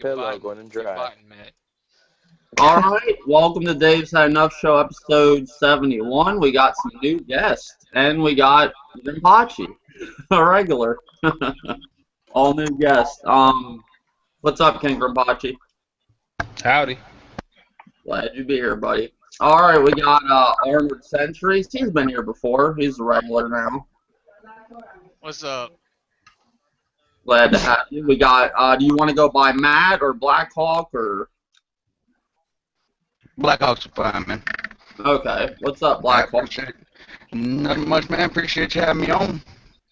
Pillow going to dry. All right, welcome to Dave's HadeNuFF Show, episode 71. We got some new guests, and we got Rinpoche, a regular, all new guests. What's up, King Rinpoche? Howdy. Glad you be here, buddy. All right, we got Armored Sentries. He's been here before. He's a regular now. What's up? Glad to have you. We got. Do you want to go by Matt or Black Hawk or? Blackhawks are fine, man. Okay. What's up, Black Hawk? Nothing much, man. Appreciate you having me on.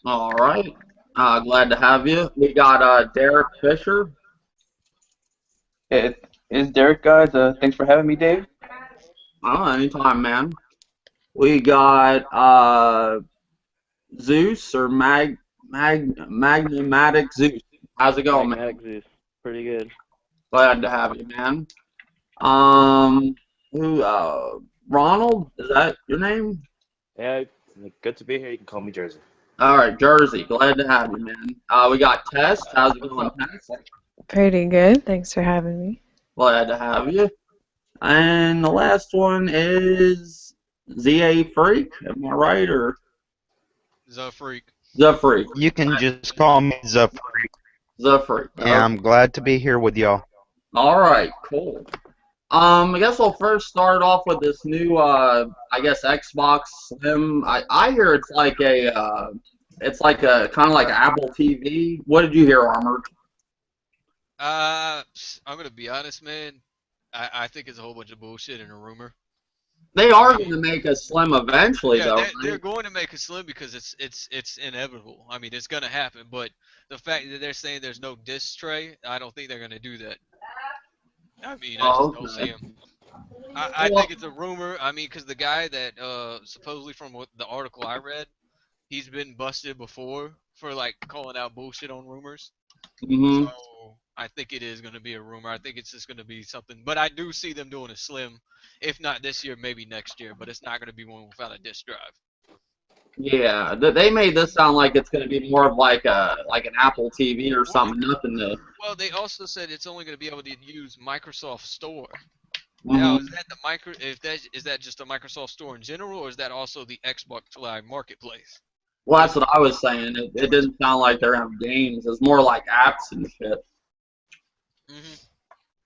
All right. Glad to have you. We got Derek Fisher. It's Derek, guys. Thanks for having me, Dave. Oh, anytime, man. We got Zeus or Magmatic Zeus. How's it going, man? Magmatic Zeus. Pretty good. Glad to have you, man. Ronald? Is that your name? Yeah, good to be here. You can call me Jersey. All right, Jersey. Glad to have you, man. We got Tess. How's it going, Tess? Pretty good. Thanks for having me. Glad to have you. And the last one is ZA Freak. Am I right, or? The Freak. The Freak. You can just call me the Freak. The Freak. Yeah, I'm glad to be here with y'all. All right, cool. I guess we'll first start off with this new, I guess Xbox Slim. I hear it's like a kind of like an Apple TV. What did you hear, Armored? I'm gonna be honest, man. I think it's a whole bunch of bullshit and a rumor. They are going to make a Slim eventually, yeah, though. They're going to make a Slim because it's inevitable. I mean, it's gonna happen. But the fact that they're saying there's no disc tray, I don't think they're gonna do that. I mean, I just don't see him. I think it's a rumor. I mean, because the guy that supposedly from the article I read, he's been busted before for like calling out bullshit on rumors. Mm-hmm. So I think it is going to be a rumor. I think it's just going to be something. But I do see them doing a Slim, if not this year, maybe next year. But it's not going to be one without a disc drive. Yeah, they made this sound like it's going to be more of like an Apple TV or something. Nothing to. Well, they also said it's only going to be able to use Microsoft Store. Mm-hmm. Now, is that is that just a Microsoft Store in general, or is that also the Xbox Live Marketplace? Well, that's what I was saying. It didn't sound like they're having games. It's more like apps and shit. Mm-hmm.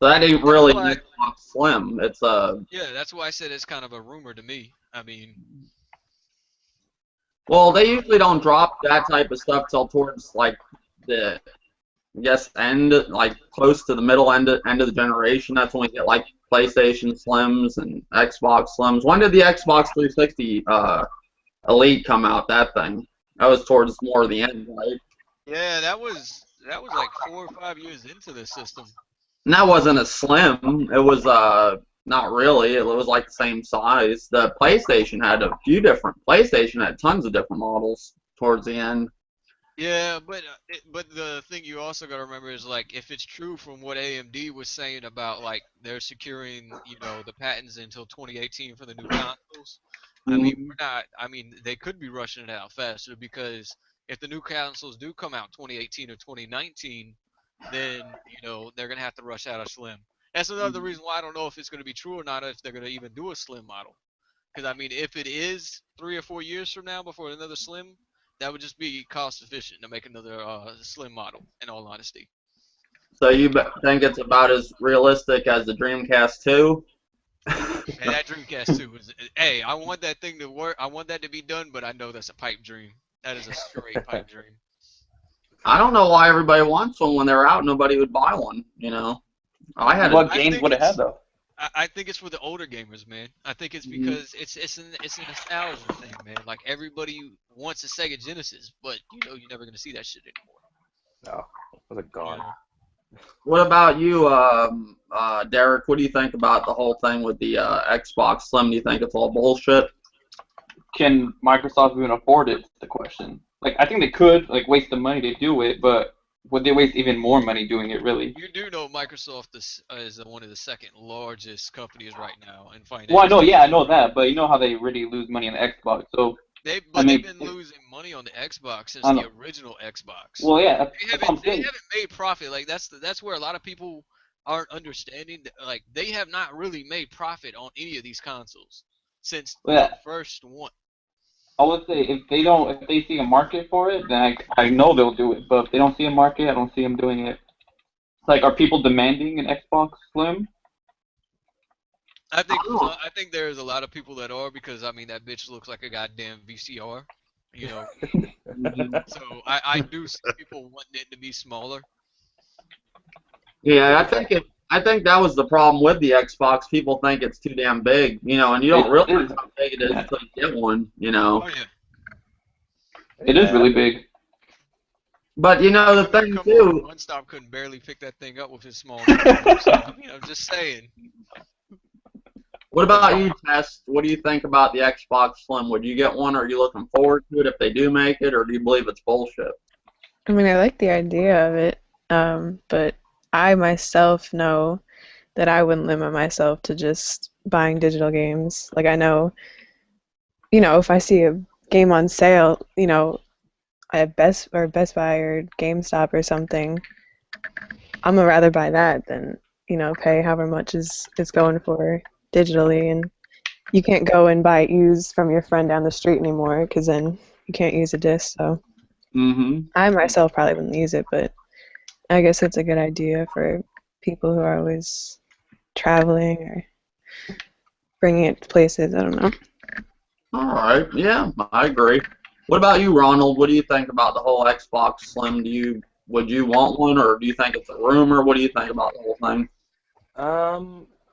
So that ain't really Xbox Slim. It's Yeah, that's why I said it's kind of a rumor to me. I mean. Well, they usually don't drop that type of stuff till towards like the, I guess, end, like close to the middle end of the generation. That's when we get like PlayStation Slims and Xbox Slims. When did the Xbox 360 Elite come out? That thing. That was towards more of the end, right? Yeah, that was like 4 or 5 years into the system. And that wasn't a Slim. It was not really. It was like the same size. The PlayStation had a few different. PlayStation had tons of different models towards the end. Yeah, but the thing you also got to remember is like if it's true from what AMD was saying about like they're securing the patents until 2018 for the new consoles. I mean they could be rushing it out faster because if the new consoles do come out 2018 or 2019, then they're gonna have to rush out a Slim. That's another reason why I don't know if it's going to be true or not, if they're going to even do a Slim model. Because, I mean, if it is 3 or 4 years from now before another Slim, that would just be cost efficient to make another Slim model, in all honesty. So you think it's about as realistic as the Dreamcast 2? Hey, that Dreamcast 2 was... Hey, I want that thing to work. I want that to be done, but I know that's a pipe dream. That is a straight pipe dream. I don't know why everybody wants one when they're out. Nobody would buy one, What games would it have, though? I think it's for the older gamers, man. I think it's because it's a nostalgia thing, man. Like everybody wants a Sega Genesis, but you're never gonna see that shit anymore. No, those are gone. What about you, Derek? What do you think about the whole thing with the Xbox Slim? Do you think it's all bullshit? Can Microsoft even afford it? Is the question. Like, I think they could waste the money to do it, but would they waste even more money doing it, really? You do know Microsoft is one of the second largest companies right now in finance. Well, I know that, but you know how they really lose money on the Xbox. So I mean, they've been losing money on the Xbox since I the know. original Xbox. Well, yeah, They that's what I'm haven't they saying. haven't made profit. Like that's where a lot of people aren't understanding. Like they have not really made profit on any of these consoles since Well, the yeah, first one. I would say if they see a market for it, then I know they'll do it. But if they don't see a market, I don't see them doing it. Like, are people demanding an Xbox Slim? I think there's a lot of people that are because I mean that bitch looks like a goddamn VCR, you know. Mhm. So I do see people wanting it to be smaller. Yeah, I think that was the problem with the Xbox. People think it's too damn big, you know, and you don't It realize is. how big it is Yeah, until you get one, you know. Oh yeah. it is really big. But you know the I mean, thing come on, too. One Stop couldn't barely pick that thing up with his small arms. I mean, I'm just saying. What about you, Tess? What do you think about the Xbox Slim? Would you get one? Or are you looking forward to it if they do make it, or do you believe it's bullshit? I mean, I like the idea of it, but I myself know that I wouldn't limit myself to just buying digital games. Like I know, if I see a game on sale, at Best Buy or GameStop or something, I'm gonna rather buy that than, pay however much is it's going for digitally. And you can't go and buy it used from your friend down the street anymore because then you can't use a disc. So Mm-hmm. I myself probably wouldn't use it, but I guess it's a good idea for people who are always traveling or bringing it to places. I don't know. All right. Yeah, I agree. What about you, Ronald? What do you think about the whole Xbox Slim? Would you want one, or do you think it's a rumor? What do you think about the whole thing?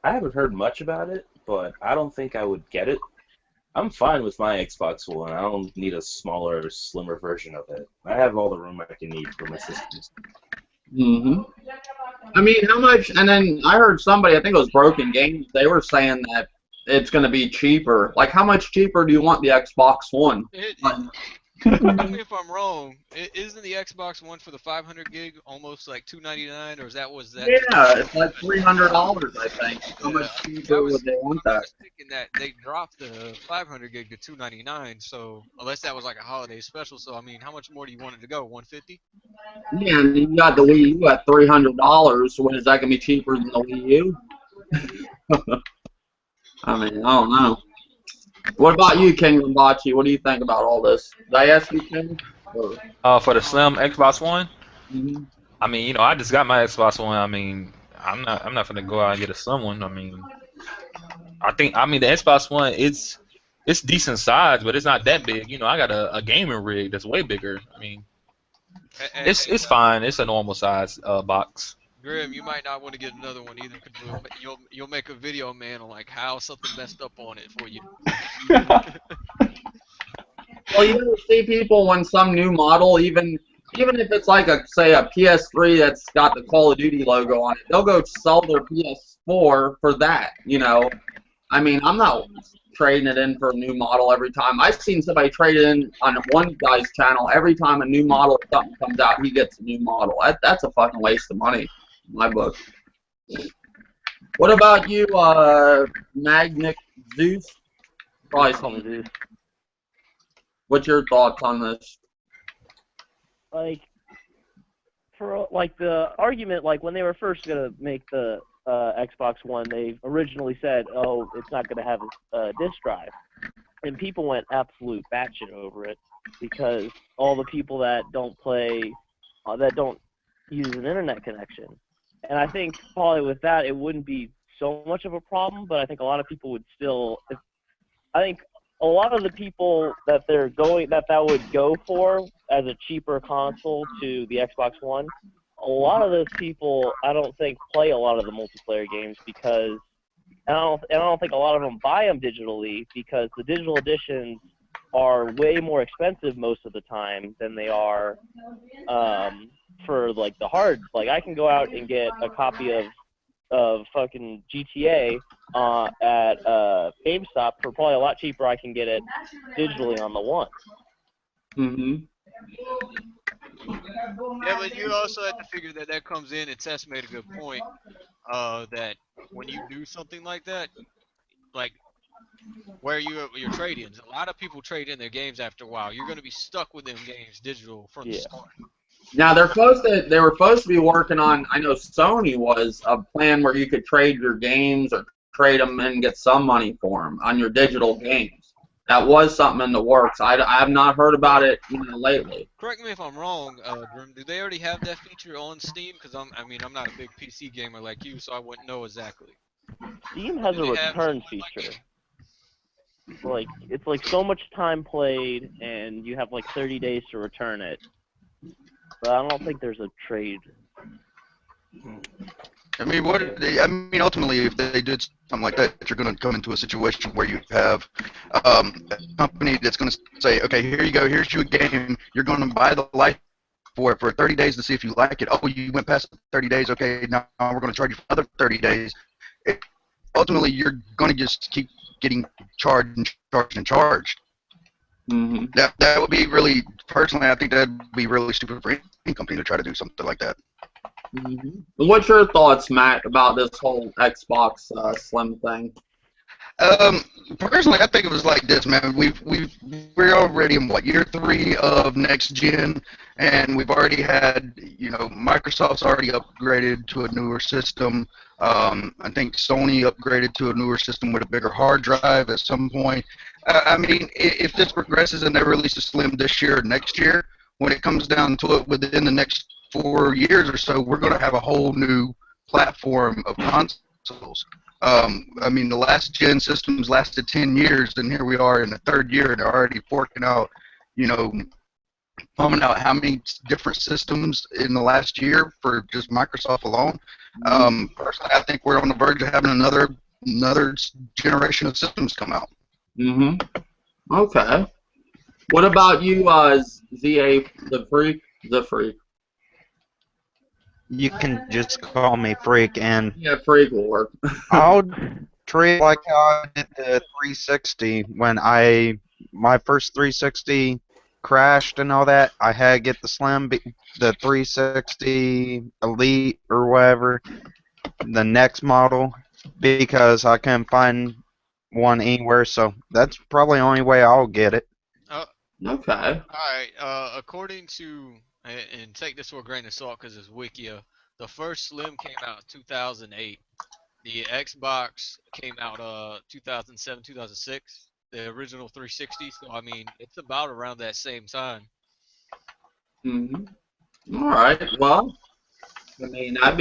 I haven't heard much about it, but I don't think I would get it. I'm fine with my Xbox One. I don't need a smaller, slimmer version of it. I have all the room I can need for my systems. Mm-hmm. I mean, how much? And then I heard somebody, I think it was Broken Games, they were saying that it's going to be cheaper. Like, how much cheaper do you want the Xbox One? Like, Tell me if I'm wrong. Isn't the Xbox One for the 500 gig almost like $299, or was that just? yeah, it's like $300, I think. How Yeah, much I cheaper was would they want I that? was thinking that they dropped the 500 gig to 299. So unless that was like a holiday special, so I mean, how much more do you want it to go? 150? Yeah, and you got the Wii U at $300. What is that going to be cheaper than the Wii U? I mean, I don't know. What about you, King Rimbachi? What do you think about all this? Did I ask you, King? Or, For the Slim Xbox One, mhm. I mean, I just got my Xbox One. I mean, I'm not gonna go out and get a Slim one. I mean, the Xbox One, it's decent size, but it's not that big. I got a gaming rig that's way bigger. I mean, Hey, it's fine. It's a normal size box. Grim, you might not want to get another one either, because you'll make a video, man, on like how something messed up on it for you. Well, you never see people when some new model, even if it's like say a PS3 that's got the Call of Duty logo on it, they'll go sell their PS4 for that. I mean, I'm not trading it in for a new model every time. I've seen somebody trade it in on one guy's channel. Every time a new model or something comes out, he gets a new model. That's a fucking waste of money in my book. What about you, Magnic Zeus? Probably Call me something. Zeus. What's your thoughts on this? Like, for like the argument, like when they were first gonna make the Xbox One, they originally said, "Oh, it's not gonna have a disk drive," and people went absolute batshit over it because all the people that don't play, that don't use an internet connection, and I think probably with that it wouldn't be so much of a problem, but I think a lot of people would still. I think a lot of the people that that would go for as a cheaper console to the Xbox One, a lot of those people I don't think play a lot of the multiplayer games because and I don't think a lot of them buy them digitally because the digital editions are way more expensive most of the time than they are for like the hard. Like I can go out and get a copy of fucking GTA at GameStop for probably a lot cheaper. I can get it digitally on the One. Mm-hmm. Yeah, but you also have to figure that comes in, and Tess made a good point, that when you do something like that, like where your trade-ins. A lot of people trade in their games after a while. You're going to be stuck with them games digital from the Yeah. start. Now they were supposed to be working on. I know Sony was a plan where you could trade your games or trade them and get some money for them on your digital games. That was something in the works. I have not heard about it lately. Correct me if I'm wrong, Grim. Do they already have that feature on Steam? Because I'm not a big PC gamer like you, so I wouldn't know exactly. Steam has a Do they have return something like feature. Like it's like so much time played, and you have like 30 days to return it. But I don't think there's a trade. I mean, ultimately, if they did something like that, you're going to come into a situation where you have a company that's going to say, okay, here you go, here's your game, you're going to buy the license for it for 30 days to see if you like it. Oh, you went past the 30 days, okay, now we're going to charge you for another 30 days. Ultimately, you're going to just keep getting charged and charged and charged. Mm-hmm. That would be really, personally, I think that would be really stupid for any company to try to do something like that. Mm-hmm. What's your thoughts, Matt, about this whole Xbox Slim thing? Personally, I think it was like this, man. We're already in year 3 of next gen, and we've already had, Microsoft's already upgraded to a newer system. I think Sony upgraded to a newer system with a bigger hard drive at some point. I mean, if this progresses and they release a Slim this year or next year, when it comes down to it, within the next 4 years or so, we're going to have a whole new platform of consoles. I mean, the last gen systems lasted 10 years, and here we are in the 3rd year, and they're already forking out, pumping out how many different systems in the last year for just Microsoft alone. Personally, I think we're on the verge of having another generation of systems come out. Mm-hmm. Okay. What about you, ZA, the Freak? The Freak. You can just call me Freak, and Yeah, Freak will work. I'll treat like how I did the 360 when my first 360 crashed and all that. I had to get the the 360 Elite or whatever, the next model, because I couldn't find one anywhere. So that's probably the only way I'll get it. Okay. Alright, according to, and take this with a grain of salt because it's Wikia, the first Slim came out in 2008. The Xbox came out 2007, 2006, the original 360, so I mean, it's about around that same time. Mm-hmm. Alright, well, I mean, I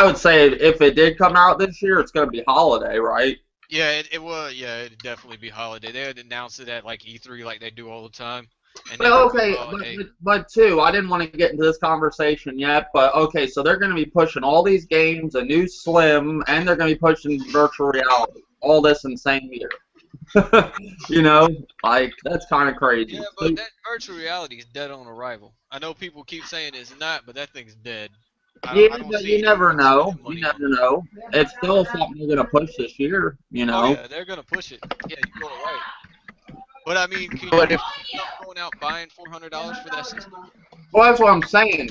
would say if it did come out this year, it's going to be holiday, right? Yeah, it'd definitely be holiday. They had announced it at like E3 like they do all the time. And Well, okay, but too, I didn't want to get into this conversation yet, but okay, so they're going to be pushing all these games, a new Slim, and they're going to be pushing virtual reality, all this in the same year. That's kind of crazy. Yeah, but that virtual reality is dead on arrival. I know people keep saying it's not, but that thing's dead. But you never know. You never know. It's still something they're going to push this year, Oh, yeah, they're going to push it. Yeah, you're going right. But I mean, can you going out buying $400 for that system? Well, that's what I'm saying.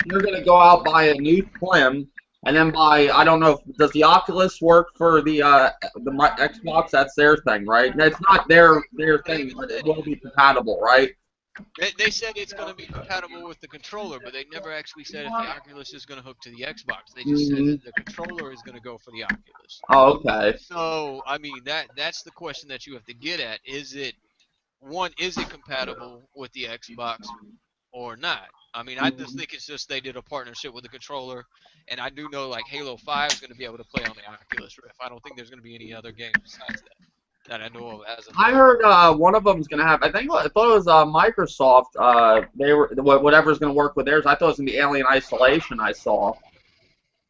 You're going to go out, buy a new Slim, and then buy, I don't know, does the Oculus work for the Xbox? That's their thing, right? That's not their thing, but it will be compatible, right? They said it's going to be compatible with the controller, but they never actually said if the Oculus is going to hook to the Xbox. They just said that the controller is going to go for the Oculus. Oh, okay. So, I mean, that's the question that you have to get at. Is it compatible with the Xbox or not? I mean, I just think it's just they did a partnership with the controller, and I do know, like, Halo 5 is going to be able to play on the Oculus Rift. I don't think there's going to be any other game besides that I know of as of now. I heard one of them's gonna have. I thought it was Microsoft. They were whatever's gonna work with theirs. I thought it was gonna be Alien Isolation. I saw.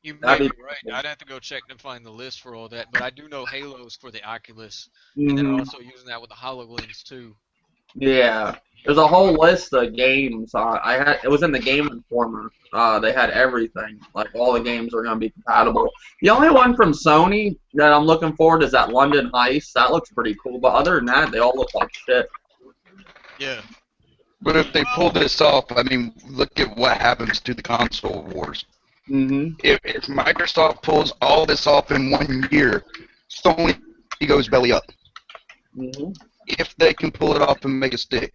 You may be right. I'd have to go check and find the list for all that, but I do know Halo's for the Oculus, and they're also using that with the HoloLens too. Yeah, there's a whole list of games. It was in the Game Informer. They had everything. Like all the games are gonna be compatible. The only one from Sony that I'm looking forward to is that London Heist. That looks pretty cool. But other than that, they all look like shit. Yeah. But if they pull this off, I mean, look at what happens to the console wars. Mm-hmm. If Microsoft pulls all this off in 1 year, Sony he goes belly up. Mm-hmm. If they can pull it off and make it stick.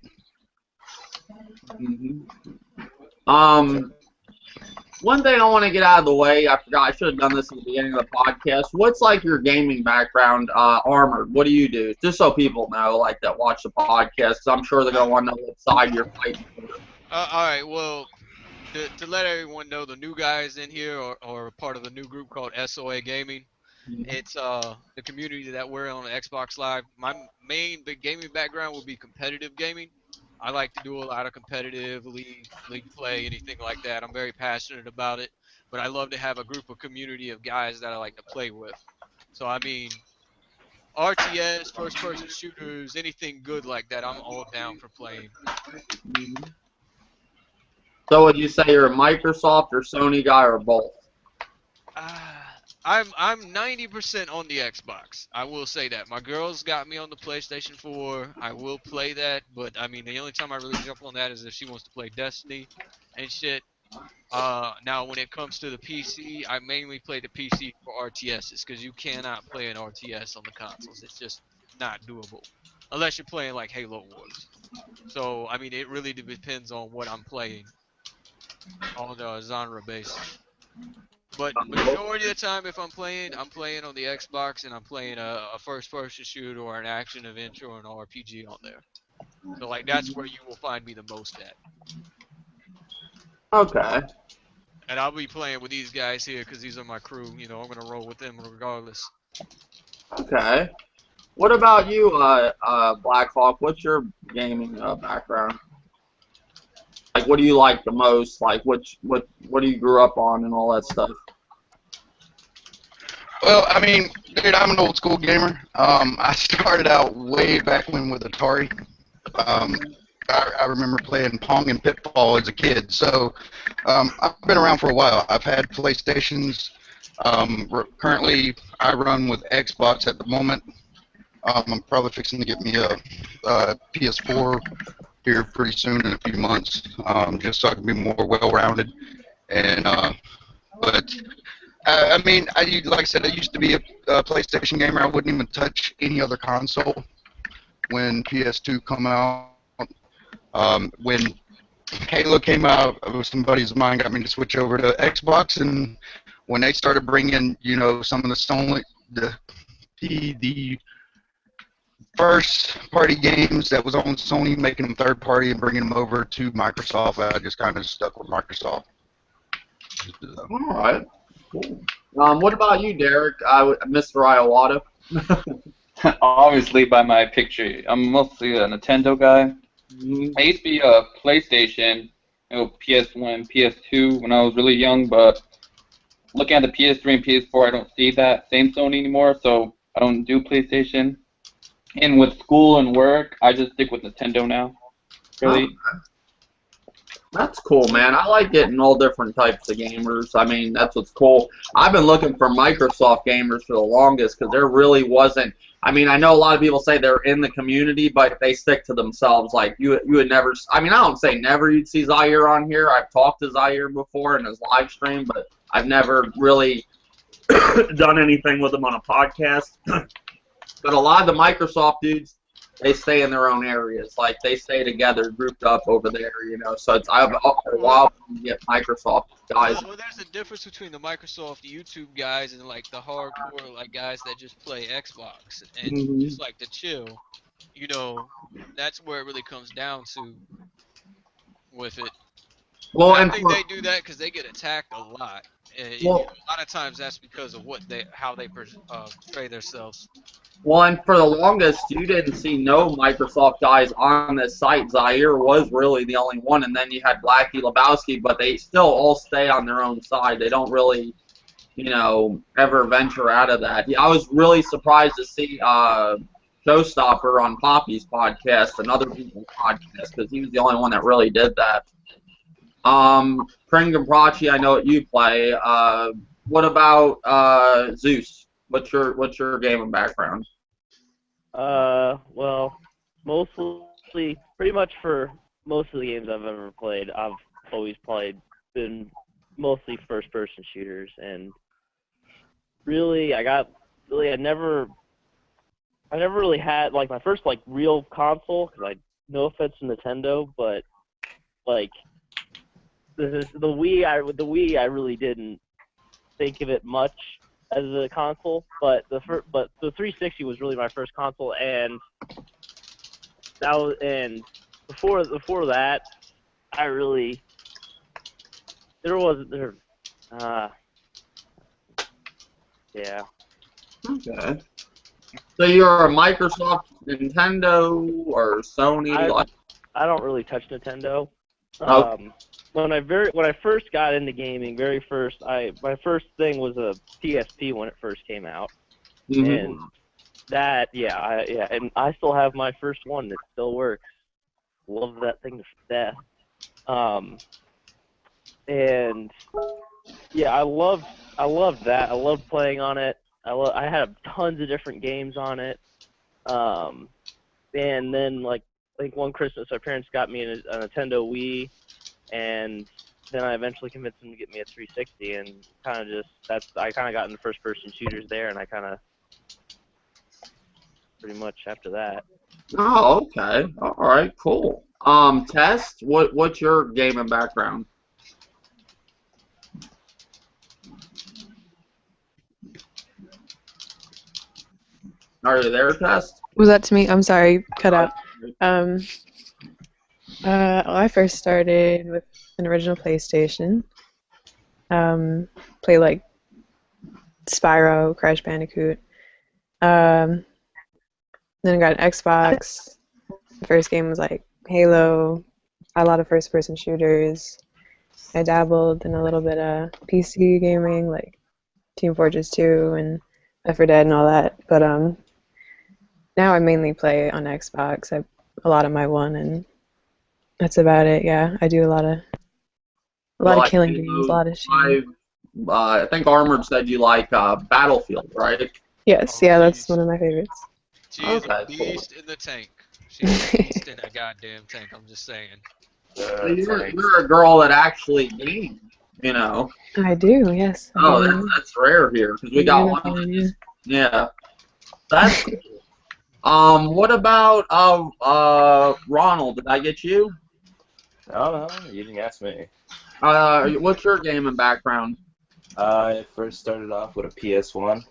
Mm-hmm. One thing I want to get out of the way, I forgot, I should have done this at the beginning of the podcast. What's like your gaming background, Armored? What do you do? Just so people know, like that watch the podcast, because I'm sure they're gonna want to know what side you're fighting for. All right. Well, to let everyone know, the new guys in here are part of the new group called SOA Gaming. It's the community that we're on Xbox Live. My main big gaming background would be competitive gaming. I like to do a lot of competitive league play, anything like that. I'm very passionate about it, but I love to have a group of community of guys that I like to play with. So I mean, RTS, first person shooters, anything good like that, I'm all down for playing. Mm-hmm. So would you say you're a Microsoft or Sony guy or both? I'm 90% on the Xbox. I will say that. My girls got me on the PlayStation 4. I will play that, but I mean the only time I really jump on that is if she wants to play Destiny and shit. Now when it comes to the PC, I mainly play the PC for RTSs because you cannot play an RTS on the consoles. It's just not doable unless you're playing like Halo Wars. So I mean it really depends on what I'm playing on a genre basis. But majority of the time, if I'm playing on the Xbox and I'm playing a first-person shooter or an action adventure or an RPG on there. So like that's where you will find me the most at. Okay. And I'll be playing with these guys here because these are my crew. You know, I'm gonna roll with them regardless. Okay. What about you, Black Hawk? What's your gaming background? Like, what do you like the most? Like, what do you grew up on and all that stuff? Well, I mean, dude, I'm an old school gamer. I started out way back when with Atari. I remember playing Pong and Pitfall as a kid. So I've been around for a while. I've had PlayStations. Currently, I run with Xbox at the moment. I'm probably fixing to get me a PS4 here pretty soon in a few months, just so I can be more well-rounded. And but I mean, like I said, I used to be a PlayStation gamer. I wouldn't even touch any other console when PS2 come out. When Halo came out, some buddies of mine got me to switch over to Xbox, and when they started bringing, you know, some of the Sony, the first party games that was on Sony, making them third party and bringing them over to Microsoft, I just kind of stuck with Microsoft. All right. Cool. What about you, Derek? Mr. Iowata. Obviously, by my picture, I'm mostly a Nintendo guy. I used to be a PlayStation, you know, PS1, PS2 when I was really young, but looking at the PS3 and PS4, I don't see that same Sony anymore, so I don't do PlayStation. And with school and work, I just stick with Nintendo now. Really. That's cool, man. I like getting all different types of gamers. I mean, that's what's cool. I've been looking for Microsoft gamers for the longest because there really wasn't. I mean, I know a lot of people say they're in the community, but they stick to themselves. Like, you would never. I mean, I don't say never you'd see Zaire on here. I've talked to Zaire before in his live stream, but I've never really done anything with him on a podcast. But a lot of the Microsoft dudes, they stay in their own areas. Like, they stay together, grouped up over there, you know. So it's I've for a while to get Microsoft guys. Well, there's a difference between the Microsoft YouTube guys and like the hardcore like guys that just play Xbox and just like to chill. You know, that's where it really comes down to with it. Well, And and I think they do that because they get attacked a lot. And you know, a lot of times that's because of how they portray themselves. Well, and for the longest, you didn't see no Microsoft guys on this site. Zaire was really the only one, and then you had Blackie Lebowski, but they still all stay on their own side. They don't really, you know, ever venture out of that. I was really surprised to see Showstopper on Poppy's podcast and other people's podcasts because he was the only one that really did that. Pringamprachi, I know what you play. What about Zeus? What's your gaming background? Well, mostly, pretty much for most of the games I've ever played, I've always been mostly first-person shooters, and really, I never I never really had like my first like real console, because I no offense to Nintendo, but like the Wii I really didn't think of it much as a console, but the 360 was really my first console, and before that I really yeah. Okay. So you're a Microsoft, Nintendo, or Sony? I don't really touch Nintendo. Oh. When I first got into gaming, my first thing was a PSP when it first came out, and that and I still have my first one. It still works. Love that thing to death. And yeah, I loved that. I loved playing on it. I had tons of different games on it. And then like I think one Christmas my parents got me a Nintendo Wii, and then I eventually convinced them to get me a 360, and I kind of got into first-person shooters there, and I kind of pretty much after that. Oh, okay. All right, cool. Test, what's your gaming background? Are you there, Test? Was that to me? I'm sorry, cut out. I first started with an original PlayStation. Play like Spyro, Crash Bandicoot. Then I got an Xbox. The first game was like Halo. A lot of first-person shooters. I dabbled in a little bit of PC gaming, like Team Fortress 2 and Left 4 Dead and all that. But now I mainly play on Xbox. A lot of my one, and that's about it. Yeah, I do a lot of killing games, a lot of shooting. I think Armored said you like Battlefield, right? Yes, yeah, that's one of my favorites. She's a beast in the tank. She's a beast in that goddamn tank. I'm just saying. You're a girl that actually games, you know. I do, yes. That's rare here because we got one. Yeah, that's cool. What about Ronald? Did I get you? No, you didn't ask me. What's your gaming background? I first started off with a PS1,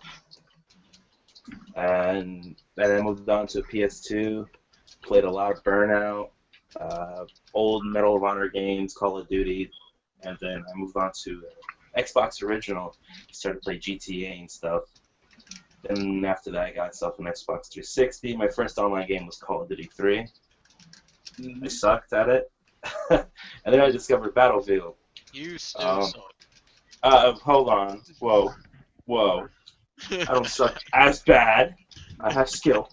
and then I moved on to a PS2. Played a lot of Burnout, old Medal of Honor games, Call of Duty, and then I moved on to Xbox Original. Started to play GTA and stuff. Then after that, I got myself an Xbox 360. My first online game was Call of Duty 3. I sucked at it. And then I discovered Battlefield. You still suck. Hold on. Whoa. I don't suck as bad. I have skill.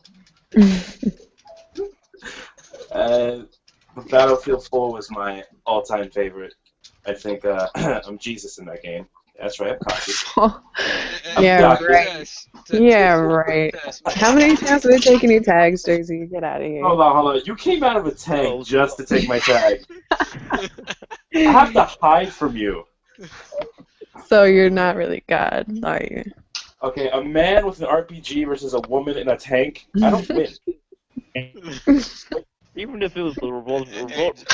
Battlefield 4 was my all-time favorite. I think I'm Jesus in that game. That's right, I'm cocky. Yeah, right. Yeah, right. How many times have they taken your tags, Jersey? Get out of here. Hold on. You came out of a tank just to take my tag. I have to hide from you. So you're not really God, are you? Okay, a man with an RPG versus a woman in a tank. I don't win. Even if it was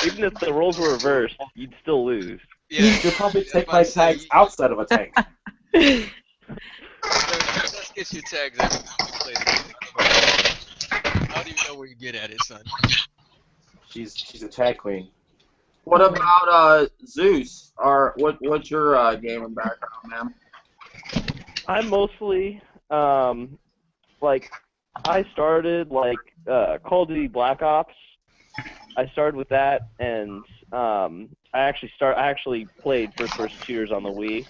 even if the roles were reversed, you'd still lose. Yeah, you'll probably take my tags outside of a tank. Let's get your tags every time you play the game. How do you know where you get at it, son? She's a tag queen. What about Zeus? Or what's your gaming background, man? I'm mostly like I started like Call of Duty Black Ops. I started with that, and I actually played first-person shooters on the Wii,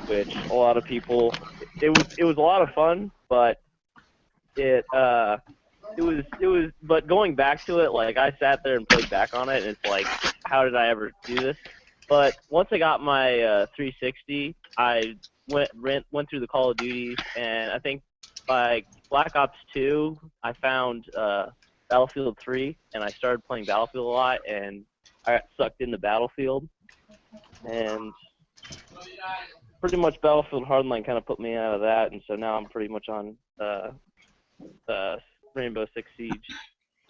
which a lot of people. It was a lot of fun, but it was. But going back to it, like I sat there and played back on it, and it's like, how did I ever do this? But once I got my 360, I went through the Call of Duties, and I think by Black Ops 2, I found Battlefield 3, and I started playing Battlefield a lot, and I got sucked into Battlefield, and pretty much Battlefield Hardline kind of put me out of that, and so now I'm pretty much on Rainbow Six Siege.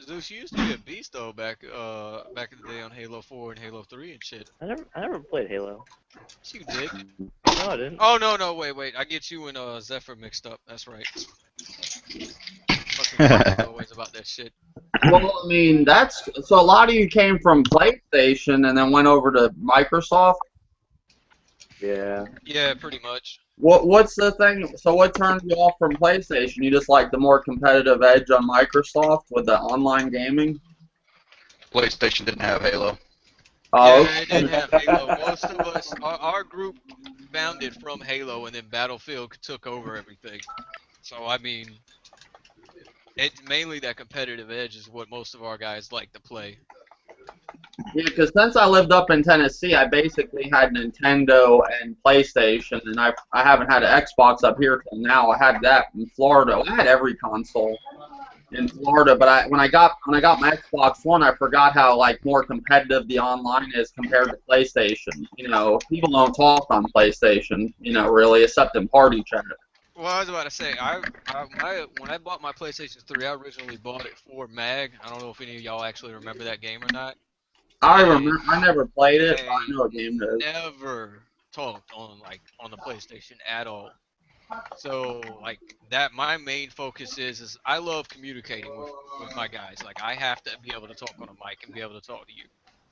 Zeus, you used to be a beast though back in the day on Halo 4 and Halo 3 and shit. I never played Halo. Yes, you did. No, I didn't. Oh no, wait. I get you and Zephyr mixed up. That's right. Fucking Mark's always about that shit. Well, I mean, that's so. A lot of you came from PlayStation and then went over to Microsoft. Yeah. Yeah, pretty much. What's the thing? So what turns you off from PlayStation? You just like the more competitive edge on Microsoft with the online gaming? PlayStation didn't have Halo. Oh, Yeah, it didn't have Halo. Most of us, our group founded from Halo, and then Battlefield took over everything. So I mean, it's mainly that competitive edge is what most of our guys like to play. yeah, because since I lived up in Tennessee, I basically had Nintendo and PlayStation, and I haven't had an Xbox up here till now. I had that in Florida. I had every console in Florida, but when I got my Xbox One, I forgot how like more competitive the online is compared to PlayStation. You know, people don't talk on PlayStation, you know, really, except in party chat. Well, I was about to say, when I bought my PlayStation 3, I originally bought it for MAG. I don't know if any of y'all actually remember that game or not. I remember. I never played it. But I know what game it is. Never talked on the PlayStation at all. So like that, my main focus is I love communicating with my guys. Like I have to be able to talk on a mic and be able to talk to you.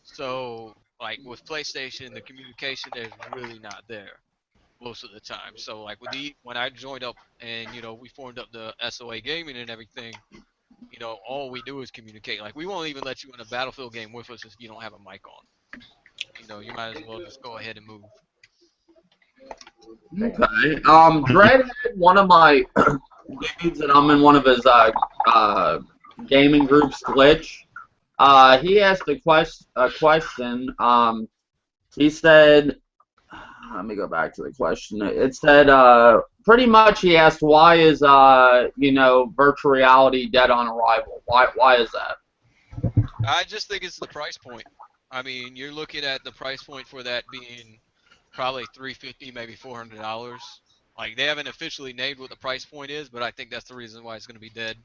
So like with PlayStation, the communication is really not there most of the time. So like when I joined up and we formed up the SOA Gaming and everything, all we do is communicate. Like we won't even let you in a Battlefield game with us if you don't have a mic on. You might as well just go ahead and move. Okay. Dread had one of my dudes that I'm in one of his gaming groups, Glitch. He asked a question. He said, let me go back to the question. It said, pretty much he asked, why is, virtual reality dead on arrival? Why is that? I just think it's the price point. I mean, you're looking at the price point for that being probably $350, maybe $400. Like they haven't officially named what the price point is, but I think that's the reason why it's going to be dead.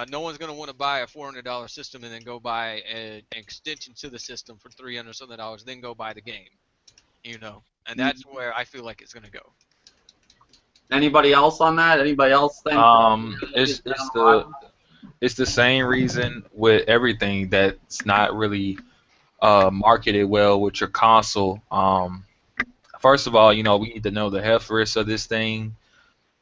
No one's going to want to buy a $400 system and then go buy an extension to the system for $300 something, then go buy the game. And that's where I feel like it's going to go. Anybody else on that? Anybody else think? It's the same reason with everything that's not really marketed well with your console. First of all, we need to know the health risks of this thing.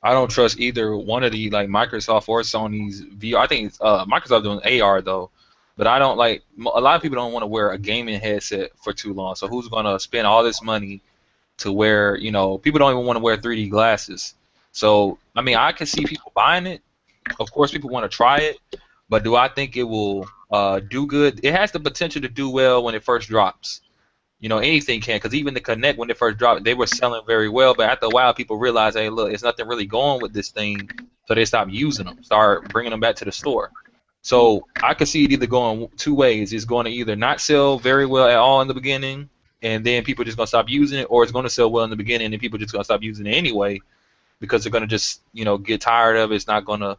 I don't trust either one of the like Microsoft or Sony's VR. I think Microsoft doing AR though, but I don't like. A lot of people don't want to wear a gaming headset for too long. So who's gonna spend all this money to wear? People don't even want to wear 3D glasses. So I mean, I can see people buying it. Of course, people want to try it, but do I think it will do good? It has the potential to do well when it first drops. Anything can, because even the Kinect, when it first dropped, they were selling very well, but after a while, people realized, hey, look, it's nothing really going with this thing, so they stopped using them, start bringing them back to the store. So I could see it either going two ways. It's going to either not sell very well at all in the beginning, and then people are just going to stop using it, or it's going to sell well in the beginning, and people are just going to stop using it anyway, because they're going to just, get tired of it. It's not going to,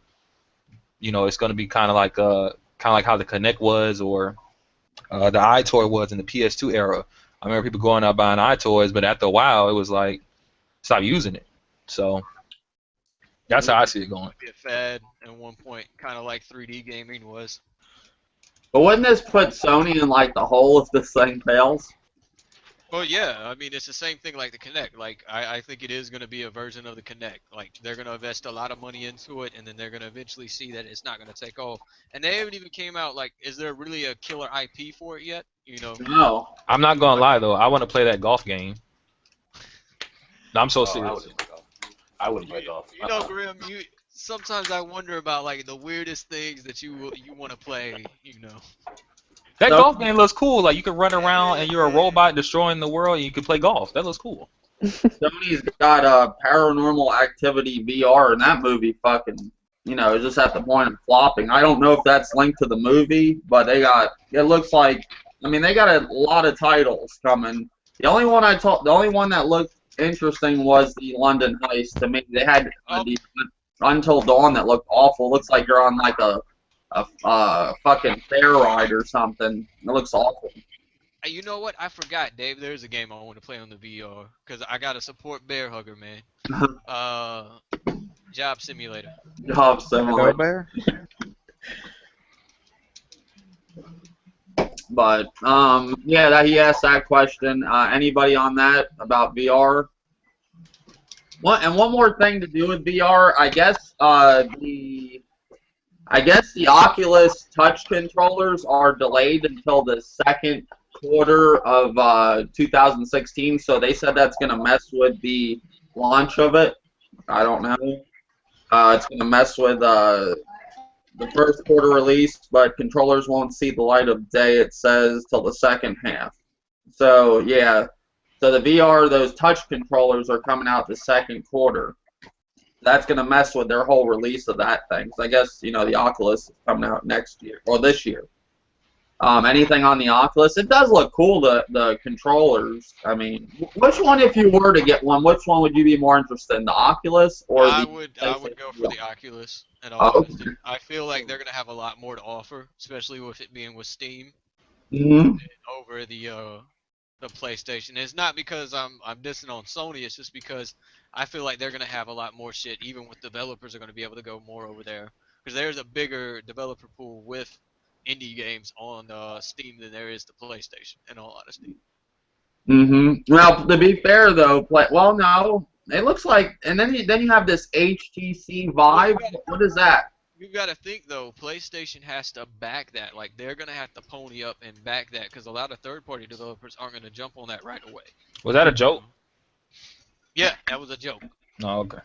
it's going to be kind of like how the Kinect was, or the iToy was in the PS2 era. I remember people going out buying iToys, but after a while, it was like, stop using it. So that's how I see it going. Be a fad at one point, kind of like 3D gaming was. But wouldn't this put Sony in like the hole if this thing fails? Well, yeah. I mean, it's the same thing like the Kinect. Like, I think it is going to be a version of the Kinect. Like, they're going to invest a lot of money into it, and then they're going to eventually see that it's not going to take off. And they haven't even came out, like, is there really a killer IP for it yet? No. I'm not going to lie, though. I want to play that golf game. No, I'm so serious. I wouldn't play golf. Grim, sometimes I wonder about, like, the weirdest things that you want to play, That golf game looks cool. Like, you can run around and you're a robot destroying the world and you can play golf. That looks cool. Sony's got Paranormal Activity VR, and that movie fucking, just at the point of flopping. I don't know if that's linked to the movie, but it looks like, they got a lot of titles coming. The only one that looked interesting was the London Heist. To me, they had Until Dawn that looked awful. Looks like you're on like a fucking fair ride or something. It looks awful. You know what? I forgot, Dave. There's a game I want to play on the VR because I gotta support Bear Hugger, man. Job Simulator. Job Go Simulator. Bear. But yeah, that he asked that question. Anybody on that about VR? And one more thing to do with VR, I guess the Oculus touch controllers are delayed until the second quarter of 2016. So they said that's gonna mess with the launch of it. I don't know. It's gonna mess with the first quarter release, but controllers won't see the light of day, it says, till the second half. So, yeah. So the VR, those touch controllers are coming out the second quarter. That's going to mess with their whole release of that thing. So I guess, you know, the Oculus is coming out next year, or this year. Anything on the Oculus? It does look cool, the controllers. I mean, which one, if you were to get one, which one would you be more interested in, the Oculus or I the would go for the Oculus. And I feel like they're gonna have a lot more to offer, especially with it being with Steam over the PlayStation. It's not because I'm dissing on Sony. It's just because I feel like they're gonna have a lot more shit. Even with developers are gonna be able to go more over there because there's a bigger developer pool with indie games on Steam than there is the PlayStation. In all honesty. Well, to be fair though, well, no, it looks like, and then you have this HTC Vive. What is that? You gotta think though, PlayStation has to back that. Like they're gonna have to pony up and back that because a lot of third-party developers aren't gonna jump on that right away. Was that a joke? Yeah, that was a joke. Oh, okay.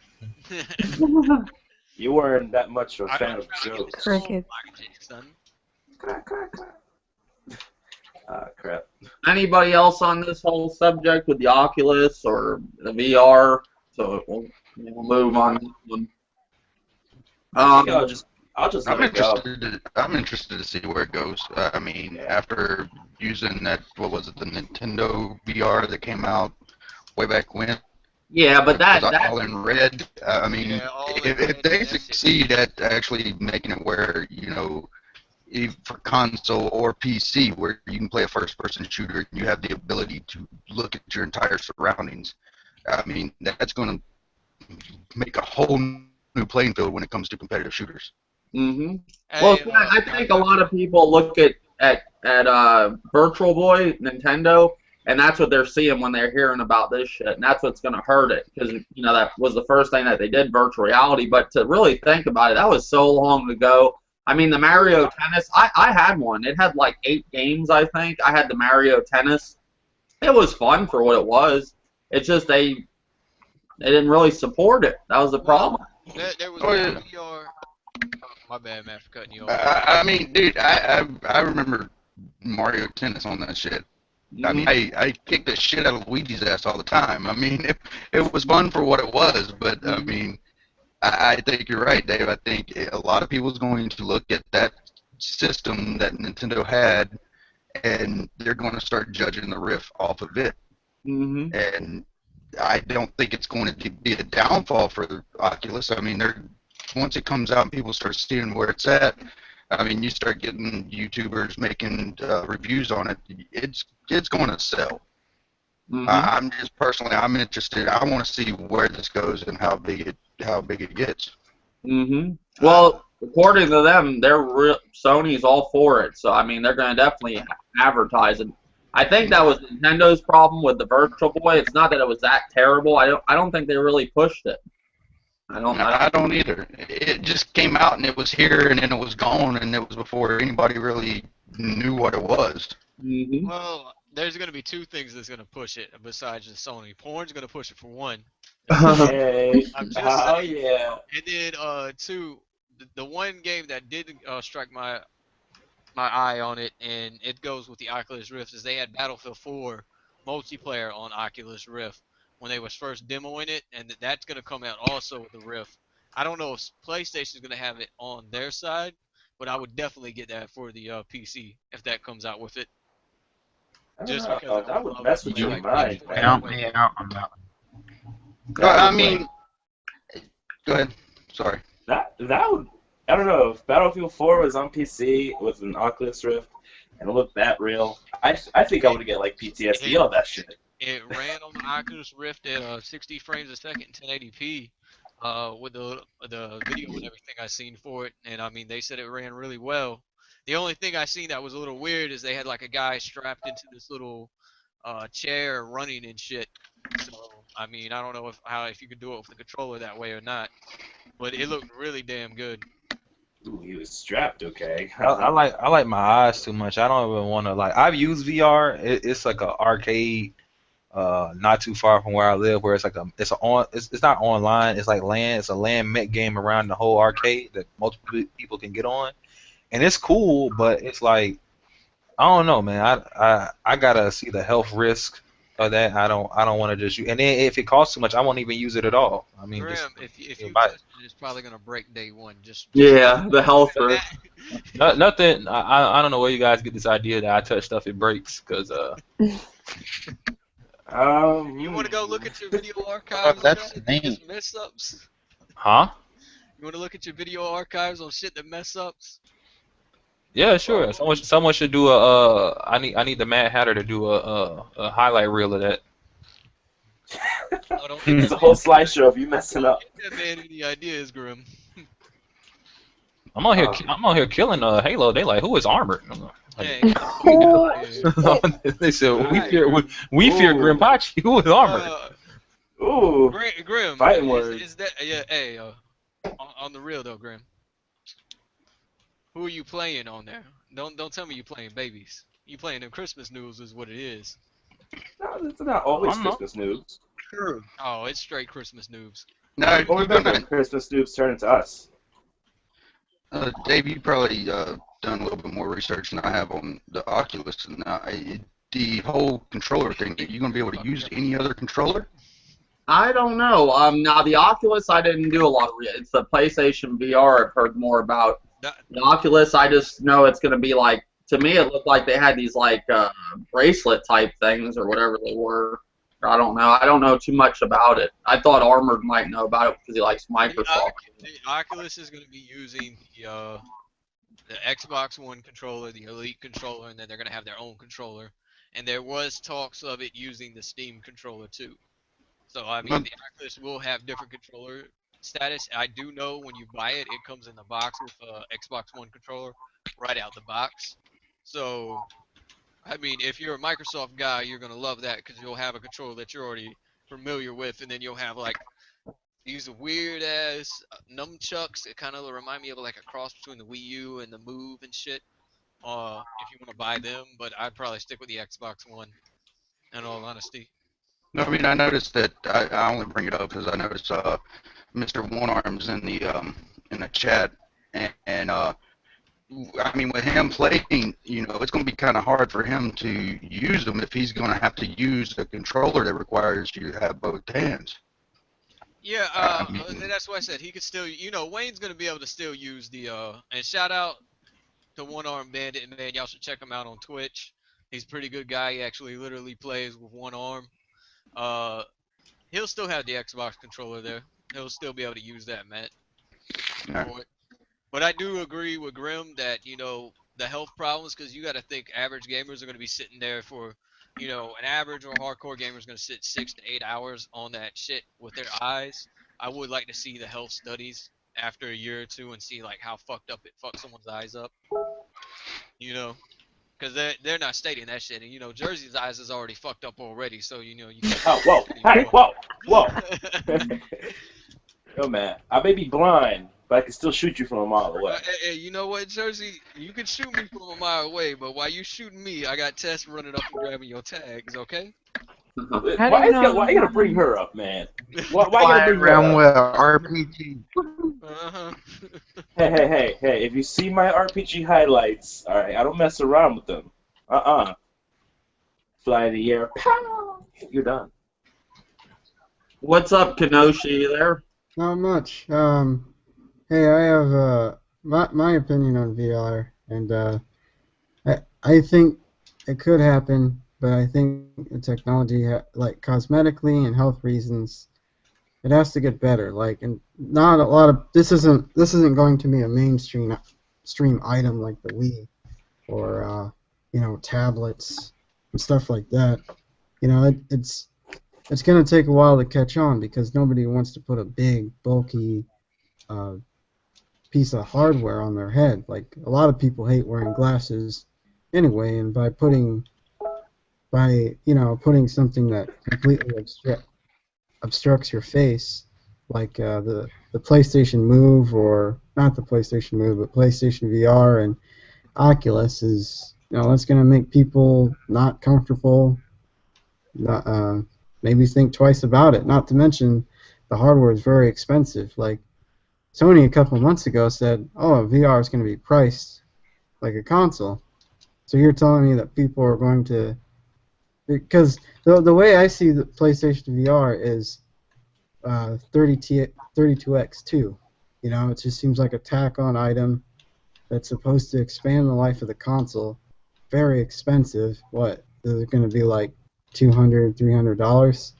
You weren't that much of a fan of jokes. Cricket. Crap. Anybody else on this whole subject with the Oculus or the VR? So we'll move on. I'll just I'm let it go. I'm interested to see where it goes. I mean, after using that, what was it, the Nintendo VR that came out way back when? Yeah, but that all in red. I mean, Yeah, if they succeed at actually making it where, you know, for console or PC, where you can play a first-person shooter and you have the ability to look at your entire surroundings, I mean, that's going to make a whole new playing field when it comes to competitive shooters. Well, I think a lot of people look at Virtual Boy, Nintendo, and that's what they're seeing when they're hearing about this shit, and that's what's going to hurt it, because, you know, that was the first thing that they did, virtual reality, but to really think about it, that was so long ago. I mean, the Mario Tennis, I had one. It had like 8 games, I think. I had the Mario Tennis. It was fun for what it was. It's just they didn't really support it. That was the problem. There was VR. Oh, my bad, man, for cutting you off. I mean, dude, I remember Mario Tennis on that shit. I mean, I kicked the shit out of Luigi's ass all the time. I mean, it was fun for what it was, but I mean, I think you're right, Dave. I think a lot of people is going to look at that system that Nintendo had, and they're going to start judging the Rift off of it. And I don't think it's going to be a downfall for the Oculus. I mean, once it comes out and people start seeing where it's at, I mean, you start getting YouTubers making reviews on it. It's going to sell. I'm just personally, I'm interested. I want to see where this goes and how big it gets. Well, according to them, Sony's all for it. So I mean, they're going to definitely advertise it. I think that was Nintendo's problem with the Virtual Boy. It's not that it was that terrible. I don't think they really pushed it. I don't either. It just came out and it was here and then it was gone, and it was before anybody really knew what it was. Well, there's going to be 2 things that's going to push it besides the Sony. Porn's going to push it for one. Hey, I'm just saying. yeah. And then 2, the one game that did strike my eye on it, and it goes with the Oculus Rift, is they had Battlefield 4 multiplayer on Oculus Rift when they was first demoing it, and that's going to come out also with the Rift. I don't know if PlayStation's going to have it on their side, but I would definitely get that for the PC if that comes out with it. Just because that would mess with your mind. Count me out on that. I mean, go ahead. sorry. That would, I don't know, if Battlefield 4 was on PC with an Oculus Rift and it looked that real, I think I would get like PTSD on that shit. It ran on the Oculus Rift at 60 frames a second, 1080p, with the video and everything I seen for it, and I mean they said it ran really well. The only thing I seen that was a little weird is they had like a guy strapped into this little chair running and shit. So I mean I don't know if you could do it with the controller that way or not, but it looked really damn good. Ooh, he was strapped, okay. I like my eyes too much. I don't even want to like. I've used VR. It's like an arcade, not too far from where I live, where it's like it's not online. It's like LAN. It's a LAN met game around the whole arcade that multiple people can get on, and it's cool. But it's like I don't know, man. I gotta see the health risk of that. I don't want to just use. And then if it costs too much, I won't even use it at all. I mean, Grim, just if you buy touch it, it's probably gonna break day one. Yeah, the health risk. nothing. I don't know where you guys get this idea that I touch stuff it breaks, because You want to go look at your video archives on that's shit that neat. just mess ups? huh? You want to look at your video archives on shit that mess ups? Yeah, sure. Someone should do I need the Mad Hatter to do a highlight reel of that. Oh, don't get It's a whole slideshow of you messing up. that man any ideas, Grim. I'm on here killing Halo. They like, who is armored? I'm like, Hey, they said we fear Ooh. Grimpachi. Who is armored? Ooh. Grim, Fighting words. is that hey on the real though, Grim? Who are you playing on there? Don't tell me you playing babies. You playing them Christmas news is what it is. No, it's not always I don't know. Christmas news. Sure. Oh, it's straight Christmas news. No, Or you're we've been gonna, Christmas news turn into us. Dave, you probably done a little bit more research than I have on the Oculus, and the whole controller thing. Are you gonna be able to use any other controller? I don't know. Now the Oculus, I didn't do a lot of. It's the PlayStation VR I've heard more about. The Oculus, I just know it's going to be like. To me, it looked like they had these like bracelet type things or whatever they were. I don't know. I don't know too much about it. I thought Armored might know about it because he likes Microsoft. The Oculus is going to be using the Xbox One controller, the Elite controller, and then they're going to have their own controller. And there was talks of it using the Steam controller too. So I mean, the Oculus will have different controller status. I do know when you buy it, it comes in the box with Xbox One controller right out the box. So, I mean, if you're a Microsoft guy, you're gonna love that because you'll have a controller that you're already familiar with, and then you'll have like these weird ass nunchucks that kind of remind me of like a cross between the Wii U and the Move and shit. If you want to buy them, but I'd probably stick with the Xbox One. In all honesty. No, I mean I noticed that I only bring it up because I noticed Mr. One Arms in the chat, and I mean with him playing, it's going to be kind of hard for him to use them if he's going to have to use a controller that requires you to have both hands. Yeah, that's why I said he could still, Wayne's gonna be able to still use the and shout out to One Arm Bandit, man, y'all should check him out on Twitch. He's a pretty good guy. He actually literally plays with one arm. He'll still have the Xbox controller there. He'll still be able to use that, Matt. Yeah. But I do agree with Grim that, the health problems, because you got to think average gamers are going to be sitting there for, an average or hardcore gamer is going to sit 6 to 8 hours on that shit with their eyes. I would like to see the health studies after a year or two and see, like, how fucked up it fucks someone's eyes up. Because they're not stating that shit. And, Jersey's eyes is already fucked up already, so, you can't... Oh, whoa, hey, whoa. Yo, man, I may be blind, but I can still shoot you from a mile away. Hey, you know what, Jersey? You can shoot me from a mile away, but while you shooting me, I got Tess running up and grabbing your tags, okay? Why you gotta bring her up, man? Why you gotta bring her Around up? with RPG. Uh-huh. Hey, if you see my RPG highlights, alright, I don't mess around with them. Fly in the air, pow! You're done. What's up, Kenoshi? There. Not much. Hey, I have my opinion on VR, and I think it could happen, but I think the technology, like cosmetically and health reasons, It has to get better. Like, and not a lot of this isn't going to be a mainstream stream item like the Wii or tablets and stuff like that. It's going to take a while to catch on because nobody wants to put a big bulky piece of hardware on their head. Like, a lot of people hate wearing glasses anyway, and by putting something that completely obstructs your face, like the PlayStation Move, or not the PlayStation Move, but PlayStation VR and Oculus is, that's going to make people not comfortable, maybe think twice about it. Not to mention, the hardware is very expensive. Like, Sony a couple months ago said, "Oh, VR is going to be priced like a console." So you're telling me that people are going to, because the way I see the PlayStation VR is 32x2. It just seems like a tack-on item that's supposed to expand the life of the console. Very expensive. What? Is it going to be like $200, $300?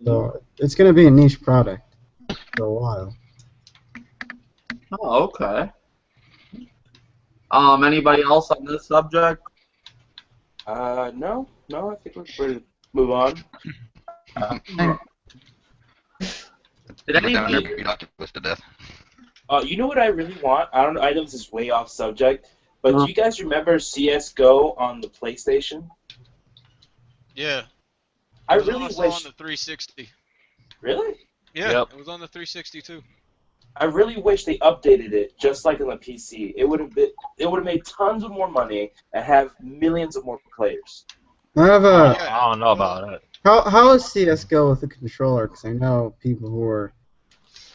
So it's going to be a niche product for a while. Oh, okay. Anybody else on this subject? No, I think we're ready to move on. Did anybody? To death. You know what I really want? I don't know, items is way off subject, but do you guys remember CS:GO on the PlayStation? Yeah. I It was really also wish. on the 360. Really? Yeah, Yep. it was on the 360 too. I really wish they updated it just like on the PC. It would have made tons of more money and have millions of more players. I have a. I don't know about that. How is CS:GO with the controller? Because I know people who are.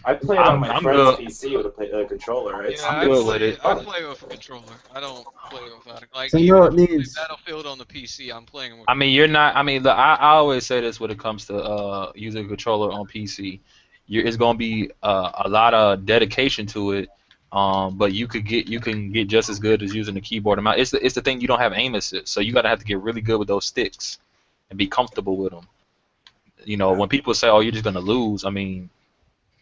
I play it on my I'm friend's good. PC with a controller. It's Yeah, good with it. I play with a controller. I don't play without it. Like, So even no, if it I play needs. Battlefield on the PC, I'm playing with. I mean, you're not. I mean, I always say this when it comes to using a controller on PC. It's gonna be a lot of dedication to it, but you can get just as good as using the keyboard and mouse. It's the thing, you don't have aim assist, so you gotta have to get really good with those sticks and be comfortable with them. When people say, "Oh, you're just gonna lose," I mean,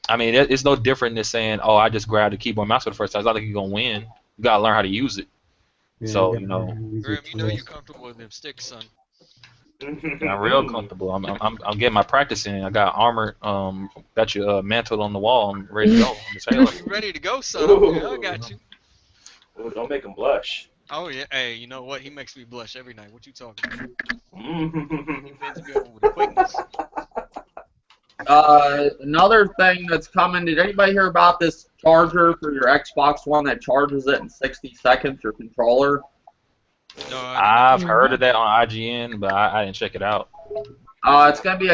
it's no different than saying, "Oh, I just grabbed the keyboard and mouse for the first time." It's not like you're gonna win. You gotta learn how to use it. So Grim, you know you're comfortable with them sticks, son. Yeah, I'm real comfortable. I'm getting my practice in. I got armor. Got your mantle on the wall. I'm ready to go. You ready to go, son? Yeah, I got you. Ooh, don't make him blush. Oh yeah, hey, you know what? He makes me blush every night. What you talking about? He bends me over with quickness. Another thing that's coming. Did anybody hear about this charger for your Xbox One that charges it in 60 seconds? Your controller. No, I've heard of that on IGN, but I didn't check it out. It's gonna be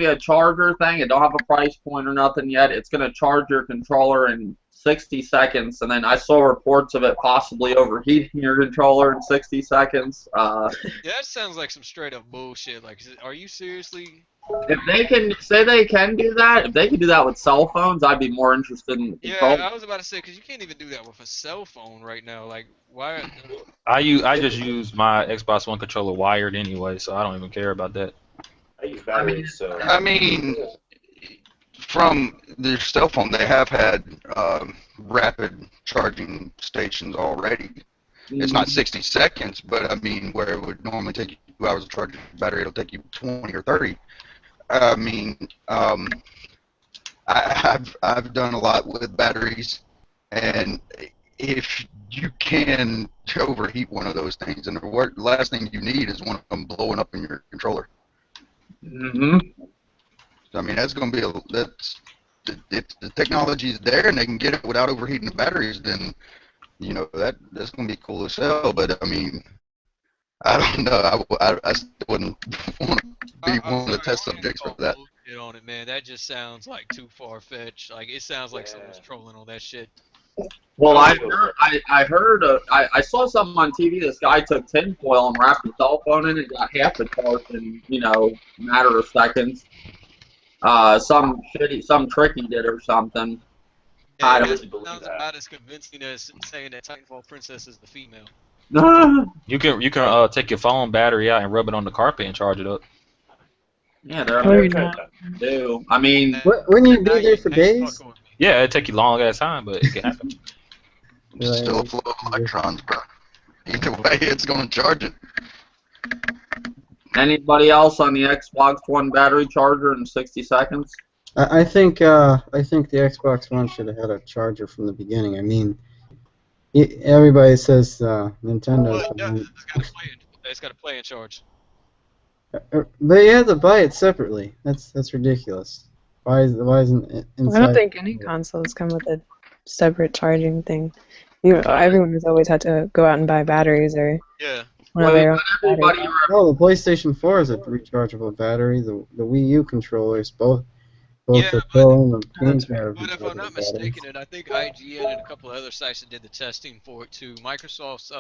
a charger thing. It don't have a price point or nothing yet. It's gonna charge your controller in 60 seconds, and then I saw reports of it possibly overheating your controller in 60 seconds. Yeah, that sounds like some straight up bullshit. Like, are you seriously? If they can say they can do that, if they can do that with cell phones, I'd be more interested in Yeah, control. I was about to say, because you can't even do that with a cell phone right now. Like, why? I just use my Xbox One controller wired anyway, so I don't even care about that. I use batteries, so. I mean, from their cell phone, they have had rapid charging stations already. It's not 60 seconds, but I mean, where it would normally take you 2 hours to charge your battery, it'll take you 20 or 30. I mean, I've done a lot with batteries, and if you can overheat one of those things, and the last thing you need is one of them blowing up in your controller. I mean, that's going to be if the technology is there and they can get it without overheating the batteries, then that's going to be cool as hell. But I mean, I don't know. I still wouldn't want to be one of the test subjects for that. Bullshit on it, man. That just sounds like too far fetched. Like, it sounds like someone's trolling on that shit. Well, I saw something on TV. This guy took tinfoil and wrapped his cell phone in it and got half the charge in, a matter of seconds. Some trick he did or something. Yeah, I that don't sounds about as convincing as saying that Titanfall Princess is the female. You can take your phone battery out and rub it on the carpet and charge it up. Yeah, they're Or Never tried not. that. do. I mean, Wouldn't you Now be there for now you days? fucking with me. Yeah, it'd take you long ass time, but it can happen. Still a flow of electrons, bro. Either way, it's gonna charge it. anybody else on the Xbox One battery charger in 60 seconds? I think the Xbox One should have had a charger from the beginning. I mean, everybody says Nintendo's Well, behind. it's got to play in charge. But you have to buy it separately. That's ridiculous. Why isn't it inside? I don't think any consoles come with a separate charging thing. Everyone's always had to go out and buy batteries or Yeah. one of their own Everybody, batteries. Oh, the PlayStation 4 is a rechargeable battery. The Wii U controllers, both Yeah, the Pro and the GamePad are But if I'm not rechargeable batteries. mistaken, and I think IGN and a couple of other sites that did the testing for it too, Microsoft's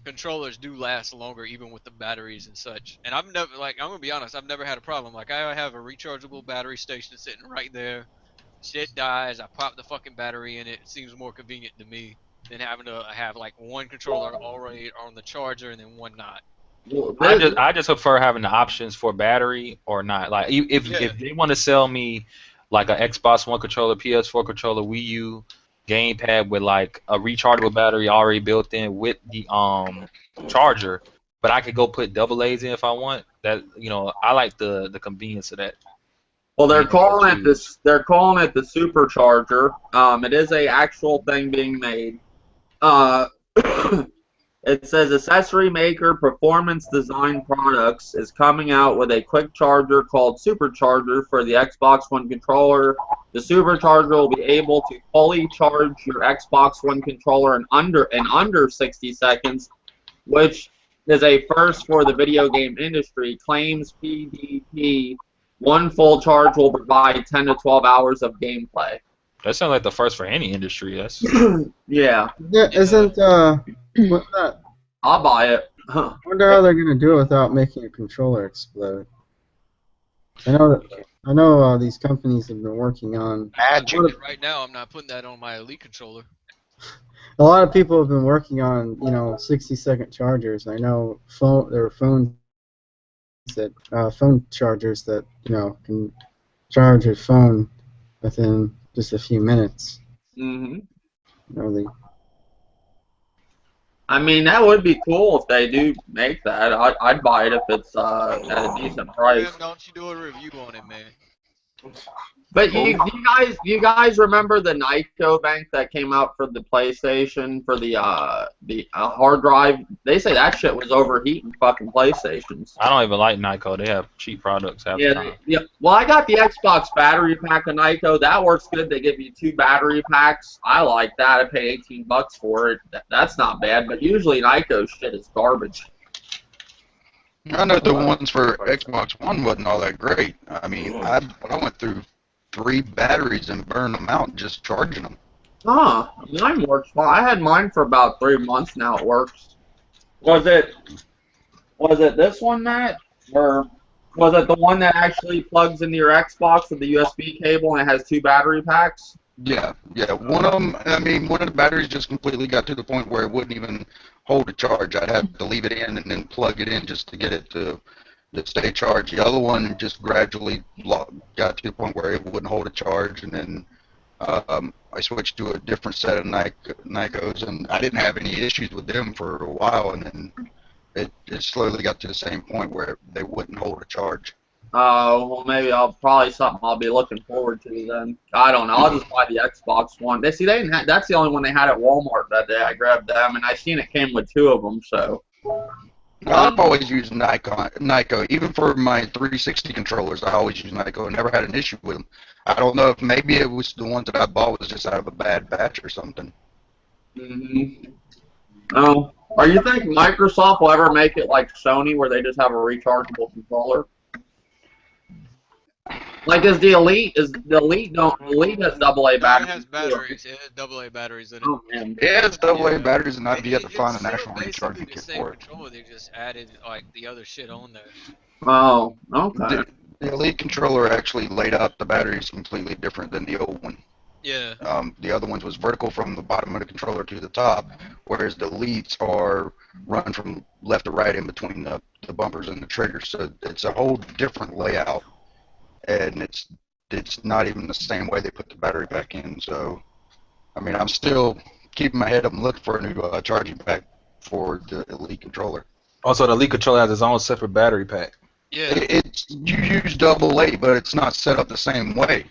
controllers do last longer even with the batteries and such. And I've never, like, I'm gonna be honest, I've never had a problem. Like, I have a rechargeable battery station sitting right there. Shit dies, I pop the fucking battery in it. It seems more convenient to me than having to have like one controller already on the charger and then one not. I just prefer having the options for battery or not. Like if they want to sell me like an Xbox One controller, PS4 controller, Wii U, gamepad with like a rechargeable battery already built in with the charger, but I could go put double A's in if I want. That I like the convenience of that. well, they're calling it this. They're calling it the supercharger. It is a actual thing being made. It says accessory maker Performance Design Products is coming out with a quick charger called Supercharger for the Xbox One controller. The Supercharger will be able to fully charge your Xbox One controller in under 60 seconds, which is a first for the video game industry. Claims PDP, one full charge will provide 10 to 12 hours of gameplay. That sounds like the first for any industry. That's Yeah. Isn't what's that? I'll buy it. I wonder how they're gonna do it without making a controller explode. I know these companies have been working on. Right now, I'm not putting that on my Elite controller. A lot of people have been working on 60-second chargers. I know there are phone chargers that can charge your phone within just a few minutes. Mm-hmm. I mean, that would be cool if they do make that. I'd buy it if it's at a decent price. Man, don't you do a review on it, man? But you guys remember the Nyko bank that came out for the PlayStation for the hard drive? They say that shit was overheating fucking PlayStations. I don't even like Nyko. They have cheap products half the time. Yeah. Well, I got the Xbox battery pack of Nyko. That works good. They give you 2 battery packs. I like that. I paid $18 for it. That's not bad. But usually Nyko shit is garbage. I know the ones for Xbox One wasn't all that great. I mean, I went through 3 batteries and burned them out just charging them. Huh, mine works fine. I had mine for about 3 months now. It works. Was it this one, Matt? Or was it the one that actually plugs into your Xbox with the USB cable and it has 2 battery packs? Yeah. One of them, I mean, one of the batteries just completely got to the point where it wouldn't even hold a charge. I'd have to leave it in and then plug it in just to get it to stay charged. The other one just gradually got to the point where it wouldn't hold a charge, and then I switched to a different set of Nikos, and I didn't have any issues with them for a while, and then it slowly got to the same point where they wouldn't hold a charge. Well, maybe something I'll be looking forward to then. I don't know. I'll just buy the Xbox One. They didn't have, that's the only one they had at Walmart that day. I grabbed them, and I seen it came with 2 of them, so. I've always used Nyko. Even for my 360 controllers, I always use Nyko. I never had an issue with them. I don't know if maybe it was the ones that I bought was just out of a bad batch or something. Mm-hmm. Oh, or you think Microsoft will ever make it like Sony, where they just have a rechargeable controller? Like, the Elite has AA batteries. It has batteries. It has AA batteries in it. Oh, man. It has AA batteries, and I've yet to find an It's actual still recharging basically kit the same for it. controller. They just added like the other shit on there. Oh, okay. The Elite controller actually laid out the batteries completely different than the old one. Yeah. The other ones was vertical from the bottom of the controller to the top, whereas the elites are run from left to right in between the bumpers and the triggers. So it's a whole different layout, and it's not even the same way they put the battery pack in. So, I mean, I'm still keeping my head up and looking for a new charging pack for the elite controller. Also, the Elite controller has its own separate battery pack. Yeah. You use AA, but it's not set up the same way.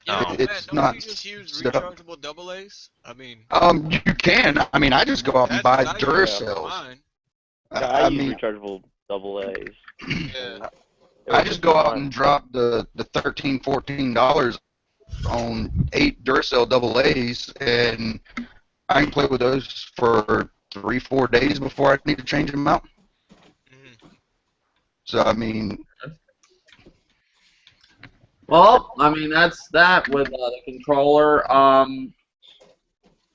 Yeah, It's don't not you just use set up. rechargeable AA's? I mean, You can. I mean, I just go out and that's buy what I use for Duracells. mine. Yeah, I use mean, rechargeable AA's. Yeah. I just go out and drop the $13, $14 on 8 Duracell AA's, and I can play with those for 3-4 days before I need to change them out. So I mean, Well, I mean, that's that with the controller.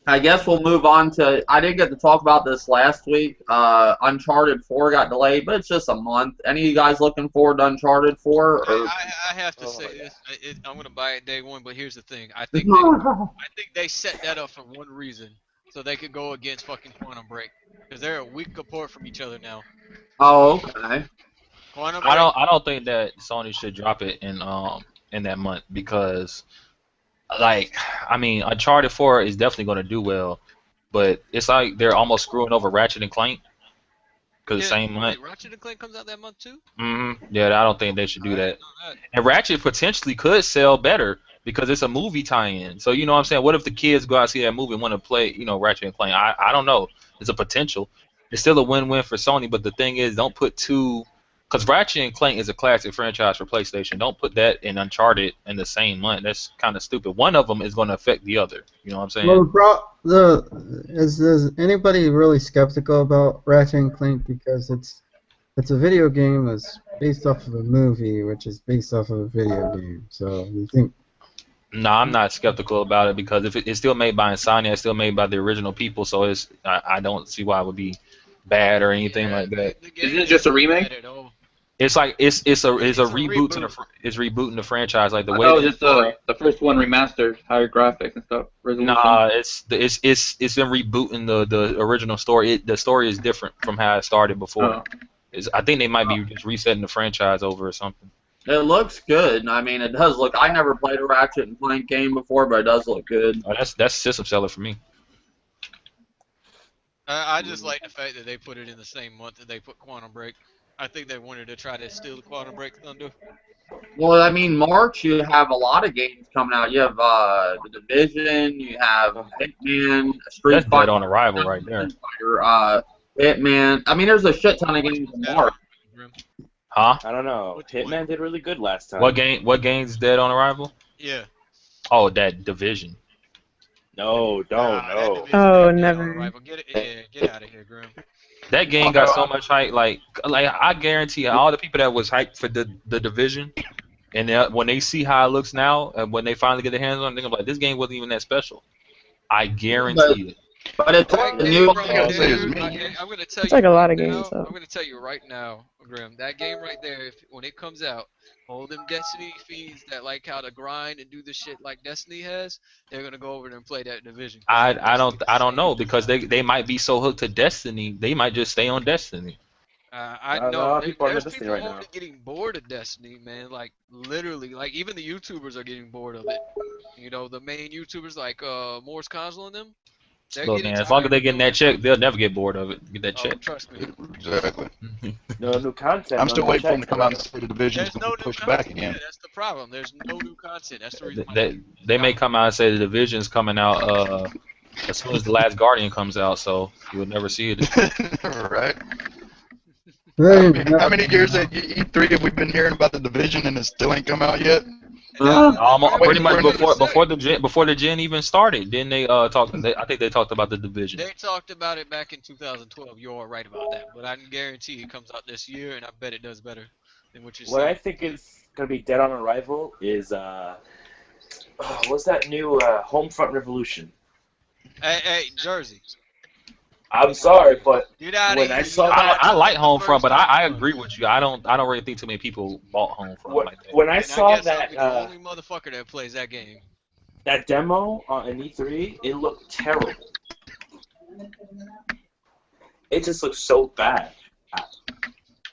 I guess we'll move on to. I didn't get to talk about this last week. Uncharted 4 got delayed, but it's just a month. Any of you guys looking forward to Uncharted 4? Or? I have to say this. I'm gonna buy it day one, but here's the thing. I think they set that up for one reason, so they could go against fucking Quantum Break, because they're a week apart from each other now. Oh, okay. Quantum Break. I don't think that Sony should drop it in that month because, like, I mean, Uncharted 4 is definitely going to do well, but it's like they're almost screwing over Ratchet and Clank because the same month. Wait, Ratchet and Clank comes out that month too? Yeah, I don't think they should do that. And Ratchet potentially could sell better because it's a movie tie-in. So you know what I'm saying? What if the kids go out and see that movie and want to play, Ratchet and Clank? I don't know. It's a potential. It's still a win-win for Sony, but the thing is, don't put two. Because Ratchet and Clank is a classic franchise for PlayStation. Don't put that in Uncharted in the same month. That's kind of stupid. One of them is going to affect the other. You know what I'm saying? Well, is anybody really skeptical about Ratchet and Clank because it's a video game that's based off of a movie, which is based off of a video game. So you think? No, I'm not skeptical about it because if it's still made by Insomnia, it's still made by the original people. So I don't see why it would be bad or anything like that. Isn't it just a remake? It's like it's a reboot to it's rebooting the franchise like the way. Oh, just the first one remastered, higher graphics and stuff. Resolution. Nah, it's them rebooting the original story. The story is different from how it started before. I think they might be just resetting the franchise over or something. It looks good. I mean, it does look. I never played a Ratchet and Clank game before, but it does look good. Oh, that's system seller for me. I just like the fact that they put it in the same month that they put Quantum Break. I think they wanted to try to steal the Quantum Break thunder. Well, I mean, March you have a lot of games coming out. You have the Division, you have Hitman, Street That's Fighter. dead on arrival right there. Hitman. I mean, there's a shit ton of games in March. Huh? I don't know. Hitman did really good last time. What game's dead on arrival? Yeah. Oh, that Division. No, don't. No. Oh, never. Get out of here, Grim. That game got so much hype. Like I guarantee all the people that was hyped for the Division, and when they see how it looks now, and when they finally get their hands on it, they're gonna be like, this game wasn't even that special. I guarantee it. But it's new. I'm gonna tell It's you like a lot of right games, now, though. I'm gonna tell you right now, Grim. That game right there, when it comes out, all them Destiny fiends that like how to grind and do the shit like Destiny has, they're gonna go over there and play that Division. I don't know because they might be so hooked to Destiny, they might just stay on Destiny. I There's know people already right now. getting bored of Destiny, man. Like literally, like even the YouTubers are getting bored of it. You know, the main YouTubers like Morse Console and them. Look, man, as long as they getting that check, they'll never get bored of it. Get that check. Trust me. Exactly. No new content. I'm still no waiting for them to checks, come out and say the Division's There's no going to new push content. back again. Yeah, that's the problem. There's no new content. That's the reason. Why They may come out and say the Division's coming out as soon as the Last Guardian comes out, so you would never see it. Right. How many years at E3 have we been hearing about the Division and it still ain't come out yet? Pretty much before the gen even started. Then they talked. I think they talked about the Division. They talked about it back in 2012. You're right about that, but I can guarantee it comes out this year, and I bet it does better than what you're saying. What I think is gonna be dead on arrival is what's that new Homefront Revolution? Hey, Jersey. I'm sorry, but Get out when of I here. saw that, I like Homefront, but I agree with you. I don't really think too many people bought Homefront like that. when I saw guess I'll that, be the only motherfucker that plays that game. That demo in E3, it looked terrible. It just looked so bad.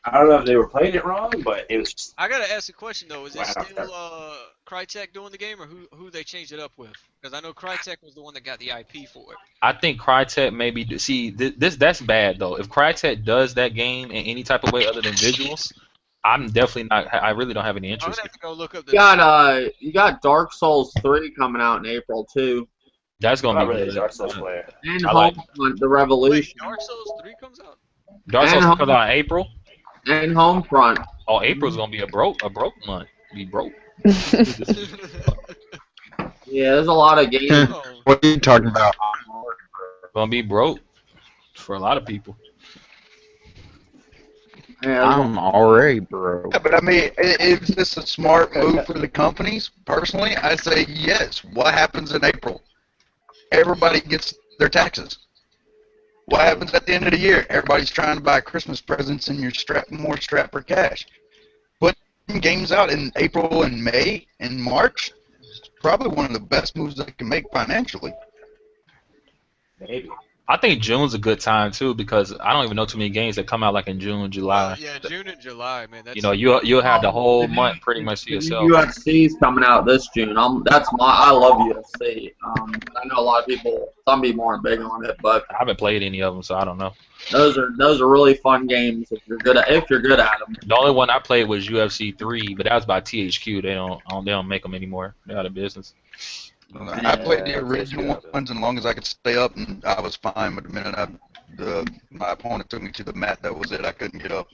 I don't know if they were playing it wrong, but it was just... I gotta ask a question though. Is it Wow. still Crytek doing the game, or who they changed it up with? Because I know Crytek was the one that got the IP for it. I think Crytek maybe see that's bad though. If Crytek does that game in any type of way other than visuals, I'm definitely not. I really don't have any I'm gonna interest. have to go look up the. You got Dark Souls 3 coming out in April too, That's I'm gonna not be really a good. Dark Souls player. and I like Homefront: The Wait, Revolution, Dark Souls 3 comes out? Dark Souls comes out in April. and Homefront. Oh, April's gonna be a broke month. Be broke. Yeah, there's a lot of games. Oh, What are you talking about? Gonna be broke for a lot of people. Yeah, I'm already broke. Yeah, but I mean, is this a smart move for the companies? Personally, I say yes. What happens in April? Everybody gets their taxes. What happens at the end of the year? Everybody's trying to buy Christmas presents and you're more strapped for cash. Putting games out in April and May and March is probably one of the best moves they can make financially. Maybe. I think June's a good time too because I don't even know too many games that come out like in June, July. yeah, June and July, man. That's, You know, you'll have the whole month pretty much to yourself. UFC's coming out this June. I love UFC. I know a lot of people, some people aren't big on it, but I haven't played any of them, so I don't know. those are really fun games if you're good at them. The only one I played was UFC 3, but that was by THQ. They don't make them anymore. They're out of business. I played the original ones as long as I could stay up, and I was fine. But the minute my opponent took me to the mat, that was it. I couldn't get up.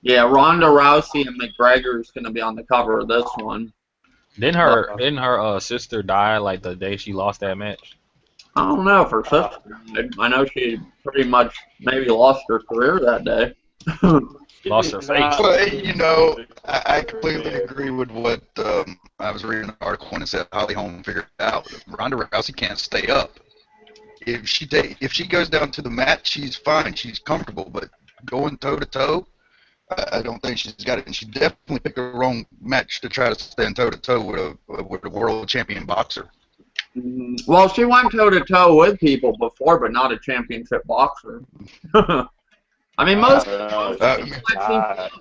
Yeah, Ronda Rousey and McGregor's gonna be on the cover of this one. Didn't her sister die like the day she lost that match? I don't know if her sister died. I know she pretty much maybe lost her career that day. Lost her face. Well, you know, I completely agree with what I was reading an article and it said Holly Holm figured out. Ronda Rousey can't stay up. If she goes down to the mat, she's fine. She's comfortable, but going toe to toe, I don't think she's got it. And she definitely picked the wrong match to try to stand toe to toe with a world champion boxer. Well, she went toe to toe with people before, but not a championship boxer. I mean, most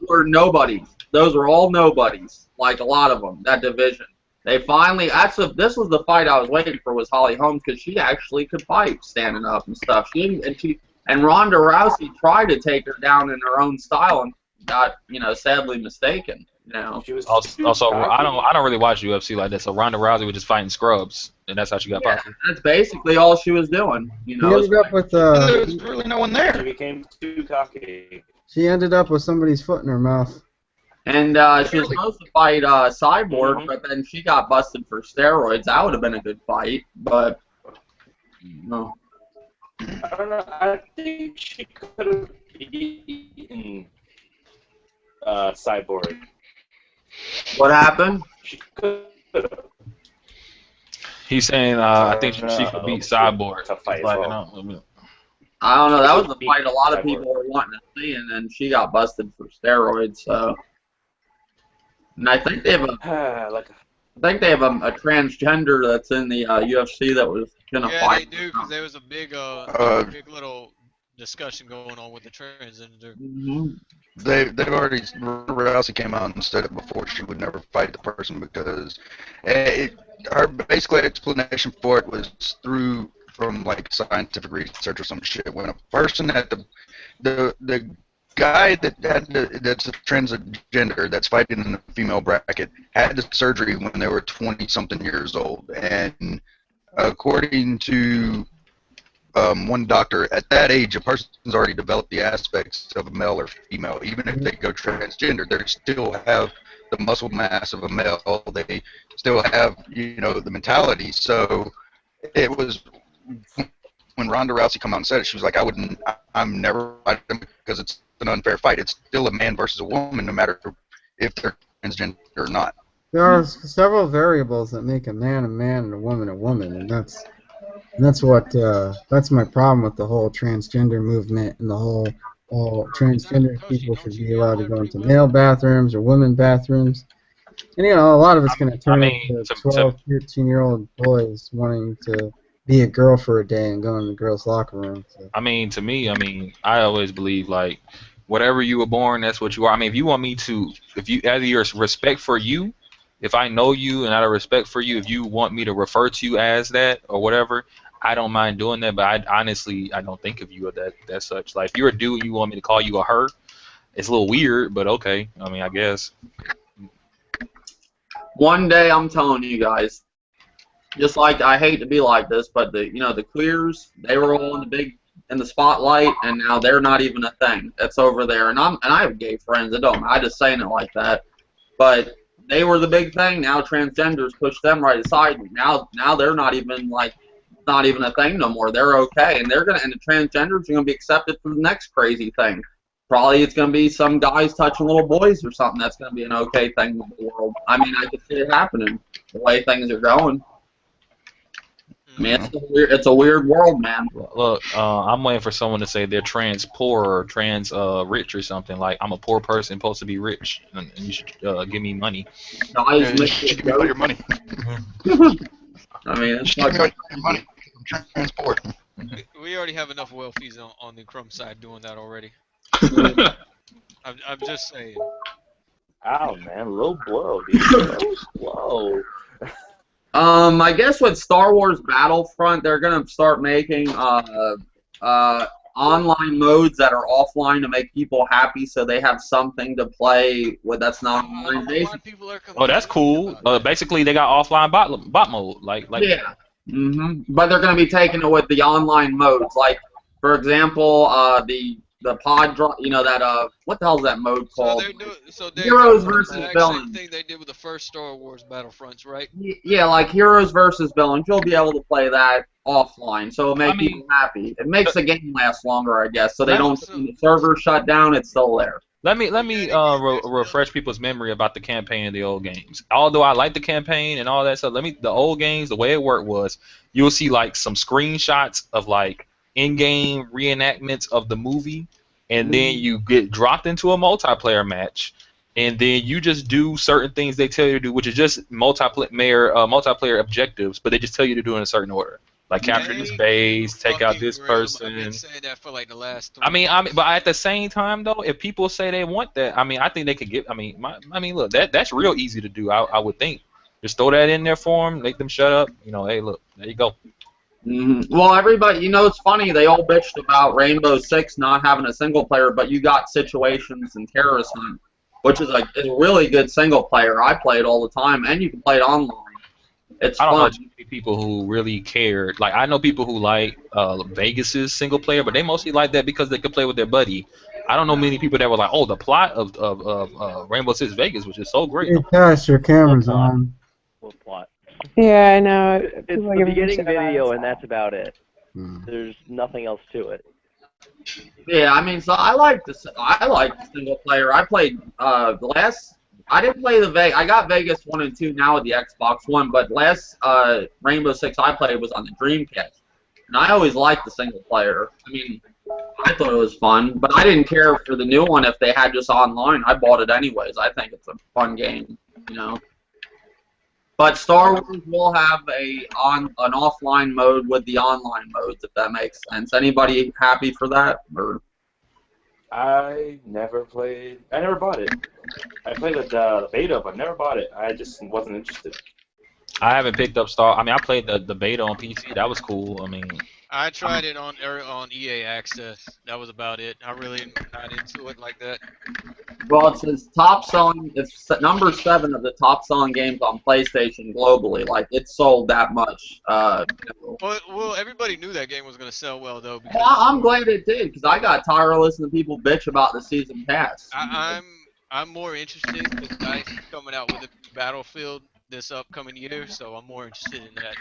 were nobodies. Those were all nobodies. Like a lot of them, that division. They finally. This was the fight I was waiting for. Was Holly Holm because she actually could fight standing up and stuff. And Ronda Rousey tried to take her down in her own style and got sadly mistaken. She was also I don't really watch UFC like that. So Ronda Rousey was just fighting scrubs, and that's how she got popular. That's basically all she was doing. She ended up with there was really no one there. She became too cocky. She ended up with somebody's foot in her mouth. And she was supposed to fight Cyborg, but then she got busted for steroids. That would have been a good fight, but no. I don't know. I think she could have beaten Cyborg. What happened? She could have. He's saying I think she could beat Cyborg. Fight I don't know. That was the fight a lot of people were wanting to see, and then she got busted for steroids. So, and I think they have a transgender that's in the UFC that was gonna fight. Yeah, they do because there was a big little discussion going on with the transgender. They've already Rousey came out and said it before she would never fight the person because her basically explanation for it was from like scientific research or some shit. When a person had the guy that's a transgender that's fighting in the female bracket had the surgery when they were 20-something years old, and according to one doctor, at that age, a person's already developed the aspects of a male or female. Even if they go transgender, they still have the muscle mass of a male. They still have, the mentality. So it was when Ronda Rousey come out and said it, she was like, I'm never fighting because it's an unfair fight. It's still a man versus a woman, no matter if they're transgender or not. There are several variables that make a man and a woman, and that's my problem with the whole transgender movement and the whole transgender people should be allowed to go into male bathrooms or women bathrooms. And you know, a lot of it's going to turn mean, into 12, 13-year-old boys wanting to be a girl for a day and go in the girls' locker room. So. I mean, to me, I mean, I always believe like whatever you were born, that's what you are. I mean, if you want me to, if you out of your respect for you, if I know you and out of respect for you, if you want me to refer to you as that or whatever, I don't mind doing that. But I honestly, I don't think of you as that such. Like, if you're a dude and you want me to call you a her, it's a little weird, but okay. I mean, I guess. One day, I'm telling you guys, just like I hate to be like this, but the queers, they were all in the spotlight, and now they're not even a thing. It's over there, and I have gay friends. I just saying it like that, but they were the big thing. Now transgenders push them right aside. Now they're not even a thing no more. They're okay, and the transgenders are gonna be accepted for the next crazy thing. Probably it's gonna be some guys touching little boys or something. That's gonna be an okay thing in the world. I mean, I could see it happening the way things are going. I mean, it's a weird world, man. Look, I'm waiting for someone to say they're trans poor or trans rich or something. Like, I'm a poor person supposed to be rich, and you should give me money. Yeah, you should give me all your money. I mean, it's give me all your money. I'm transport. We already have enough wealthies on the Crumb side doing that already. I'm just saying. Ow, man, low blow, dude. Low blow. I guess with Star Wars Battlefront, they're gonna start making online modes that are offline to make people happy, so they have something to play with that's not online based. Oh, that's cool. Basically, they got offline bot mode, like yeah. But they're gonna be taking it with the online modes, like for example, the pod drop. You know that what the hell is that mode called? Heroes versus villains. Same thing they did with the first Star Wars Battlefronts, right? Yeah, like Heroes versus villains. You'll be able to play that offline, so it'll make people happy. It makes the game last longer, I guess, so they don't. When the server shut down, it's still there. Let me refresh people's memory about the campaign of the old games. Although I like the campaign and all that stuff, the old games, the way it worked was you'll see like some screenshots of like in-game reenactments of the movie, and then you get dropped into a multiplayer match, and then you just do certain things they tell you to do, which is just multiplayer objectives, but they just tell you to do in a certain order. Like capture this base, take out this person. I've been saying that for like the last 3 I mean, but at the same time though, if people say they want that, I mean, I think they could get. I mean, look, that's real easy to do. I would think. Just throw that in there for them, make them shut up. You know, hey, look, there you go. Well, everybody, it's funny. They all bitched about Rainbow Six not having a single player, but you got Situations and Terrorist Hunt, which is a really good single player. I play it all the time, and you can play it online. It's fun. I don't know too many people who really cared. Like, I know people who like Vegas's single player, but they mostly like that because they could play with their buddy. I don't know many people that were like, oh, the plot of Rainbow Six Vegas, which is so great. Hey, Cash, your camera's on. What plot? Yeah, I know. It's the beginning video, and that's about it. There's nothing else to it. Yeah, I mean, so I like the single player. I played I didn't play I got Vegas 1 and 2 now with the Xbox One, but last Rainbow Six I played was on the Dreamcast, and I always liked the single player. I mean, I thought it was fun, but I didn't care for the new one if they had just online. I bought it anyways. I think it's a fun game, But Star Wars will have an offline mode with the online modes, if that makes sense. Anybody happy for that? Or? I never bought it. I played the beta, but never bought it. I just wasn't interested. I haven't picked up I played the beta on PC. That was cool. I mean, I tried it on EA Access. That was about it. I really not into it like that. Well, it's it's number 7 of the top selling games on PlayStation globally. Like, it sold that much. Well, everybody knew that game was going to sell well, though. Because I'm glad it did, because I got tired of listening to people bitch about the season pass. I'm more interested because DICE is coming out with a Battlefield this upcoming year, so I'm more interested in that.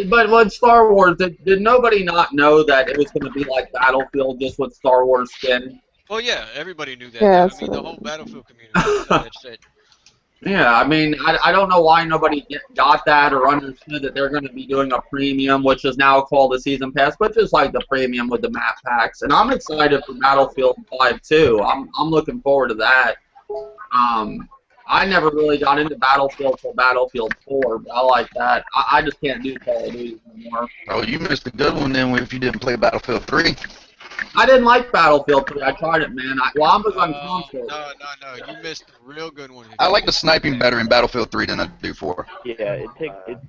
But with Star Wars, did nobody not know that it was going to be like Battlefield just with Star Wars skin? Well, yeah, everybody knew that. Yeah, I mean, the whole Battlefield community knew that shit. Yeah, I mean, I don't know why nobody got that or understood that they're going to be doing a premium, which is now called a season pass, but just like the premium with the map packs. And I'm excited for Battlefield 5 too. I'm looking forward to that. I never really got into Battlefield till Battlefield 4, but I like that. I just can't do Call of Duty anymore. Oh, you missed a good one then if you didn't play Battlefield 3. I didn't like Battlefield 3. I tried it, man. I was on console. No. You missed a real good one. I like the sniping better in Battlefield 3 than I do 4. Yeah,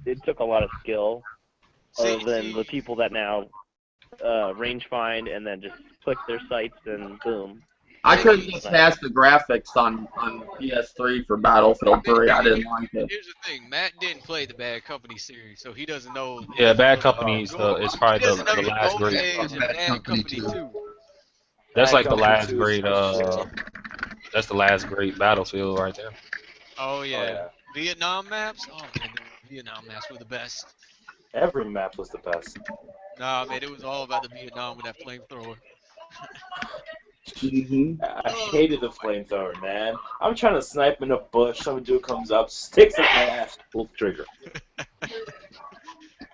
it took a lot of skill, other than the people that now range find and then just click their sights and boom. I couldn't get past the graphics on PS3 for Battlefield 3. I didn't like it. Here's the thing: Matt didn't play the Bad Company series, so he doesn't know. Yeah, Bad Company is probably the last Golden great. Age and Bad Company 2. That's like the Company last 2 is great. That's the last great Battlefield right there. Oh yeah. Vietnam maps. Oh man, the Vietnam maps were the best. Every map was the best. Nah, man, it was all about the Vietnam with that flamethrower. I hated the flamethrower, man. I'm trying to snipe in a bush. Some dude comes up, sticks up my ass, pulls the trigger.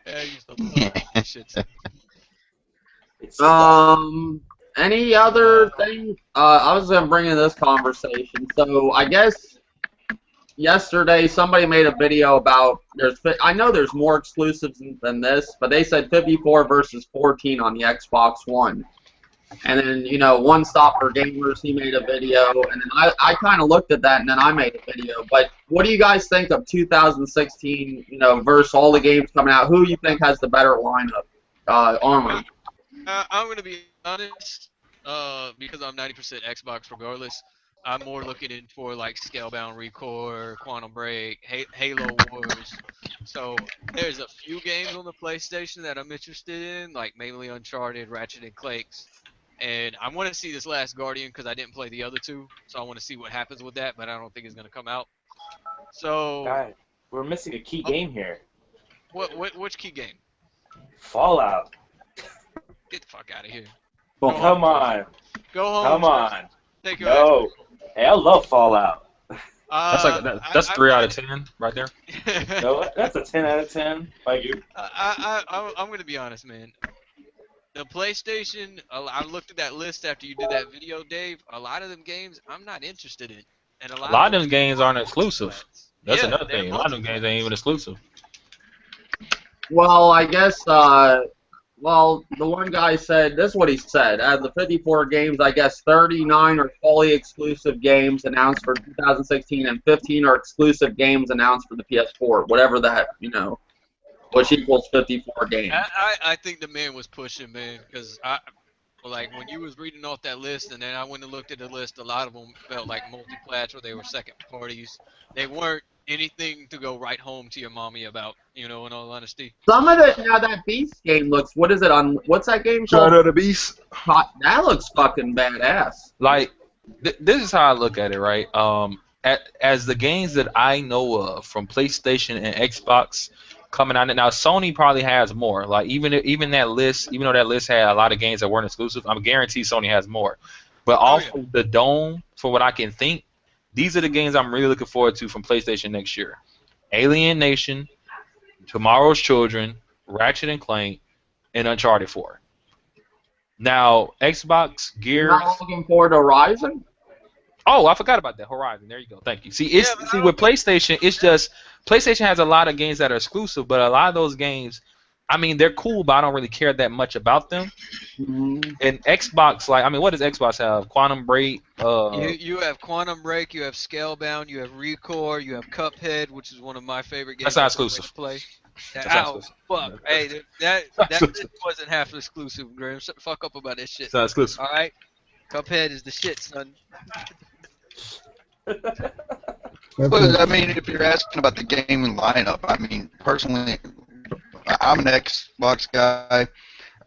Yeah, I used to love that shit. Any other thing? I was gonna bring in this conversation. So I guess yesterday somebody made a video about I know there's more exclusives than this, but they said 54 versus 14 on the Xbox One. And then, you know, One Stop for Gamers, he made a video, and then I kind of looked at that, and then I made a video. But what do you guys think of 2016, you know, versus all the games coming out? Who you think has the better lineup, Armored? I'm going to be honest, because I'm 90% Xbox regardless. I'm more looking in for, like, Scalebound Recore, Quantum Break, Halo Wars. So there's a few games on the PlayStation that I'm interested in, like mainly Uncharted, Ratchet and Clanks. And I want to see this Last Guardian because I didn't play the other two, so I want to see what happens with that, but I don't think it's going to come out. So, God, we're missing a key game here. Which key game? Fallout. Get the fuck out of here. Come on. Go home. Come on. Take your No. Hey, I love Fallout. That's 3 out of 10 right there. No, that's a 10 out of 10. Like you. I'm going to be honest, man. The PlayStation, I looked at that list after you did that video, Dave. A lot of them games I'm not interested in. And a lot of them games aren't exclusive. That's another thing. A lot of them games ain't even exclusive. Well, I guess, the one guy said, this is what he said. Out of the 54 games, I guess 39 are fully exclusive games announced for 2016, and 15 are exclusive games announced for the PS4, whatever that, you know, which equals 54 games. I think the man was pushing, man, because like when you was reading off that list, and then I went and looked at the list, a lot of them felt like multi-plat or they were second parties. They weren't anything to go right home to your mommy about, you know, in all honesty. Some of it, now that Beast game looks, what's that game called? Shadow of the Beast. That looks fucking badass. Like, this is how I look at it, right? As the games that I know of from PlayStation and Xbox coming out now, Sony probably has more. Like even that list, even though that list had a lot of games that weren't exclusive, I'm guaranteed Sony has more. But of the dome, for what I can think, these are the games I'm really looking forward to from PlayStation next year: Alien Nation, Tomorrow's Children, Ratchet and Clank, and Uncharted 4. Now, Xbox, Gears. You're not looking forward to Horizon? Oh, I forgot about that. Horizon. There you go. Thank you. See, with PlayStation, it's just PlayStation has a lot of games that are exclusive, but a lot of those games, I mean, they're cool, but I don't really care that much about them. Mm-hmm. And Xbox, like, I mean, what does Xbox have? Quantum Break. You have Quantum Break. You have Scalebound. You have Recore. You have Cuphead, which is one of my favorite games. That's not exclusive. To play. That's not exclusive. Fuck. Hey, that wasn't half exclusive, Graham. Shut the fuck up about this shit. It's not exclusive. All right. Cuphead is the shit, son. But I mean, if you're asking about the gaming lineup, I mean, personally, I'm an Xbox guy.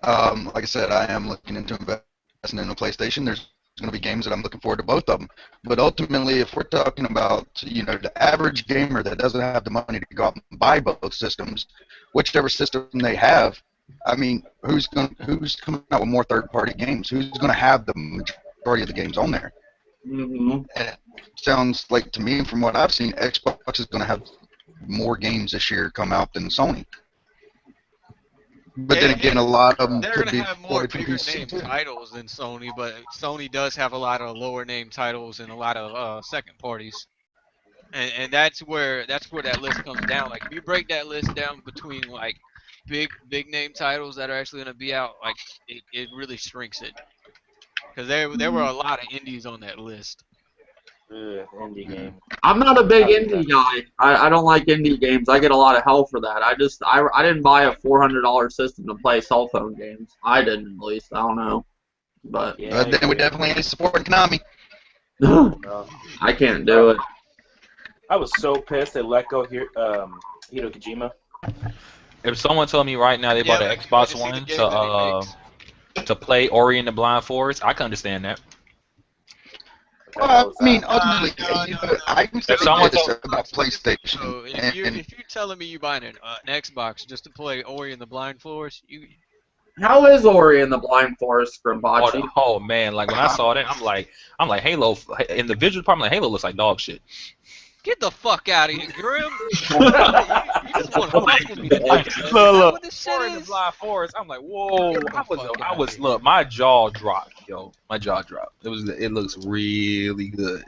Like I said, I am looking into investing in a PlayStation. There's going to be games that I'm looking forward to both of them. But ultimately, if we're talking about, you know, the average gamer that doesn't have the money to go out and buy both systems, whichever system they have, I mean, who's coming out with more third-party games? Who's going to have the majority of the games on there? Mm-hmm. And it sounds like to me, from what I've seen, Xbox is going to have more games this year come out than Sony. But then again, a lot of them they're could gonna be have more ported from bigger PC name too. titles than Sony, but Sony does have a lot of lower name titles and a lot of second parties. and that's where that list comes down. Like if you break that list down between like big name titles that are actually gonna be out, like it really shrinks it. Because there were a lot of indies on that list. Indie game. I'm not a big I like indie guy. I don't like indie games. I get a lot of hell for that. I didn't buy a $400 system to play cell phone games. I didn't, at least. I don't know. But Yeah, Then we definitely ain't supporting Konami. I can't do it. I was so pissed they let go here, Hideo Kojima. If someone told me right now they bought an Xbox One to play Ori and the Blind Forest, I can understand that. Well, I mean, ultimately, I used to If someone think this told- about PlayStation. So if you're telling me you buying an Xbox just to play Ori and the Blind Forest, How is Ori and the Blind Forest from Bocce? Oh man, like when I saw that, I'm like Halo in the visual department. Like, Halo looks like dog shit. get the fuck out of here, Grim. you just want to fuck with me. Look, This shit Ori and the is. Blind Forest. I'm like, whoa! Get the fuck I outta was here. look, my jaw dropped, yo. My jaw dropped. It looks really good.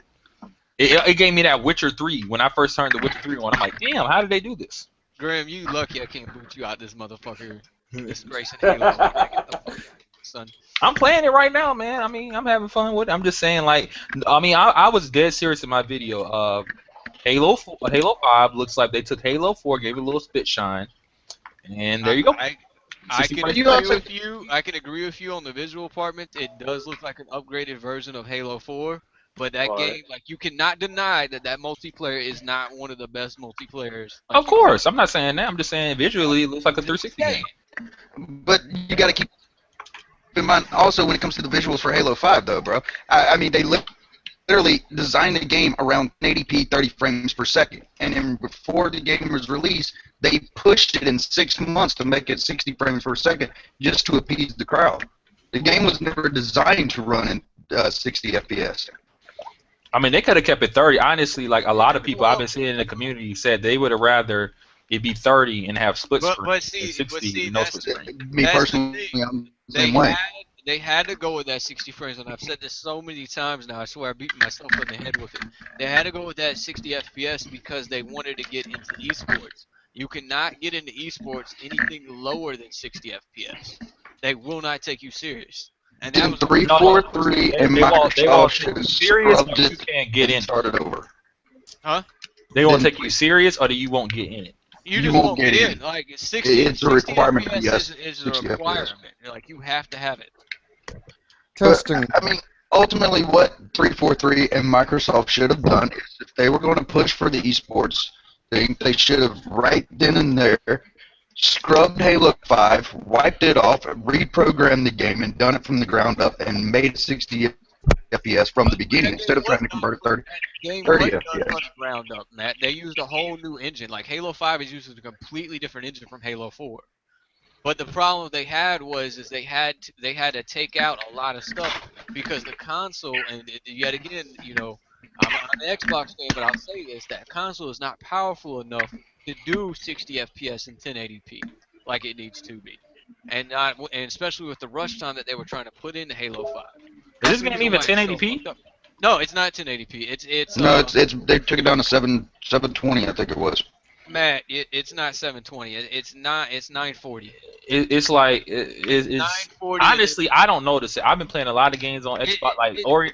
It gave me that Witcher 3 when I first turned the Witcher 3 on. I'm like, damn, how did they do this? Grim, you lucky I can't boot you out this motherfucker. Disgracing Halo like that. Get the fuck out, son. I'm playing it right now, man. I mean, I'm having fun with it. I'm just saying, like, I mean, I was dead serious in my video. Halo 5 looks like they took Halo 4, gave it a little spit shine, and there you go. I 60 can frames. agree with you. I can agree with you on the visual department. It does look like an upgraded version of Halo 4, but that game, like, you cannot deny that multiplayer is not one of the best multiplayers. Like, Of course, I'm not saying that. I'm just saying visually it looks like a 360 game. But you got to keep in mind also when it comes to the visuals for Halo 5, though, bro. I mean, they literally designed the game around 1080p, 30 frames per second, and then before the game was released, they pushed it in 6 months to make it 60 frames per second just to appease the crowd. The game was never designed to run in 60 FPS. I mean, they could have kept it 30. Honestly, like a lot of people I've been seeing in the community said they would have rather it be 30 and have split screen than 60 and no split screen. Me personally, I'm the same way. They had to go with that 60 frames, and I've said this so many times now. I swear I beat myself in the head with it. They had to go with that 60 FPS because they wanted to get into esports. You cannot get into esports anything lower than 60 FPS. They will not take you serious. And that was 343 and Microsoft should have serious scrubbed or it you can't get in. and started over. Huh? They won't take you serious or you won't get in it. You just won't get in. Like 60, it's a requirement. 60 FPS Yes, is a requirement. Like you have to have it. Testing. I mean, ultimately, what 343 and Microsoft should have done is, if they were going to push for the esports thing, they should have right then and there scrubbed Halo 5, wiped it off, reprogrammed the game, and done it from the ground up, and made it 60 FPS from the beginning instead of trying to convert it 30 Game 30 was done FPS. from the ground up, Matt. They used a whole new engine. Like Halo 5 is using a completely different engine from Halo 4. But the problem they had was they had to take out a lot of stuff because the console, and yet again, you know, I'm an Xbox fan, but I'll say this: that console is not powerful enough to do 60 FPS and 1080p like it needs to be, and especially with the rush time that they were trying to put into Halo 5. Is this game even 1080p? No, it's not 1080p. It's they took it down to 720, I think it was. Matt, it's not 720. It's 940. It's like it's 940. honestly, I don't notice it. I've been playing a lot of games on Xbox, like Ori,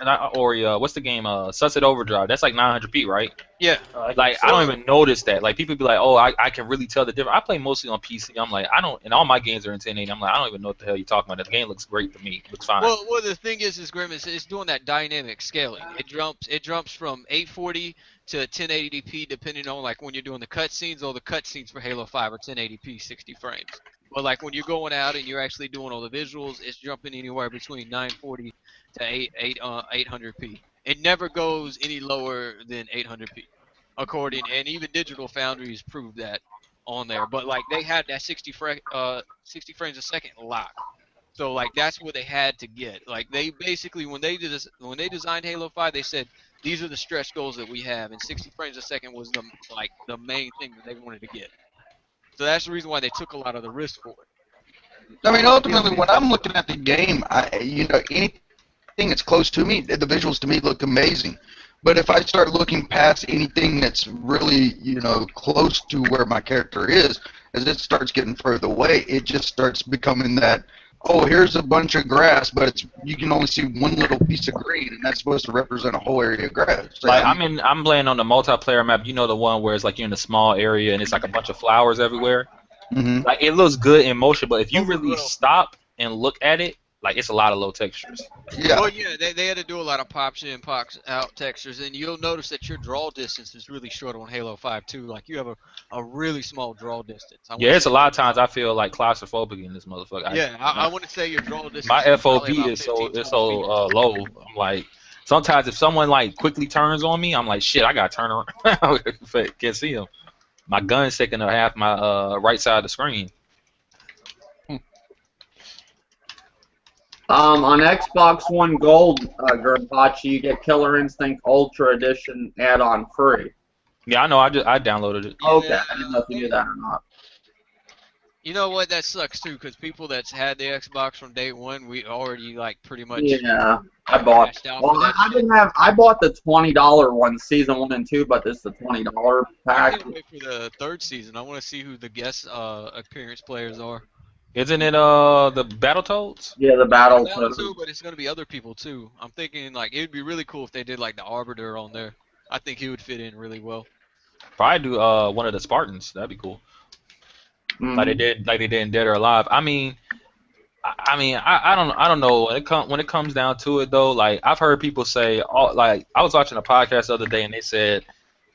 what's the game? Sunset Overdrive. That's like 900p, right? Yeah. Like I don't even notice that. Like people be like, oh, I can really tell the difference. I play mostly on PC. I'm like, I don't, and all my games are in 1080. I'm like, I don't even know what the hell you're talking about. The game looks great to me. It looks fine. Well, the thing is Grim, it's doing that dynamic scaling. It jumps from 840 to 1080p depending on like when you're doing the cutscenes. Or the cutscenes for Halo 5 are 1080p 60 frames. But like when you're going out and you're actually doing all the visuals, it's jumping anywhere between 940 to 800p. It never goes any lower than 800p, and even Digital Foundries proved that on there. But like they had that 60 frames a second lock. So like that's what they had to get. Like they basically when they designed Halo 5, they said these are the stretch goals that we have, and 60 frames a second was the main thing that they wanted to get. So that's the reason why they took a lot of the risk for it. I mean, ultimately, when I'm looking at the game, anything that's close to me, the visuals to me look amazing. But if I start looking past anything that's really, close to where my character is, as it starts getting further away, it just starts becoming that, oh, here's a bunch of grass, but you can only see one little piece of green, and that's supposed to represent a whole area of grass. So, Like I'm playing on the multiplayer map. You know the one where it's like you're in a small area and it's like a bunch of flowers everywhere. Mm-hmm. Like it looks good in motion, but if you really stop and look at it, like it's a lot of low textures. Yeah. Well, yeah, they had to do a lot of pops in, pops out textures, and you'll notice that your draw distance is really short on Halo 5 too. Like you have a really small draw distance. Yeah, it's a lot of times I feel like claustrophobic in this motherfucker. Yeah, I want to say your draw distance. My is FOP probably about is 15, so 20 feet. low. I'm like sometimes if someone like quickly turns on me, I'm like shit. I gotta turn around. Can't see them. My gun's taking up half my right side of the screen. On Xbox One Gold, Gurbachi, you get Killer Instinct Ultra Edition add-on free. Yeah, I know. I downloaded it. Okay, I didn't know if you knew that or not. You know what? That sucks too, because people that's had the Xbox from day one, we already like pretty much. Yeah, I bought. cashed out Well, for that I shit. didn't have. I bought the $20 one, season 1 and 2, but this is the $20 I pack. can't wait for the third season. I want to see who the guest appearance players are. Isn't it the Battletoads? Yeah, the battle. Battle too, but it's gonna be other people too. I'm thinking like it would be really cool if they did like the Arbiter on there. I think he would fit in really well. Probably do one of the Spartans. That'd be cool. Mhm. Like they did in Dead or Alive. I don't know when it comes down to it though. Like I've heard people say, like I was watching a podcast the other day and they said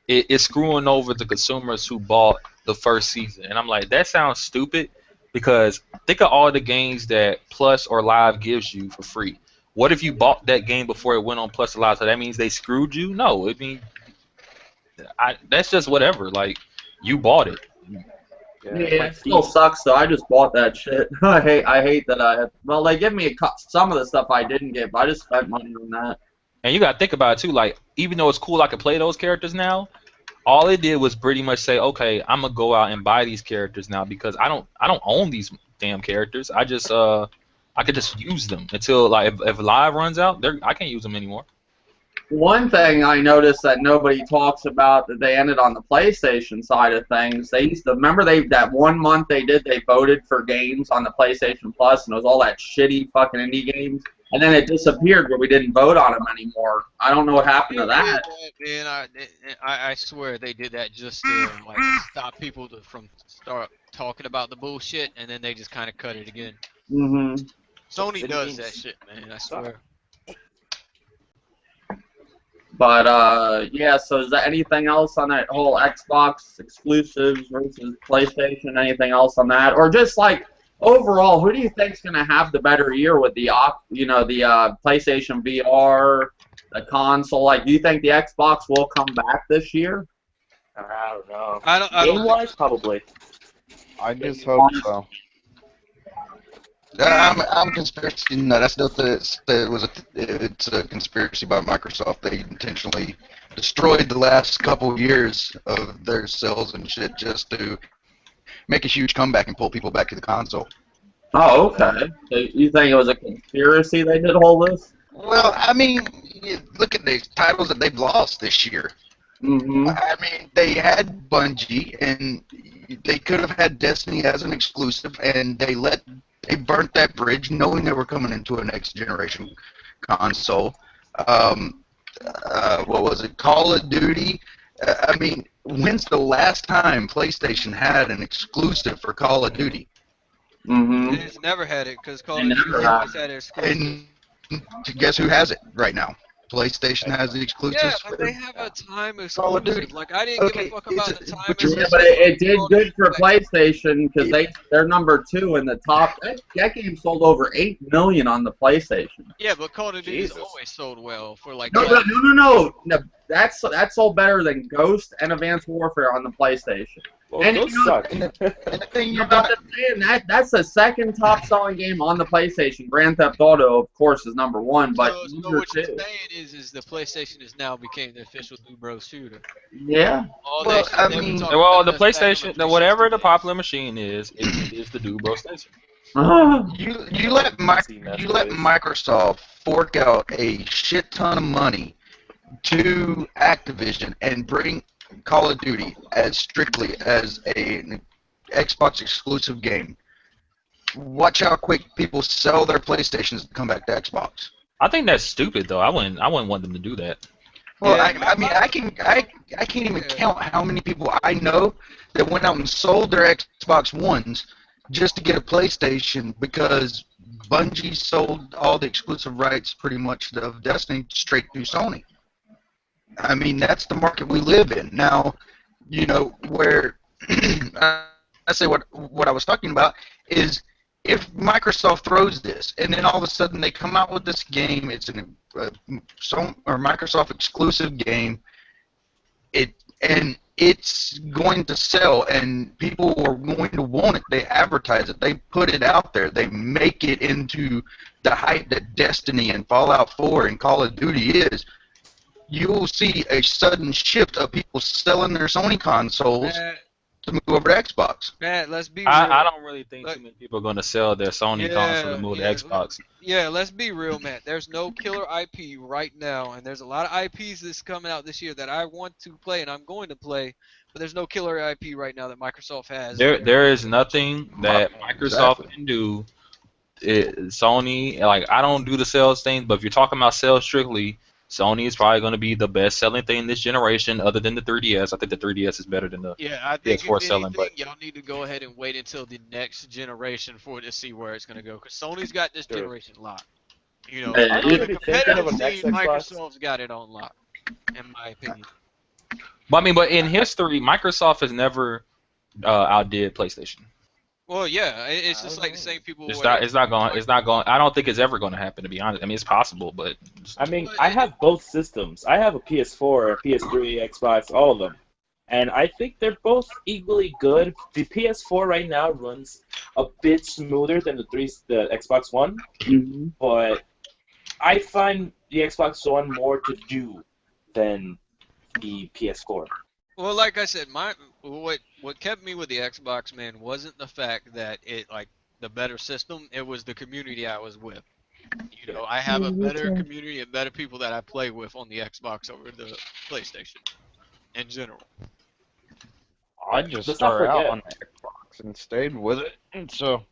it's screwing over the consumers who bought the first season, and I'm like that sounds stupid because think of all the games that Plus or Live gives you for free. What if you bought that game before it went on Plus or Live? So that means they screwed you? No, that's just whatever. Like you bought it. Yeah, it still sucks though. I just bought that shit. I hate that I have. Well, they give me some of the stuff I didn't get, but I just spent money on that. And you gotta think about it too. Like even though it's cool, I can play those characters now. All it did was pretty much say, okay, I'm gonna go out and buy these characters now because I don't own these damn characters. I could just use them until like if Live runs out, I can't use them anymore. One thing I noticed that nobody talks about that they ended on the PlayStation side of things. They used to remember that 1 month they voted for games on the PlayStation Plus, and it was all that shitty fucking indie games. And then it disappeared where we didn't vote on them anymore. I don't know what happened to that. Man, I swear they did that just to like stop people from start talking about the bullshit, and then they just kind of cut it again. Mm-hmm. Sony does that shit, man. I swear. But yeah, so is there anything else on that whole Xbox exclusives versus PlayStation? Anything else on that, or just like overall, who do you think's gonna have the better year with the PlayStation VR, the console? Like, do you think the Xbox will come back this year? I don't know. I don't Game-wise, probably. I just hope so. I'm conspiracy. No, that's not it's a conspiracy by Microsoft. They intentionally destroyed the last couple years of their sales and shit just to make a huge comeback and pull people back to the console. Oh, okay. So you think it was a conspiracy they did all this? Well, I mean, look at the titles that they've lost this year. Mm-hmm. I mean, they had Bungie, and they could have had Destiny as an exclusive, and they burnt that bridge, knowing they were coming into a next generation console. What was it? Call of Duty. I mean, when's the last time PlayStation had an exclusive for Call of Duty? Mm-hmm. It's never had it because Call of Duty always had it exclusive. And guess who has it right now? PlayStation has the exclusives. Yeah, but they have a time Call of Duty. exclusive. Like I didn't give a fuck about the time exclusive. Yeah, but it did good for PlayStation because they're number 2 in the top. That game sold over 8 million on the PlayStation. Yeah, but Call of Duty's always sold well for like. No. That's sold better than Ghost and Advanced Warfare on the PlayStation. Well, And those you know, suck. And the thing I'm just saying that's the second top selling game on the PlayStation. Grand Theft Auto, of course, is number 1, but So number what you're 2. saying is the PlayStation has now became the official Blue Bros shooter. Yeah. All Well, that shit I they were mean- talking Well, about the us back on PlayStation, the whatever the 360 popular machine is, it is the Dubro station. You let Microsoft fork out a shit ton of money to Activision and bring Call of Duty as strictly as an Xbox exclusive game, watch how quick people sell their PlayStations to come back to Xbox. I think that's stupid though. I wouldn't want them to do that. Well, Yeah, I mean, I can't even count how many people I know that went out and sold their Xbox Ones just to get a PlayStation because Bungie sold all the exclusive rights, pretty much, of Destiny straight through Sony. I mean, that's the market we live in now. You know, where I say what I was talking about is if Microsoft throws this and then all of a sudden they come out with this game, it's an or Microsoft exclusive game, it's going to sell and people are going to want it. They advertise it. They put it out there. They make it into the hype that Destiny and Fallout 4 and Call of Duty is. You'll see a sudden shift of people selling their Sony consoles to move over to Xbox. Matt, let's be real. I don't really think too many people are going to sell their Sony console to move to Xbox. Yeah, let's be real, Matt. There's no killer IP right now, and there's a lot of IPs that's coming out this year that I want to play and I'm going to play, but there's no killer IP right now that Microsoft has. There is nothing that Microsoft can do. Sony, like, I don't do the sales thing, but if you're talking about sales strictly, Sony is probably going to be the best selling thing this generation, other than the 3DS. I think the 3DS is better than the I think PS4 if selling. anything, But y'all need to go ahead and wait until the next generation for it to see where it's going to go, because Sony's got this generation locked. You know, Yeah, on you the be thinking of a competitive next scene, Xbox? Microsoft's got it on lock, in my opinion. I mean, but in history, Microsoft has never outdid PlayStation. Well, yeah, it's just like the same people. It's not going. I don't think it's ever going to happen. To be honest, I mean, it's possible, but I mean, I have both systems. I have a PS4, a PS3, Xbox, all of them. And I think they're both equally good. The PS4 right now runs a bit smoother than the Xbox One, but I find the Xbox One more to do than the PS4. Well, like I said, what kept me with the Xbox, man, wasn't the fact that it like the better system. It was the community I was with. You know, I have a better community and better people that I play with on the Xbox over the PlayStation in general. I just Let's not started out forget. on the Xbox and stayed with it, and so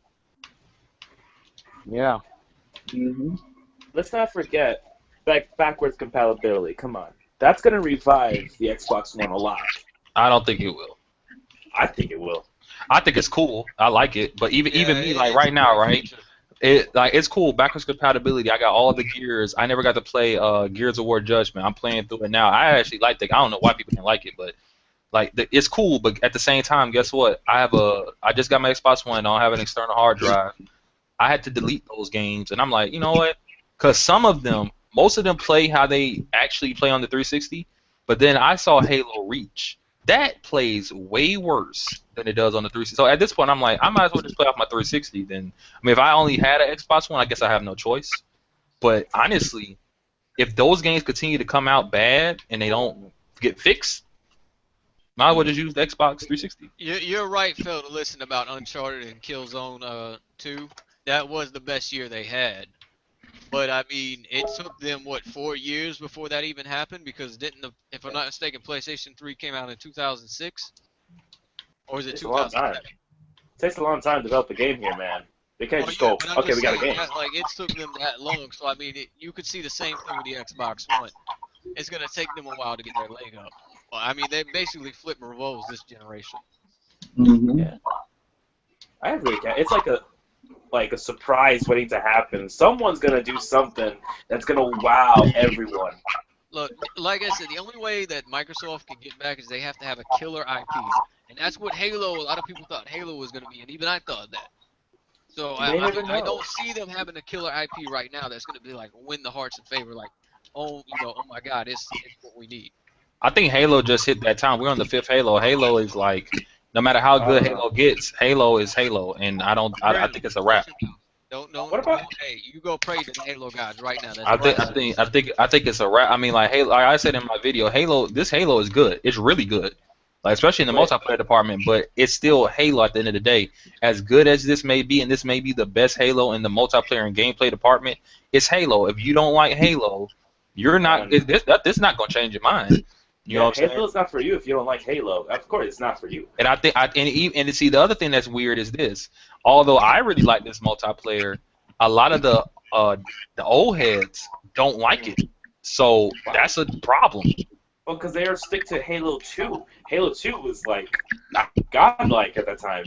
yeah. Let's not forget backwards compatibility. Come on. That's going to revive the Xbox One a lot. I don't think it will. I think it will. I think it's cool. I like it, but even me, like right now, right? It's cool. Backwards compatibility. I got all the gears. I never got to play Gears of War Judgment. I'm playing through it now. I actually like it. I don't know why people didn't like it, but like it's cool. But at the same time, guess what? I just got my Xbox One. I don't have an external hard drive. I had to delete those games, and I'm like, you know what? Because most of them play how they actually play on the 360. But then I saw Halo Reach. That plays way worse than it does on the 360. So at this point, I'm like, I might as well just play off my 360. Then, I mean, if I only had an Xbox One, I guess I have no choice. But honestly, if those games continue to come out bad and they don't get fixed, might as well just use the Xbox 360. You're right, Phil, to listen about Uncharted and Killzone 2. That was the best year they had. But I mean, it took them 4 years before that even happened, because if I'm not mistaken, PlayStation 3 came out in 2006, or is it 2007? It takes a long time to develop a game here, man. They can't just go, okay, we got a game. Like, it took them that long, so I mean, you could see the same thing with the Xbox One. It's gonna take them a while to get their leg up. Well, I mean, they basically flipped roles this generation. Yeah. I really can't. It's like a surprise waiting to happen. Someone's gonna do something that's gonna wow everyone. Look, like I said, the only way that Microsoft can get back is they have to have a killer IP, and that's what Halo. A lot of people thought Halo was gonna be, and even I thought that. So I don't see them having a killer IP right now that's gonna be like win the hearts and favor. Like, oh my God, it's what we need. I think Halo just hit that time. We're on the 5th Halo. Halo is like, no matter how good Halo gets, Halo is Halo, and I think it's a wrap. Hey, you go pray to the Halo gods right now. I think it's a wrap. I mean, like Halo, like I said in my video, this Halo is good. It's really good, like especially in the multiplayer department. But it's still Halo at the end of the day. As good as this may be, and this may be the best Halo in the multiplayer and gameplay department, it's Halo. If you don't like Halo, You're not. And This not gonna change your mind. You know yeah, what I'm saying? Halo's not for you if you don't like Halo. Of course, it's not for you. And I think, and see, the other thing that's weird is this. Although I really like this multiplayer, a lot of the old heads don't like it. So that's a problem. Well, because they are stick to Halo 2. Halo 2 was like godlike at that time.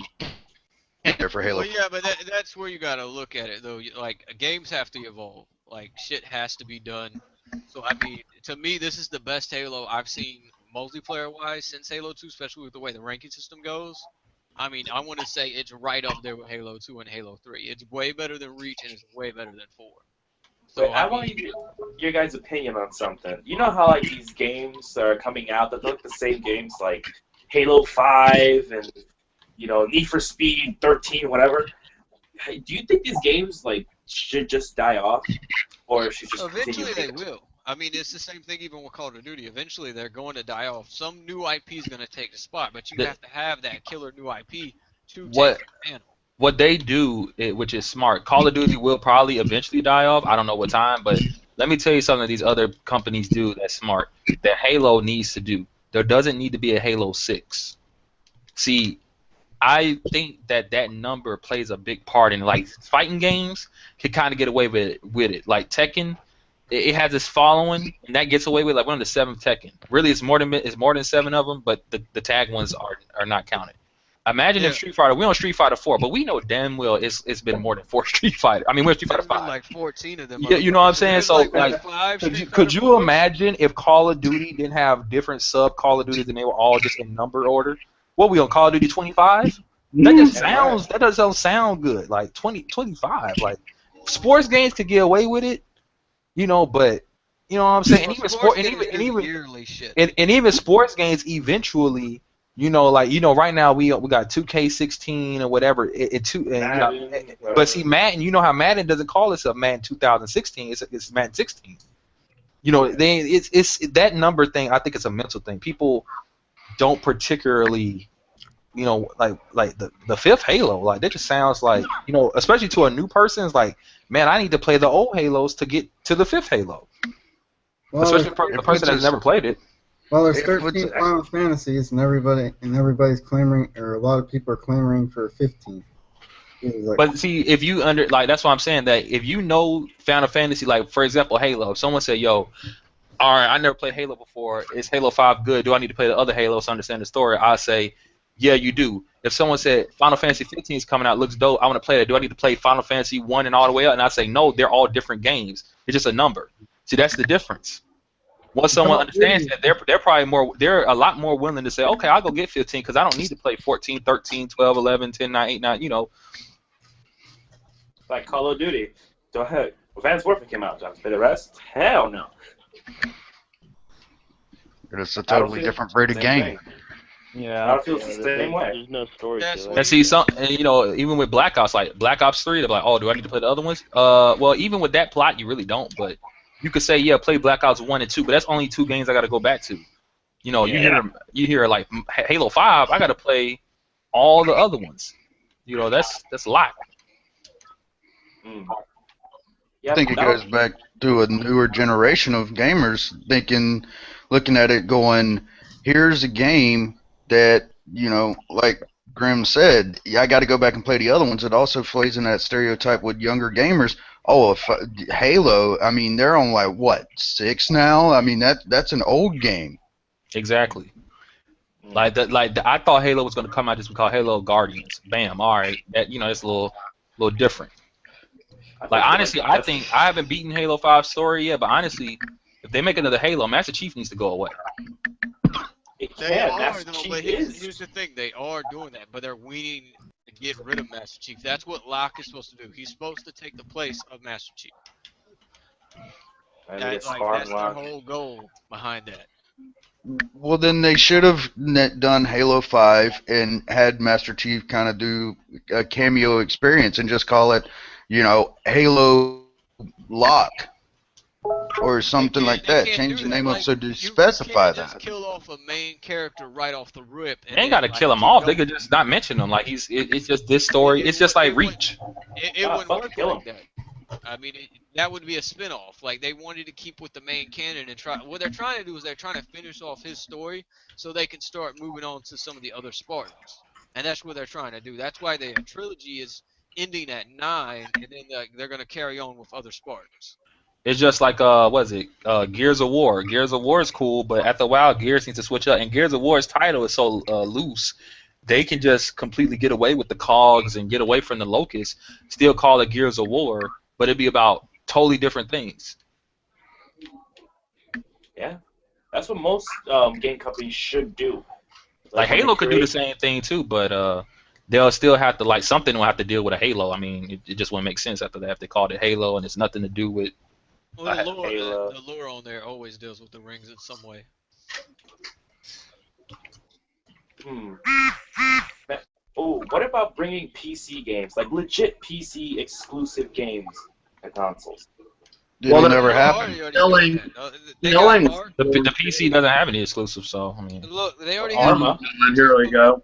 There for Halo. Well, yeah, but that's where you gotta look at it though. Like games have to evolve. Like shit has to be done. So I mean, to me, this is the best Halo I've seen multiplayer-wise since Halo 2, especially with the way the ranking system goes. I mean, I want to say it's right up there with Halo 2 and Halo 3. It's way better than Reach and it's way better than 4. So But I want your guys' opinion on something. You know how like these games are coming out that look the same games like Halo 5 and Need for Speed 13, whatever. Hey, do you think these games like should just die off, or should just eventually continue? they will. I mean, it's the same thing even with Call of Duty. Eventually they're going to die off. Some new IP is going to take the spot, but you have to have that killer new IP to take the mantle. What they do, which is smart, Call of Duty will probably eventually die off. I don't know what time, but let me tell you something that these other companies do that's smart, that Halo needs to do. There doesn't need to be a Halo 6. See, I think that number plays a big part in, like, fighting games can kind of get away with it. Like Tekken, it has this following, and that gets away with, like, one of the 7 Tekken. Really, it's more than 7 of them, but the tag ones are not counted. Imagine if Street Fighter, we on Street Fighter 4, but we know damn well it's been more than 4 Street Fighter. I mean, we're Street Fighter 5. Like 14 of them. Yeah, you know what I'm saying? So, like could you imagine if Call of Duty didn't have different sub Call of Duties and they were all just in number order? What, we on Call of Duty 25? That doesn't sound good. Like 25. Like, sports games could get away with it, but you know what I'm saying? And even sports games eventually, right now we got 2K16 or whatever. But see, Madden, you know how Madden doesn't call itself Madden 2016. It's Madden 16. It's that number thing. I think it's a mental thing. People don't particularly, like the fifth Halo. Like, that just sounds like, especially to a new person, it's like, man, I need to play the old Halos to get to the fifth Halo. Well, especially a person that's never played it. Well, there's 13 Final Fantasies, and everybody's clamoring, or a lot of people are clamoring for 15. Like, but see, if you that's what I'm saying, that if you know Final Fantasy, like, for example, Halo, if someone said, yo, all right, I never played Halo before, is Halo 5 good? Do I need to play the other Halos to understand the story? I say, yeah, you do. If someone said Final Fantasy 15 is coming out, looks dope, I want to play that. Do I need to play Final Fantasy 1 and all the way up? And I say, no, they're all different games. It's just a number. See, that's the difference. Once someone understands that, they're a lot more willing to say, okay, I'll go get 15 because I don't need to play 14, 13, 12, 11, 10, 9, 8, 9, Like Call of Duty. Go ahead. Advanced Warfare came out. Do I have to play the rest? Hell no. It's a totally different breed of game. Yeah, I feel the same way. There's no story to it. And see, even with Black Ops, like Black Ops 3, they're like, oh, do I need to play the other ones? Well, even with that plot, you really don't, but you could say, yeah, play Black Ops 1 and 2, but that's only 2 games I got to go back to. You hear like Halo 5, I got to play all the other ones. That's a lot. I think it goes back to a newer generation of gamers looking at it going, here's a game that, like Grim said, I got to go back and play the other ones. It also plays in that stereotype with younger gamers. Oh, Halo, I mean, they're on like, what, 6 now? I mean, that's an old game. Exactly. I thought Halo was going to come out just called Halo Guardians. Bam, all right. It's a little different. Like, honestly, I think I haven't beaten Halo 5 story yet, but honestly, if they make another Halo, Master Chief needs to go away. They are, though, but here's the thing. They are doing that, but they're weaning to get rid of Master Chief. That's what Locke is supposed to do. He's supposed to take the place of Master Chief. That's their whole goal behind that. Well, then they should have done Halo 5 and had Master Chief kind of do a cameo experience and just call it, Halo Locke or something like that. Change the name up so to specify that. Just kill off a main character right off the rip. They ain't got to kill him off. They could just not mention him. Like, it's just this story. It's just like Reach. It wouldn't work like that. I mean, that would be a spin-off. Like they wanted to keep with the main canon and try. What they're trying to do is they're trying to finish off his story so they can start moving on to some of the other Spartans, and that's what they're trying to do. That's why the trilogy is ending at 9, and then they're going to carry on with other Spartans. It's just like what is it? Gears of War. Gears of War is cool, but after a while, Gears needs to switch up. And Gears of War's title is so loose, they can just completely get away with the cogs and get away from the locusts. Still call it Gears of War, but it'd be about totally different things. Yeah, that's what most game companies should do. Like when they Halo could do the create- same thing too, but they'll still have to like something will have to deal with a Halo. I mean, it just wouldn't make sense after that if they called it Halo and it's nothing to do with. Well, I have Halo. the lore on there always deals with the rings in some way. Oh, what about bringing PC games, like legit PC exclusive games to consoles? It'll never happen. Killing. They Killing. got Ark. The PC doesn't have any exclusives, so I mean. Look, they already have Arma. Here we go.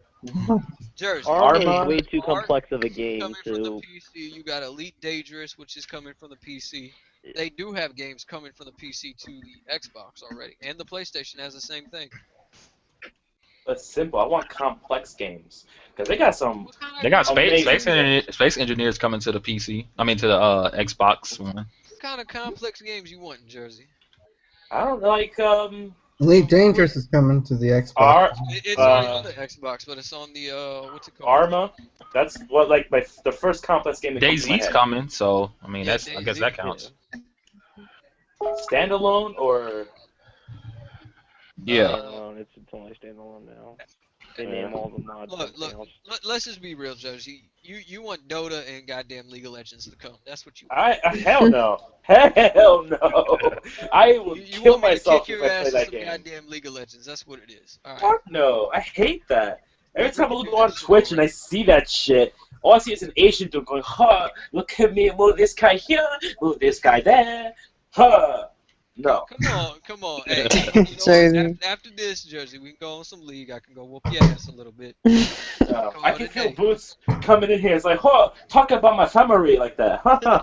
Jersey. Arma Arma. is way too Ark complex of a game coming from the to. PC. You got Elite Dangerous, which is coming from the PC. They do have games coming from the PC to the Xbox already, and the PlayStation has the same thing. That's simple. I want complex games because they got some. They got Amazing. space engineers coming to the PC. I mean to the Xbox one. What kind of complex games you want in Jersey? I don't like Elite Dangerous is coming to the Xbox. It's already on the Xbox, but it's on the what's it called? Arma. That's what like the first complex game that comes to my DayZ's head. coming, so I mean Yeah, that's I guess DayZ, that counts. Standalone or Yeah. It's only standalone now. They name all the mods. Look, something else. let's just be real, Jersey. You want Dota and goddamn League of Legends to come. That's what you want. I hell no. Hell no. I will You kill want me to myself kick if your I ass play in that some game. goddamn League of Legends. That's what it is. All right. Fuck no. I hate that. Every time I look on Twitch and I see that shit, all I see is an Asian dude going, huh, look at me, move this guy here, move this guy there, huh. No. Come on. Hey, you know Jersey. what? After this, Jersey, we can go on some League. I can go whoop your ass a little bit. No. I can it feel a day. Boots coming in here. It's like, huh, talking about my family like that. Huh.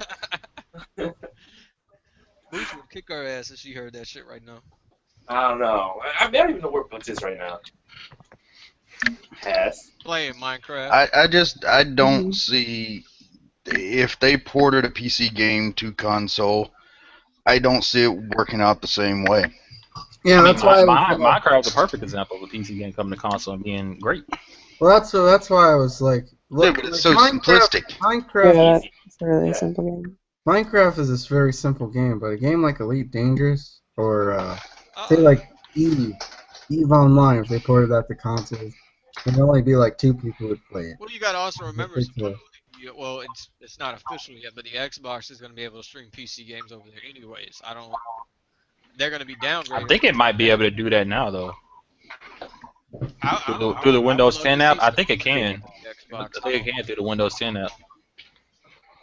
Boots would kick our ass if she heard that shit right now. I don't know. I don't even know where Boots is right now. Pass. Playing Minecraft. I don't see if they ported a PC game to console. I don't see it working out the same way. Yeah, I mean, that's why. Minecraft is a perfect example of a PC game coming to console and being great. Well, that's why I was like, Yeah, look, but it's like so simplistic. Minecraft, Yeah, it's a really Yeah. simple game. Minecraft is this very simple game, but a game like Elite Dangerous or say like Eve Online, if they ported that to consoles, there'd only be like 2 people would play it. Well, you gotta also remember, It's, well, it's not official yet, but the Xbox is gonna be able to stream PC games over there anyways. They're gonna be downgraded. I think it might be able to do that now though. I Through the would Windows love 10 to app, see I think it can. the I Xbox. think it can through the Windows 10 app.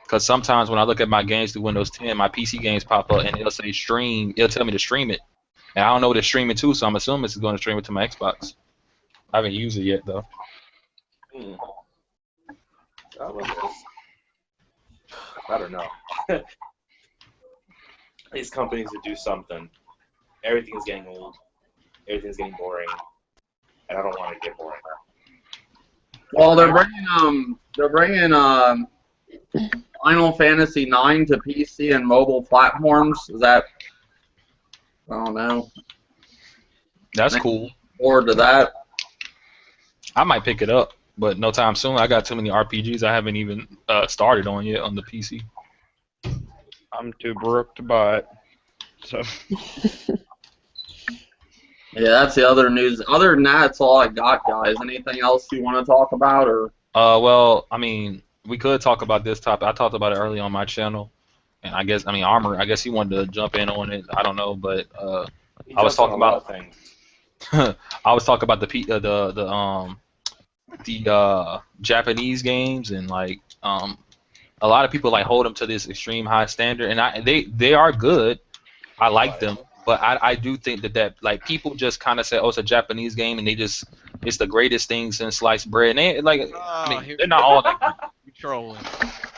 Because sometimes when I look at my games through Windows 10, my PC games pop up and it'll say stream. It'll tell me to stream it. And I don't know what it's streaming to, so I'm assuming it's going to stream it to my Xbox. I haven't used it yet though. I don't know. These companies that do something. Everything is getting old. Everything's getting boring. And I don't want to get boring. Well, they're bringing Final Fantasy IX to PC and mobile platforms. Is that? I don't know. That's cool. Forward to that. I might pick it up, but no time soon. I got too many RPGs I haven't even started on yet on the PC. I'm too broke to buy it. So. Yeah, that's the other news. Other than that, that's all I got, guys. Anything else you want to talk about, or? Well, I mean, we could talk about this topic. I talked about it early on my channel, and Armor. I guess he wanted to jump in on it. I don't know, but I was talking about things. I was talking about the Japanese games, and like a lot of people like hold them to this extreme high standard, and they are good. I like them. But I do think that like people just kind of say, oh, it's a Japanese game, and it's the greatest thing since sliced bread. And they, like, they're not all that great. You're trolling.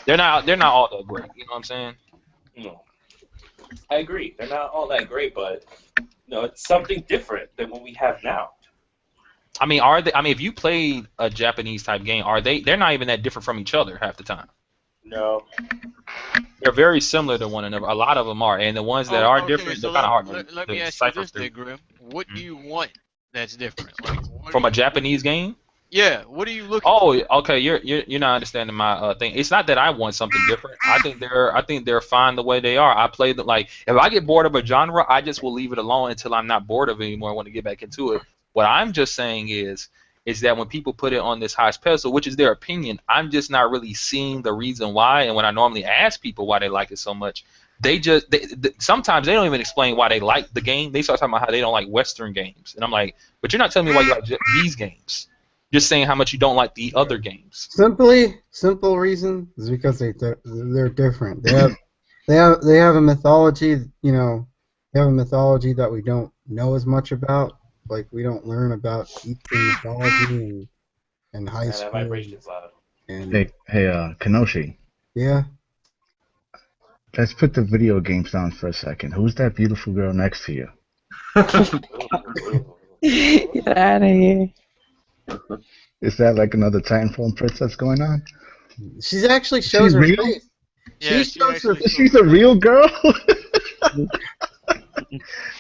They're not all that great. You know what I'm saying? No, I agree. They're not all that great, but it's something different than what we have now. I mean, are they? I mean, if you played a Japanese type game, are they? They're not even that different from each other half the time. No. They're very similar to one another. A lot of them are, and the ones that are different, so they're kind of hard let to me ask you decipher this, through. then, Grim. What do you want that's different? Like, From a Japanese game? Yeah. What are you looking Oh, okay. You're not understanding my thing. It's not that I want something different. I think they're fine the way they are. I play like if I get bored of a genre, I just will leave it alone until I'm not bored of it anymore. I want to get back into it. What I'm just saying is that when people put it on this high pedestal, which is their opinion, I'm just not really seeing the reason why. And when I normally ask people why they like it so much, sometimes they don't even explain why they like the game. They start talking about how they don't like Western games, and I'm like, but you're not telling me why you like these games. Just saying how much you don't like the other games. Simple reason is because they're different. They have a mythology. They have a mythology that we don't know as much about. Like we don't learn about Eastern mythology and high school. That vibration's loud. And Kenoshi. Yeah. Let's put the video games down for a second. Who's that beautiful girl next to you? Get out of here. Is that like another Titanfall princess going on? She's actually shows her real? face. Yeah, She's a real girl?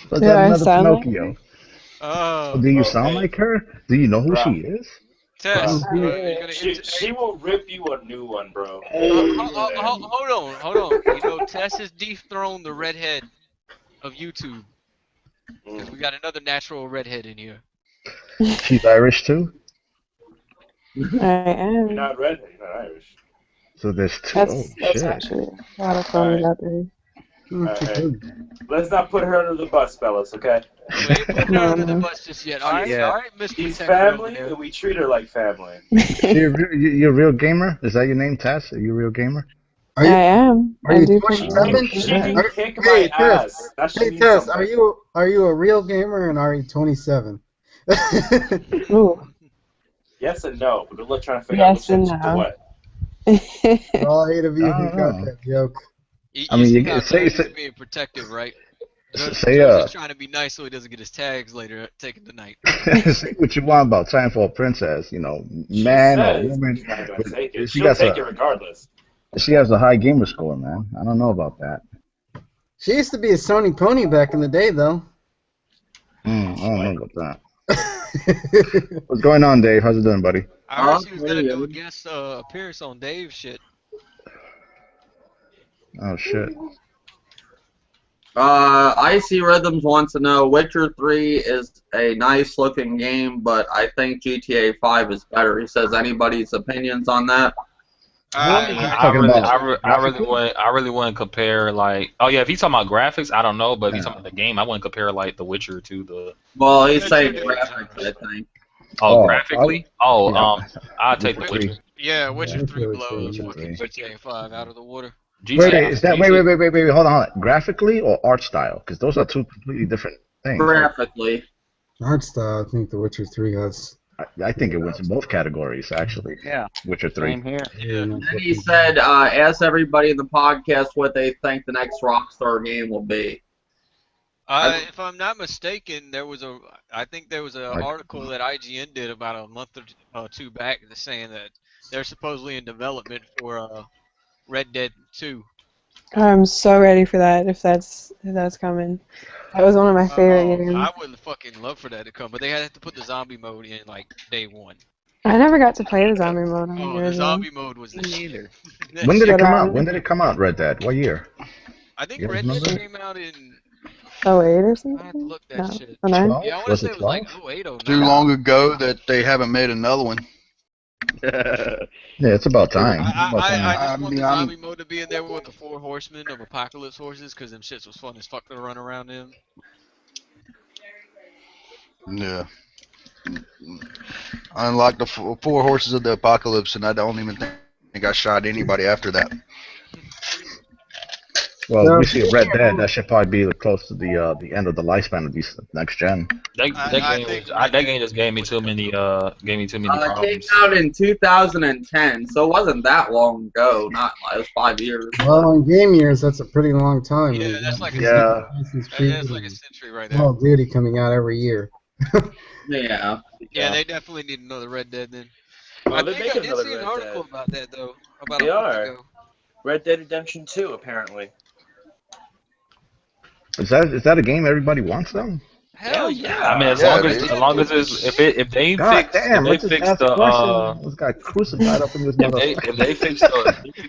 Was that another Pinocchio? Oh, do you sound like her? Do you know who she is? Tess, she will rip you a new one, bro. Hold on. Tess has dethroned the redhead of YouTube. Because we got another natural redhead in here. She's Irish too? I am. You're not redhead, you're not Irish. So there's two. That's not true. A lot of phonies out there. Alright. Let's not put her under the bus, fellas, okay? We ain't putting her under the bus just yet. Alright, Mr. She's Protector family, over and we treat her like family. You're a real gamer? Is that your name, Tess? Are you a real gamer? I am. Are I you do 27? She can kick my ass. That should Hey mean Tess, something. are you a real gamer and are you 27? Ooh. Yes and no, but we're trying to figure out Yes and which no. what. For all 8 of you who got that joke. You see how Doug is being protective, right? Doug's just trying to be nice so he doesn't get his tags later taken tonight. Say what you want about Titanfall Princess, man or woman. She'll take it regardless. She has a high gamer score, man. I don't know about that. She used to be a Sony pony back in the day, though. I don't know about that. What's going on, Dave? How's it doing, buddy? I heard she was gonna do a guest appearance on Dave's shit. Oh shit. Icy Rhythms wants to know, Witcher 3 is a nice looking game, but I think GTA 5 is better. He says anybody's opinions on that? I really wouldn't compare like. Oh yeah, if he's talking about graphics, I don't know, but if he's talking about the game, I wouldn't compare like The Witcher to the. Well, he's saying graphics, I think. Graphically? I'll take The Witcher. Yeah, Witcher 3 blows fucking GTA 5 out of the water. Wait, hold on. Graphically or art style? Because those are two completely different things. Graphically. Art style, I think The Witcher 3 has. I think it wins in both categories, actually. Yeah. Witcher 3. Same here. Then he said, ask everybody in the podcast what they think the next Rockstar game will be. If I'm not mistaken, I think there was an article that IGN did about a month or two back saying that they're supposedly in development for Red Dead 2. I'm so ready for that if that's coming. That was one of my favorite games. I would fucking love for that to come, but they had to put the zombie mode in like day one. I never got to play the zombie mode on the the original. zombie mode was the shit. When did it come out? When did it come out, Red Dead? What year? I think Red Dead came out in 08 or something? I have to look that shit. 09? Yeah, I want to say it was like 08, 09. Too long ago that they haven't made another one. Yeah, it's about time. I just want the zombie mode to be in there with the 4 horsemen of apocalypse horses, because them shits was fun as fuck to run around in. Yeah. Unlike the 4 horses of the apocalypse, and I don't even think I shot anybody after that. Well, So, we see Red Dead. That should probably be close to the end of the lifespan of these next gen. That game just gave me too many It came problems. out in 2010, so it wasn't that long ago. Not like it was 5 years. well, in game years, that's a pretty long time. Yeah, We've that's got like a Yeah. Assassin's Creed that's like a and century right there. Call of Duty coming out every year. Yeah. Yeah, they definitely need another Red Dead then. Well, I they're think I making did another see an Red article Dead. about that though, about They a month are. ago. Red Dead Redemption 2, apparently. Is that a game everybody wants though? Hell yeah! I mean, as Yeah, long dude. as if they God fix damn! I just asked a question. I the just got crucified up in this if they fix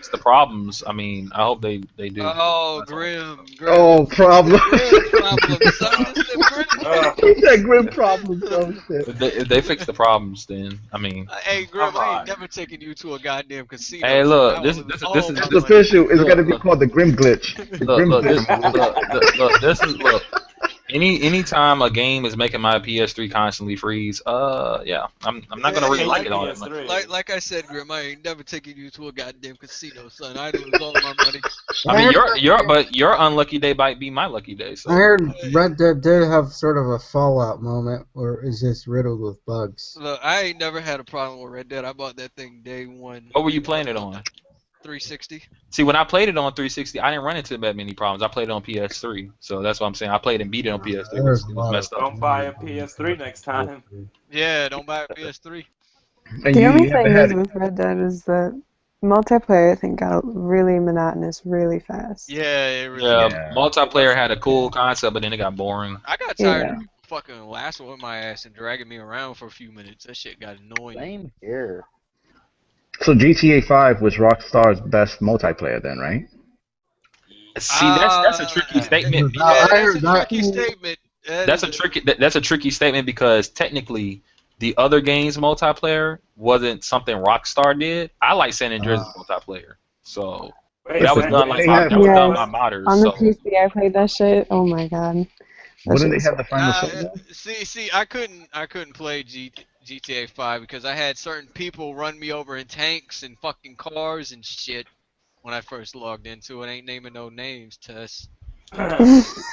the problems, I mean, I hope they do. Oh, Grim. Oh, problem. Grim problem. Son, this is Grim. He said grim problems. Oh shit. If they fix the problems, then I mean. Hey, Grim, I ain't never taking you to a goddamn casino. Hey, son. look, I this will lose is all this is my It's this, money. official. It's look, gonna be look, called the Grim Glitch. The Grim Glitch. look. Anytime a game is making my PS3 constantly freeze, yeah, I'm not gonna really like it all that much. Like I said, Grim, I ain't never taking you to a goddamn casino, son. I'd lose all my money. I mean, your unlucky day might be my lucky day. So I heard Red Dead did have sort of a Fallout moment where it's just riddled with bugs. Look, I ain't never had a problem with Red Dead. I bought that thing day one. what were you playing it on? 360. See, when I played it on 360, I didn't run into that many problems. I played it on PS3, so that's what I'm saying. I played and beat it on PS3. It was messed up. Don't buy a PS3 next time. Yeah, don't buy a PS3. And The only you thing haven't is had with Red Dead is that multiplayer, I think, got really monotonous really fast. Yeah, it really Yeah, multiplayer had a cool concept, but then it got boring. I got tired of fucking lassoing my ass and dragging me around for a few minutes. That shit got annoying. Same here. So GTA 5 was Rockstar's best multiplayer then, right? See, that's a tricky statement. Yeah, that's a tricky statement. That's a tricky statement because technically, the other game's multiplayer wasn't something Rockstar did. I like San Andreas' multiplayer, so that was done by modders. On the So. PC, I played that shit. Oh my god. Wouldn't they have the final say? See, I couldn't play GTA 5 because I had certain people run me over in tanks and fucking cars and shit when I first logged into it. Ain't naming no names, Tess. That was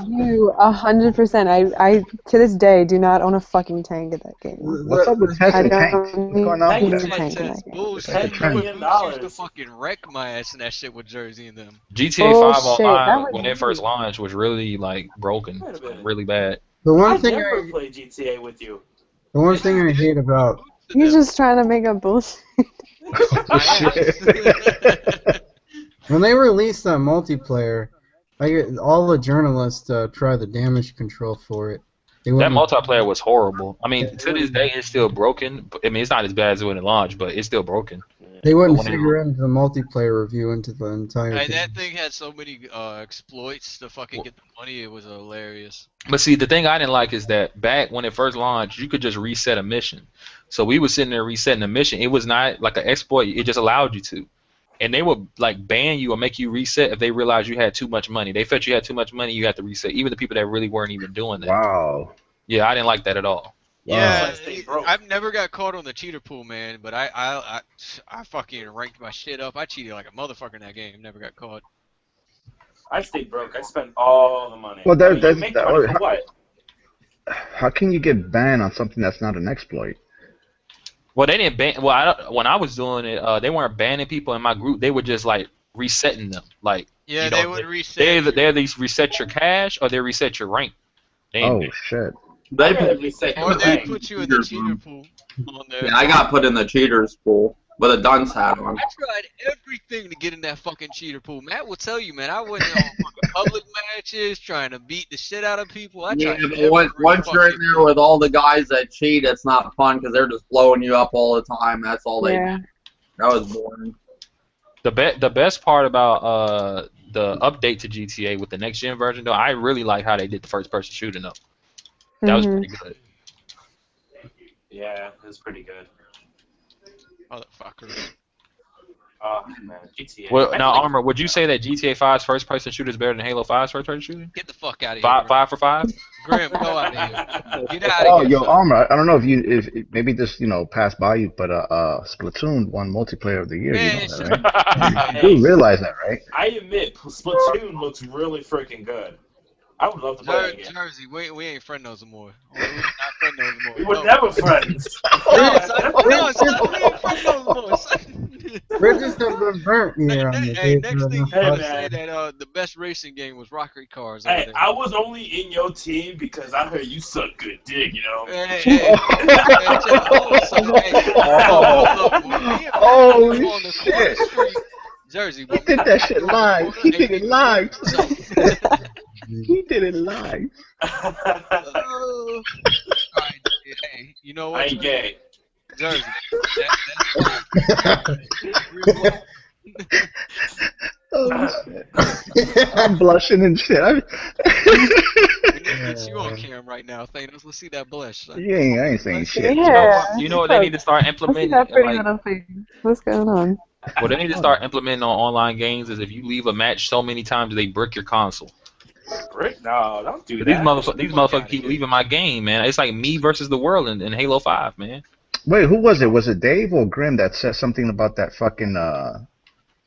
you 100%. I to this day do not own a fucking tank in that game. What's up with Tess and tanks? What's going on with that? Bullshit. You used to fucking wreck my ass in that shit with Jersey and them. GTA 5 online when it first launched was really like broken, really bad. The one I thing never play GTA with you. The one thing I hate about You're just trying to make up bullshit. when they released that multiplayer, I get all the journalists try the damage control for it. That multiplayer was horrible. I mean, to this day, it's still broken. I mean, it's not as bad as when it launched, but it's still broken. They wouldn't figure into the multiplayer review into the entire Hey, game. that thing had so many exploits to fucking get the money. It was hilarious. But see, the thing I didn't like is that back when it first launched, you could just reset a mission. So we were sitting there resetting a mission. It was not like an exploit. It just allowed you to. And they would like ban you or make you reset if they realized you had too much money. They felt you had too much money, you had to reset. Even the people that really weren't even doing that. Wow. Yeah, I didn't like that at all. Yeah, I've never got caught on the cheater pool, man. But I fucking ranked my shit up. I cheated like a motherfucker in that game. Never got caught. I stayed broke. I spent all the money. Well, I mean, you make money for what? How can you get banned on something that's not an exploit? Well, they didn't ban. Well, when I was doing it, they weren't banning people in my group. They were just like resetting them. Like yeah, you know, they would reset. They either reset your cash or they reset your rank. Oh shit! They put you in the cheater pool. On there. Yeah, I got put in the cheaters pool with a dunce hat on. I tried everything to get in that fucking cheater pool. Matt will tell you, man. I went on fucking public matches trying to beat the shit out of people. I tried but once you're in there with all the guys that cheat, it's not fun because they're just blowing you up all the time. That's all they do. That was boring. The best part about the update to GTA with the next gen version, though, I really like how they did the first person shooting up. That was pretty good. Yeah, it was pretty good. Motherfucker. Oh man, GTA. Well, now Armor, would you say that GTA 5's first person shooter is better than Halo 5's first person shooter? Get the fuck out of here. 5 for 5? Grim, go out of here. Get out Oh, of here, yo, son. Armor. I don't know if maybe this passed by you, but Splatoon won Multiplayer of the Year. You know Man, that, shut right? up. You do realize that, right? I admit, Splatoon looks really freaking good. I would love to play it again. Jersey, we ain't friend no more. We not friend no more. We were never friends. No, son. No, son. We ain't friend no more, son. Bridges have been burnt here on the Hey, next thing you Hey, gonna man. say that the best racing game was Rocket Cars. Hey, over there. I was only in your team because I heard you suck good dick, you know? Hey, hold on, son. Hey, look, me and Oh, Pat on the corner shit. street, Jersey. He did that shit live. He did it live. He did it live. Hey, you know what? I ain't gay. Jersey. Oh, shit. I'm blushing and shit. We need to get you on cam right now, Thanos. Let's see that blush. Son. I ain't saying shit. Yeah. You know what they need to start Let's see implementing? that pretty Like, little face. What's going on? what they need to start implementing on online games is if you leave a match so many times, they brick your console. Brick? No, don't do These that. motherfuckers keep leaving my game, man. It's like me versus the world in Halo 5, man. Wait, who was it? Was it Dave or Grim that said something about that fucking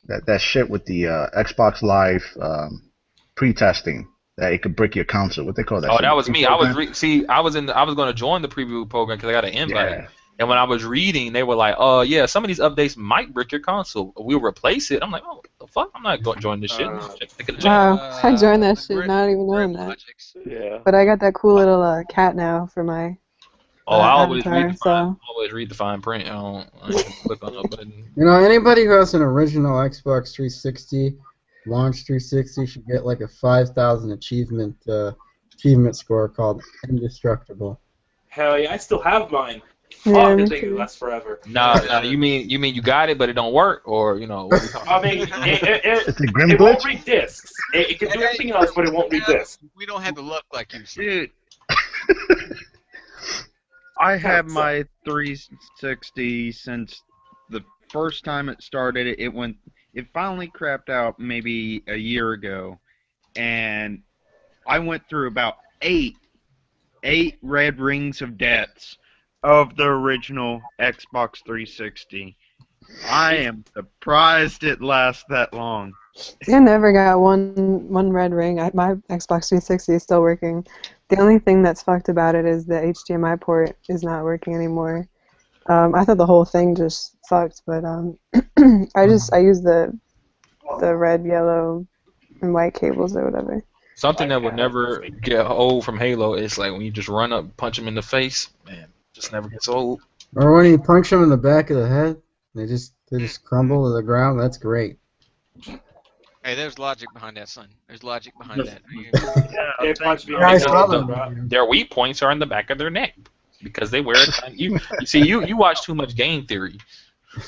that shit with the Xbox Live pre-testing that it could brick your console? What they call that? Oh, shit? that was me. I was Program? I was going to join the preview program because I got an invite. Yeah. And when I was reading, they were like, "Oh yeah, some of these updates might brick your console. We'll replace it." I'm like, "Oh, what the fuck? I'm not going to join this shit." Wow, I joined that shit, not even knowing that. Yeah. But I got that cool little cat now for my Oh, I always avatar, read the fine print. I don't click on no button. You know, anybody who has an original Xbox 360, launch 360, should get like a 5,000 achievement score called Indestructible. Hell yeah, I still have mine. Yeah, Fuck, me this thing too. lasts forever. Nah, you mean you got it, but it don't work, or what are we talking I mean, It's a Grim it won't glitch? read discs. It can do everything else, but it won't read discs. We don't have the luck like you, son. Dude. I had my 360 since the first time it started. It finally crapped out maybe a year ago, and I went through about eight red rings of deaths of the original Xbox 360. I am surprised it lasts that long. I never got one red ring. My Xbox 360 is still working. The only thing that's fucked about it is the HDMI port is not working anymore. I thought the whole thing just fucked, but I use the red, yellow, and white cables or whatever. Something that would never get old from Halo is like when you just run up, punch them in the face. Man, just never gets old. Or when you punch them in the back of the head, they just crumble to the ground. That's great. Hey, there's logic behind that, son. There's logic behind that. Their weak points are in the back of their neck because they wear it. You see, you watch too much Game Theory.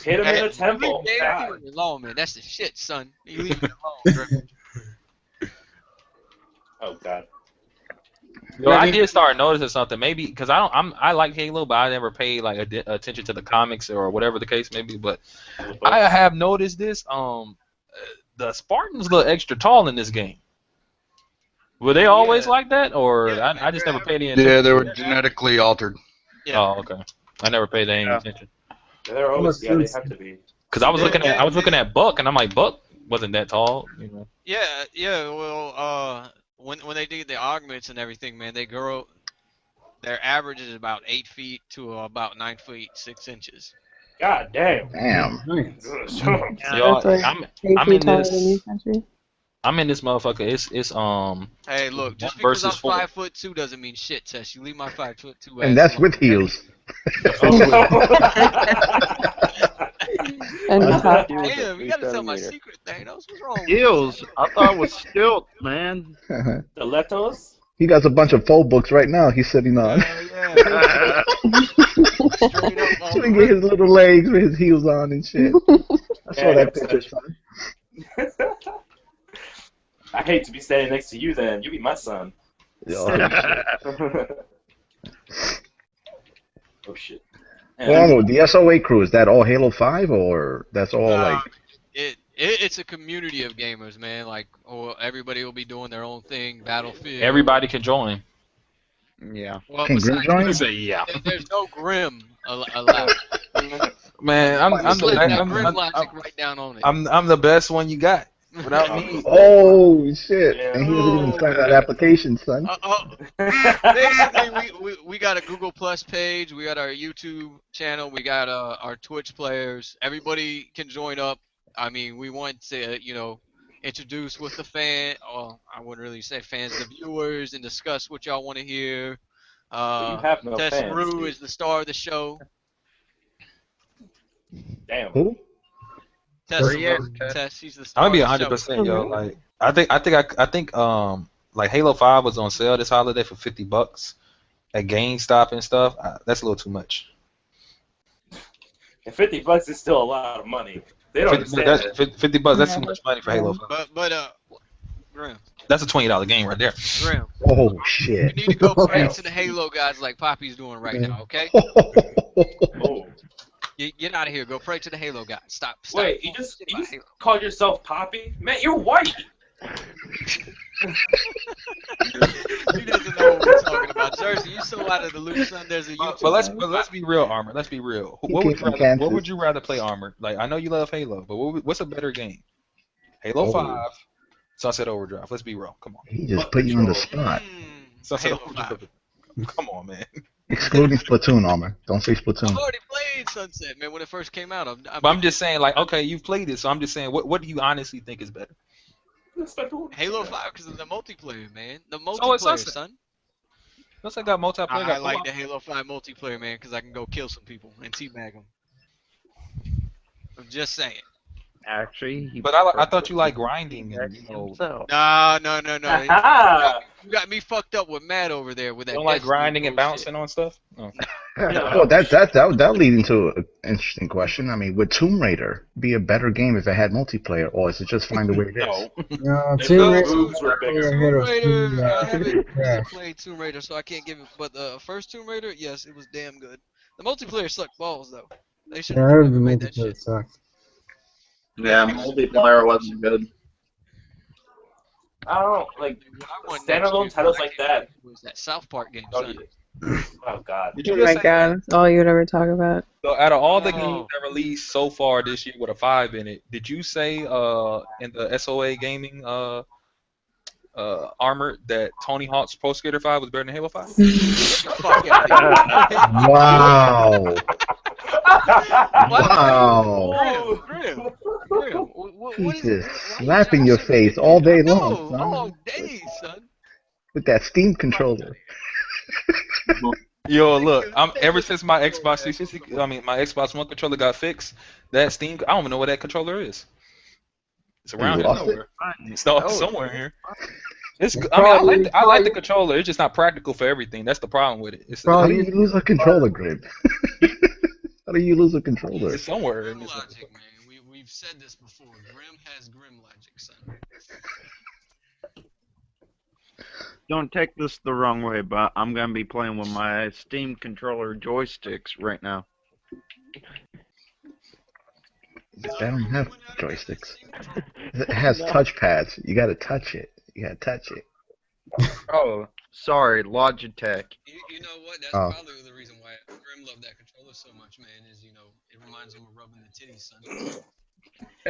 Hit him in the temple. Leave Game Theory alone, man. That's the shit, son. You leave it alone, bro. Oh God. Yo, I did start noticing something. Maybe because I like Halo, but I never paid like attention to the comics or whatever the case may be. But I have noticed this. The Spartans look extra tall in this game. Were they always like that, or I just never paid any attention? Yeah, they were genetically altered. Oh, okay. I never paid any attention. They're always they have to be. Because I was looking at Buck, and I'm like, Buck wasn't that tall, you know. Yeah. Well, when they do the augments and everything, man, they grow. Their average is about 8 feet to about 9 feet 6 inches. God damn. Damn. Yo, I'm in this motherfucker. It's Hey, look, just because versus I'm 4. 5'2" doesn't mean shit, Tess. You leave my 5'2" ass. And that's with heels. And Damn, you gotta tell my secret, Thanos. What's wrong with you? Heels. I thought it was stilt, man. The Letos? He got a bunch of phone books right now he's sitting on. Swinging his little legs with his heels on and shit. I saw that picture, son. I hate to be standing next to you then. You be my son. Oh shit. Well, the SOA crew, is that all Halo 5 or that's all like... It's a community of gamers, man. Like, everybody will be doing their own thing. Battlefield. Everybody can join. Yeah. Well, Can Grim besides join? Grim, Say yeah. there's no Grim allowed. Man, I'm Just the let I'm, that I'm, Grim I'm, logic right down on it. I'm the best one you got. Without me, Oh shit! Yeah. And he doesn't even Oh, sign that application, son. basically, we got a Google Plus page, we got our YouTube channel, we got our Twitch players. Everybody can join up. I mean, we want to, introduce with the fan. Well, I wouldn't really say fans, the viewers, and discuss what y'all want to hear. You have no Tess fans, Rue dude. is the star of the show. Damn. Who? Tess, Where you at, Tess? Tess, she's the I'm star gonna of be the show. 100%, yo. Like, I think, like Halo 5 was on sale this holiday for $50 at GameStop and stuff. That's a little too much. And $50 is still a lot of money. They don't 50, understand that. $50, that's too much money for Halo 5. But Grim, That's a $20 game right there. Grim, Oh you shit! need to go pray to the Halo gods like Poppy's doing right now, okay? Oh. Get out of here. Go pray to the Halo gods. Stop. Wait, you just called yourself Poppy? Man, you're white. He doesn't know what we're talking about. Jersey, you so out of the loop, son. There's a YouTube. But let's be real, Armor. Let's be real. What would you rather play, Armor? Like, I know you love Halo, but what's a better game? Halo 5, Sunset Overdrive. Let's be real. Come on. He just put you on the spot. Sunset Halo Overdrive. Come on, man. Excluding Splatoon, Armor. Don't say I've Splatoon. already played Sunset, man, when it first came out. But I'm just saying, like, okay, you've played it, so I'm just saying, what do you honestly think is better? Halo 5 because of the multiplayer, man. The So it's multiplayer, Sunset. son. Sunset got multiplayer. I like the Halo 5 multiplayer, man, because I can go kill some people and teabag them. I'm just saying. Actually, But I thought you like grinding and, No. Ah. You got me fucked up with Matt over there with that. You don't like Destiny grinding and bullshit. bouncing on stuff? Oh. Well, that lead into an interesting question. I mean, would Tomb Raider be a better game if it had multiplayer, or is it just fine the way it is? No, If Tomb the Raider. boobs were bigger. Tomb Tomb Raider. Raider, I haven't Trash. played Tomb Raider, so I can't give it. But the first Tomb Raider, yes, it was damn good. The multiplayer sucked balls, though. They should Yeah, I have heard the never made that multiplayer shit. sucked. Yeah, multiplayer wasn't good. I don't like I want next standalone year, titles I like can't that. was that South Park game, Oh, son. oh God. Did Oh you my just say, god, that's all you'd ever talk about. so out of all the Oh. games that released so far this year with a 5 in it, did you say in the SOA Gaming Armor that Tony Hawk's Pro Skater 5 was better than Halo 5? Fuck out Wow! Wow! Grim. What He's is just why you slapping your joshing me face all day today? long, No, son. all day, son. With that Steam controller. Yo, look, I'm ever since my Xbox 360, my Xbox One controller got fixed, that Steam, I don't even know where that controller is. It's around You here lost it? somewhere. It's somewhere in here. It's, It's I mean, probably- I like the controller. It's just not practical for everything. That's the problem with it. It's, How do Probably- you lose a controller grip? How do you lose a controller? it's somewhere in Grim this. logic, man. We've said this before. Grim has Grim logic, son. Don't take this the wrong way, but I'm gonna be playing with my Steam controller joysticks right now. They don't have joysticks. It has touchpads. You gotta touch it. You gotta touch it. Oh, sorry, Logitech. You know what? That's Oh. probably the reason why Grim loved that controller so much, man. Is it reminds him of rubbing the titties, son.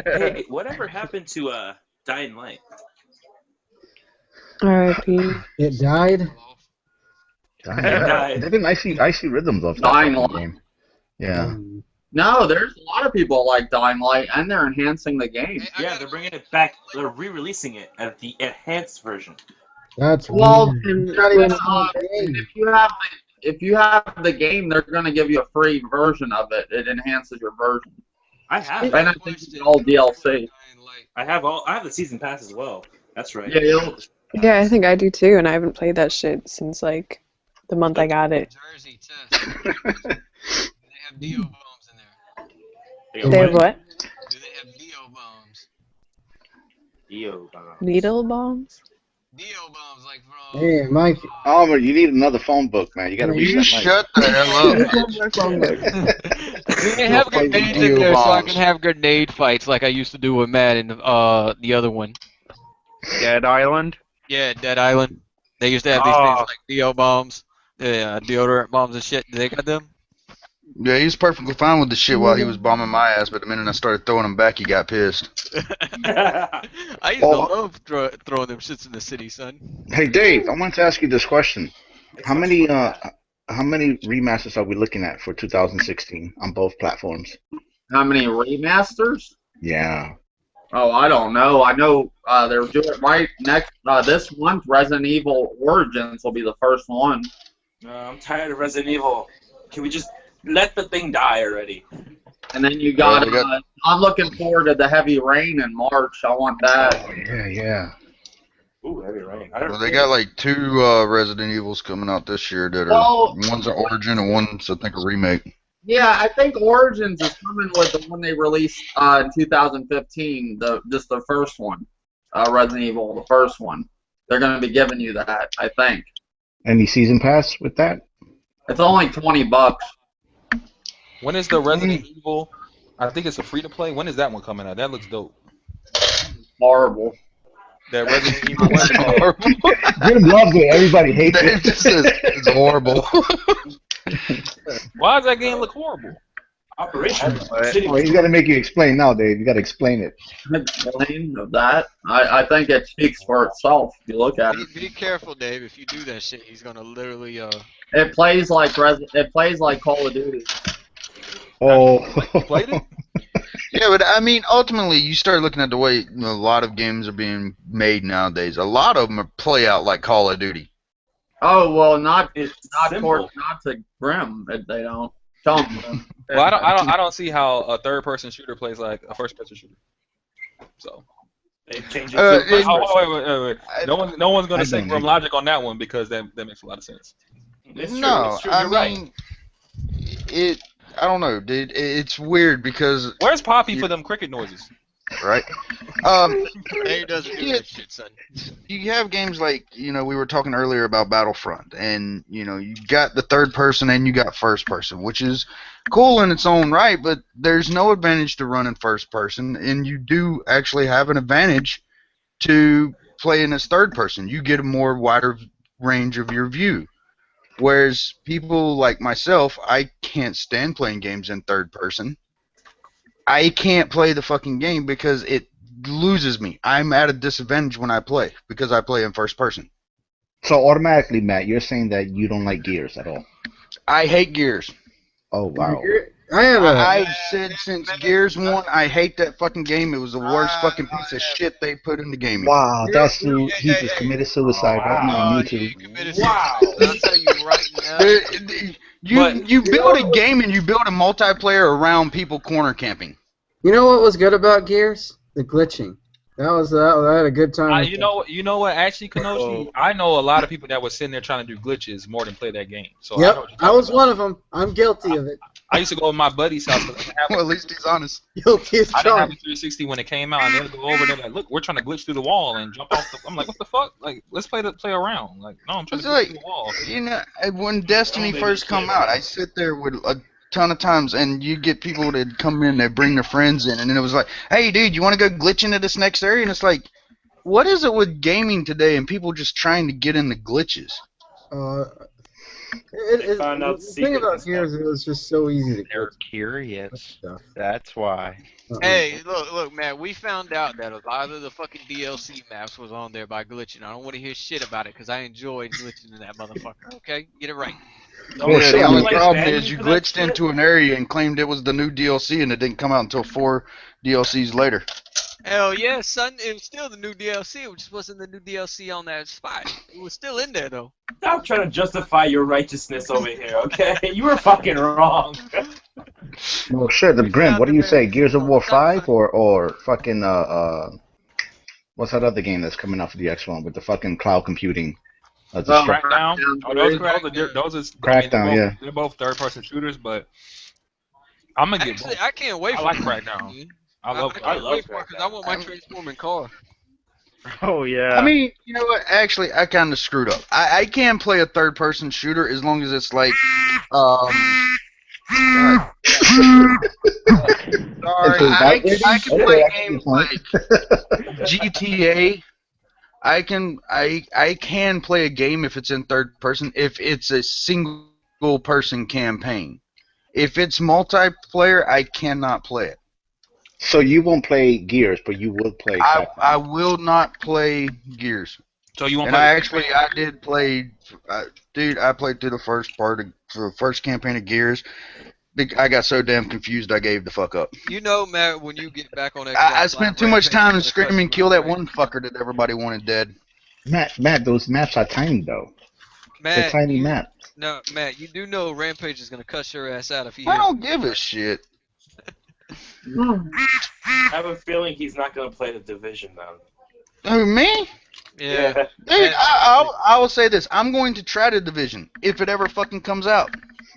Hey, whatever happened to Dying Light? R.I.P. It died. died. They've been icy rhythms of that Dying fucking Light. game. Yeah. No, there's a lot of people like Dying Light, and they're enhancing the game. Yeah, they're bringing it back. They're re-releasing it as the enhanced version. That's Well, weird. and, It's not even a uh, full game. if you have the game, they're gonna give you a free version of it. It enhances your version, I have and I it. think it's all DLC. I have the season pass as well. That's right. Yeah, you'll- Yeah, I think I do too, and I haven't played that shit since like the month I got it. Jersey test. Do they have Dio bombs in there? They have what? Do they have Dio bombs? Dio bomb. Needle bombs? Dio bombs, like from. Hey, Mike. Oliver, you need another phone book, man. You gotta read You that shut the hell up. Do they have Fight grenades Dio in there so I bombs. can have grenade fights like I used to do with Matt and the other one? Dead Island. Yeah, Dead Island. They used to have these things like Dio bombs. Yeah, deodorant bombs and shit. They got them. Yeah, he was perfectly fine with the shit while he was bombing my ass, but the minute I started throwing him back, he got pissed. I used to Oh, love throwing them shits in the city, son. hey Dave, I want to ask you this question. How many remasters are we looking at for 2016 on both platforms? How many remasters? Yeah. Oh, I don't know. I know they're doing right next this month. Resident Evil Origins will be the first one. I'm tired of Resident Evil. Can we just let the thing die already? And then you got. I'm looking forward to the Heavy Rain in March. I want that. Oh, yeah. Ooh, Heavy Rain. Well, they got like 2 Resident Evils coming out this year that are one's an Origin and one's I think a remake. Yeah, I think Origins is coming with the one they released in 2015. Just the first one, Resident Evil, the first one. They're going to be giving you that, I think. Any season pass with that? It's only $20. When is the Resident Evil? I think it's a free to play. When is that one coming out? That looks dope. Horrible. That Resident Evil one is horrible. Grim loves it. Everybody hates it. It's horrible. Why does that game look horrible? Operation. Well, he's got to make you explain now, Dave. You got to explain it. Explain of that. I think it speaks for itself if you look at it. Be careful, Dave. If you do that shit, he's gonna literally It plays like Call of Duty. Oh. Played it? Yeah, but I mean, ultimately, you start looking at the way a lot of games are being made nowadays. A lot of them play out like Call of Duty. Oh well, not to Grim. They don't. Tell them. Well, I don't see how a third-person shooter plays like a first-person shooter. So they changed it to wait. No one's gonna say Grim logic on that one because that makes a lot of sense. It's true. No, It's true. I You're mean, right. I don't know, dude. It's weird because where's Poppy for them cricket noises? Right. Dave doesn't do that shit, son. You have games like, we were talking earlier about Battlefront, and, you got the third person and you got first person, which is cool in its own right, but there's no advantage to running first person, and you do actually have an advantage to playing as third person. You get a more wider range of your view. Whereas people like myself, I can't stand playing games in third person. I can't play the fucking game because it loses me. I'm at a disadvantage when I play because I play in first person. So automatically, Matt, you're saying that you don't like Gears at all? I hate Gears. Oh, wow. I've said since Gears 1, I hate that fucking game. It was the worst fucking piece of shit they put into gaming. Wow, he just committed suicide right now on YouTube. Wow. I'll tell you right now. You build a game and you build a multiplayer around people corner camping. You know what was good about Gears? The glitching. I had a good time. You know what? Actually, Kenoshi, I know a lot of people that were sitting there trying to do glitches more than play that game. So yep, I was one of them. I'm guilty of it. I used to go to my buddy's house. Well, at least he's honest. Guilty as I didn't have a charged. 360 when it came out, and they would go over there like, "Look, we're trying to glitch through the wall and jump off the." I'm like, "What the fuck? Like, let's play around." Like, no, I'm trying to glitch through the wall. When Destiny first come out, I sit there with a ton of times, and you get people that come in, they bring their friends in, and then it was like, "Hey, dude, you want to go glitch into this next area?" And it's like, what is it with gaming today and people just trying to get into glitches? The thing about Gears, it was just so easy to. They're curious. That's why. Hey, look, man. We found out that a lot of the fucking DLC maps was on there by glitching. I don't want to hear shit about it because I enjoyed glitching in that motherfucker. Okay, get it right. The only problem is you glitched into an area and claimed it was the new DLC, and it didn't come out until 4 DLCs later. Hell yeah, son. It was still the new DLC. It just wasn't the new DLC on that spot. It was still in there, though. Stop trying to justify your righteousness over here, okay? You were fucking wrong. No shit, the Grim. What do you say? Gears of War 5 or fucking what's that other game that's coming out for the X1 with the fucking cloud computing? Crackdown. Those are Crackdown. Yeah. They're both third-person shooters, but I'm gonna get both. I can't wait for Crackdown. I love wait for it because I want my transforming car. Oh yeah. I mean, you know what? Actually, I kind of screwed up. I can play a third-person shooter as long as it's like, sorry, I can play games like GTA I can play a game if it's in third person if it's a single person campaign. If it's multiplayer, I cannot play it. So you won't play Gears, but you will play Capcom. I will not play Gears. So you won't And play I did play, dude. I played through the first the first campaign of Gears. I got so damn confused, I gave the fuck up. You know, Matt, when you get back on Xbox, I spent too much time in screaming screaming, kill that one fucker that everybody wanted dead. Matt, those maps are tiny though. They're Matt, tiny maps. No, Matt, you do know Rampage is gonna cuss your ass out if he. I don't give a shit. I have a feeling he's not going to play the Division now. Who, me? Yeah. Dude, I will say this. I'm going to try the Division if it ever fucking comes out.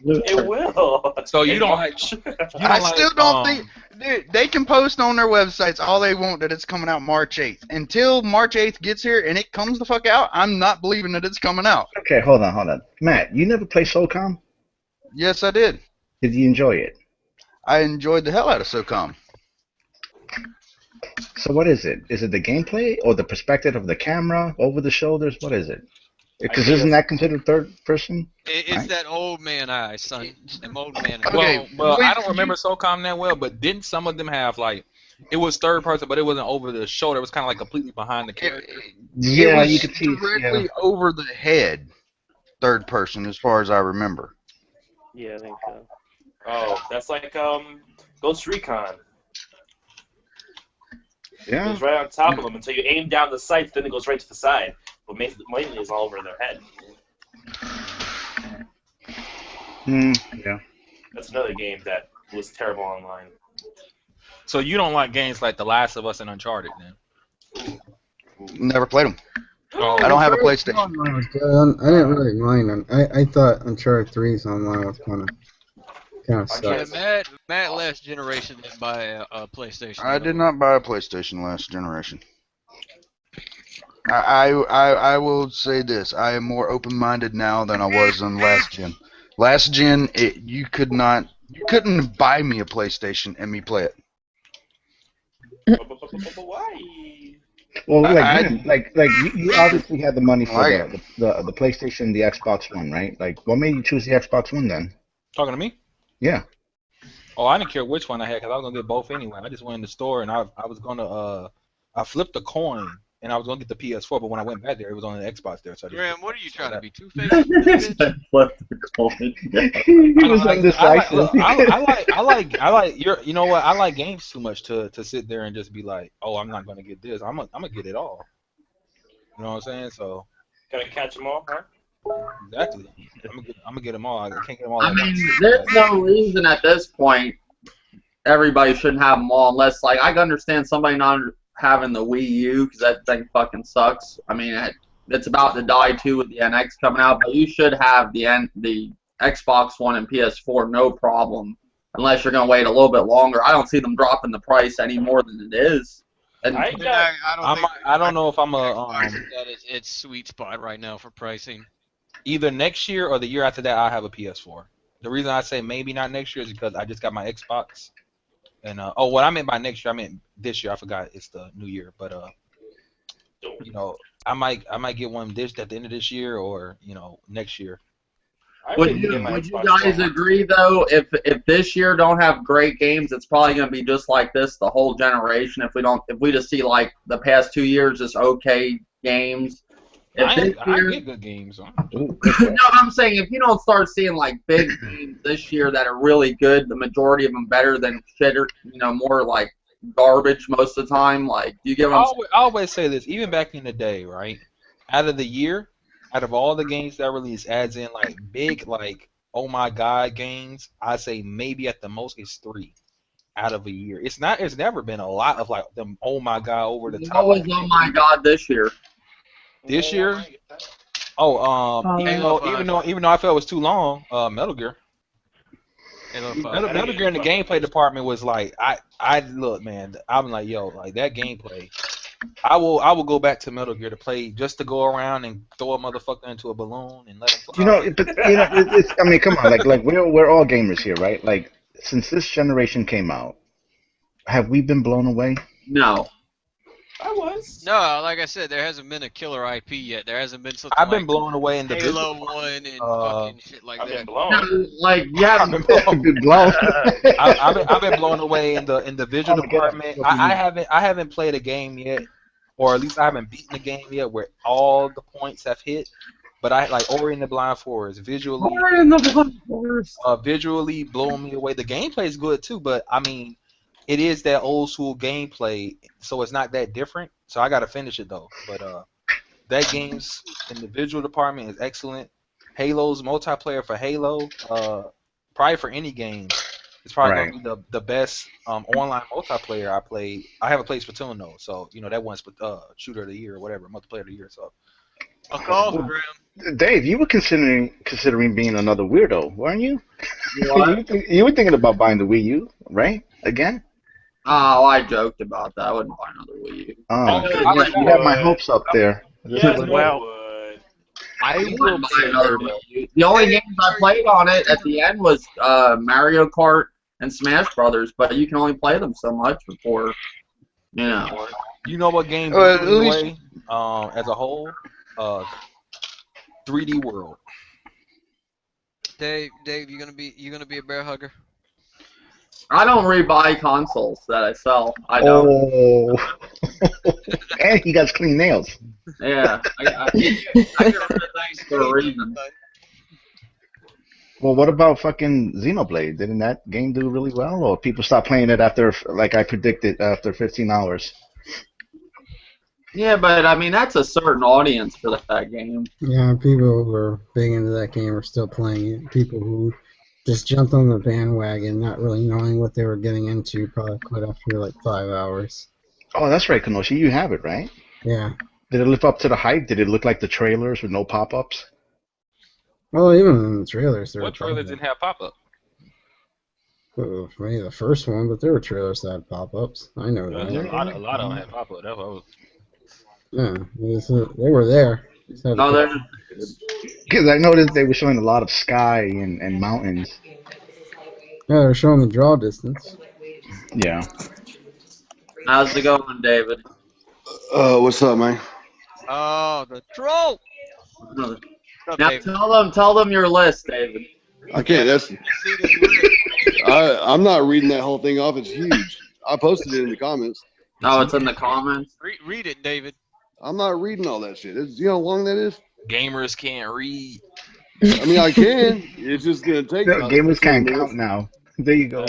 It will. So you don't like. I still don't think. Dude, they can post on their websites all they want that it's coming out March 8th. Until March 8th gets here and it comes the fuck out, I'm not believing that it's coming out. Okay, hold on. Matt, you never played SOCOM? Yes, I did. Did you enjoy it? I enjoyed the hell out of SOCOM. So what is it? Is it the gameplay or the perspective of the camera over the shoulders? What is it? Because isn't that considered third person? It's right? that old man eye, son. Them old man eye. Okay, Well, I don't remember SOCOM that well, but didn't some of them have like it was third person, but it wasn't over the shoulder. It was kind of like completely behind the character. Yeah, it was you could see directly over the head, third person, as far as I remember. Yeah, I think so. Oh, that's like Ghost Recon. Yeah. It goes right on top of them until you aim down the sights, then it goes right to the side. But mainly it's all over their head. Yeah. That's another game that was terrible online. So you don't like games like The Last of Us and Uncharted, then? Never played them. Oh, I don't have a PlayStation. Online was good. I didn't really mind them. I thought Uncharted 3's online was kind of Yeah, sucks. Matt last generation didn't buy a PlayStation. I did not buy a PlayStation last generation. I will say this. I am more open-minded now than I was on last gen. Last gen, you couldn't buy me a PlayStation and me play it. Why? Well, you obviously had the money for the PlayStation, the Xbox One, right? Like, what made you choose the Xbox One then? Talking to me? Yeah. Oh, I didn't care which one I had because I was gonna get both anyway. I just went in the store and I was gonna I flipped a coin and I was gonna get the PS4, but when I went back there, it was on the Xbox there. So Graham, what are you trying to be, Two-Faced? He was undecisive. I like you know what? I like games too much to sit there and just be like, oh, I'm not gonna get this. I'm gonna get it all. You know what I'm saying? So. Gotta catch them all, huh? Exactly. I'm gonna get them all. I can't get them all. I mean, there's no reason at this point everybody shouldn't have them all, unless like I can understand somebody not having the Wii U because that thing fucking sucks. I mean, it's about to die too with the NX coming out, but you should have the Xbox One and PS4 no problem, unless you're gonna wait a little bit longer. I don't see them dropping the price any more than it is. And I don't know if I'm it's sweet spot right now for pricing. Either next year or the year after that, I'll have a PS4. The reason I say maybe not next year is because I just got my Xbox. And what I meant by next year, I meant this year. I forgot it's the new year, but you know, I might get one at the end of this year or next year. Would you guys agree though? If this year don't have great games, it's probably gonna be just like this the whole generation. If we just see like the past 2 years just okay games. I get good games. No, I'm saying if you don't start seeing like big games this year that are really good, the majority of them better than shit or more like garbage most of the time. Like, do you get what I'm saying? I always say this, even back in the day, right? Out of the year, out of all the games that release, adds in like big like oh my god games, I say maybe at the most it's 3 out of a year. It's never been a lot of like them oh my god over the top. Always oh my god this year. This year? Even though I felt it was too long, Metal Gear. Metal Gear in the gameplay department was like I look, man, I'm like, yo, like that gameplay. I will go back to Metal Gear to play just to go around and throw a motherfucker into a balloon and let him fly. I mean, come on, like we're all gamers here, right? Like since this generation came out, have we been blown away? No. I was. No, like I said, there hasn't been a killer IP yet. There hasn't been something I've been like blown away in the Halo visual 1 and Uh, fucking shit like I've been that. blown. Like, yeah, I've been blown. Been blown. I've been blown away in the visual Oh, get up. department. What do you mean? I haven't played a game yet, or at least I haven't beaten a game yet where all the points have hit. But I like Ori and the Blind Forest visually. Ori and the Blind Forest. Visually blowing me away. The gameplay is good too, but I mean, it is that old school gameplay, so it's not that different. So I gotta finish it though. But that game's in the visual department is excellent. Halo's multiplayer for Halo, probably for any game, it's probably Right. gonna be the best online multiplayer I played. I haven't played Splatoon though, so you know that one's shooter of the year or whatever, multiplayer of the year. So Fuck off, Grim. Dave, you were considering being another weirdo, weren't you? What? You were thinking about buying the Wii U, right? Again? Oh, I joked about that. I wouldn't buy another Wii U. Oh, you have my hopes up there. Yes, Well, I I wouldn't will buy say another that Wii U. The only games I played on it at the end was Mario Kart and Smash Brothers, but you can only play them so much before, you know. you know what game Well, blew me at away as a whole? 3D World. Dave, you gonna be a bear hugger? I don't rebuy consoles that I sell. I don't. Oh. And he got clean nails. Yeah, I get rid of things for a reason. Well, what about fucking Xenoblade? Didn't that game do really well, or people stopped playing it after, like I predicted, after 15 hours? Yeah, but I mean that's a certain audience for that game. Yeah, people who are big into that game are still playing it. People who just jumped on the bandwagon, not really knowing what they were getting into, probably quit after like 5 hours. Oh, that's right, Kenoshi. You have it, right? Yeah. Did it live up to the hype? Did it look like the trailers with no pop-ups? Well, even in the trailers, there What trailers didn't have pop up? were maybe the first one, but there were trailers that had pop-ups. I know that. A lot of them had pop up. That's what I was. Yeah, they were there. Just had to No, put- they're Because I noticed they were showing a lot of sky and mountains. Yeah, they're showing the draw distance. Yeah. how's it going, David? What's up, man? Oh, the troll. Now tell them your list, David. I can't. I'm not reading that whole thing off. It's huge. I posted it in the comments. Oh, it's in the comments. Read it, David. I'm not reading all that shit. You know how long that is? Gamers can't read. I mean, I can. It's just gonna take. No, gamers can't count now. There you go.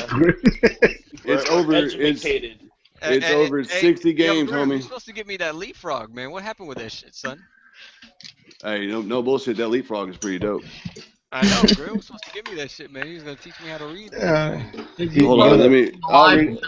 It's over. Educated. It's over 60 games, Grim, You're homie. supposed to give me that leapfrog, man. What happened with that shit, son? Hey, no bullshit. That leapfrog is pretty dope. I know, Grim was supposed to give me that shit, man. He was gonna teach me how to read. Hold on, let me. I'll read.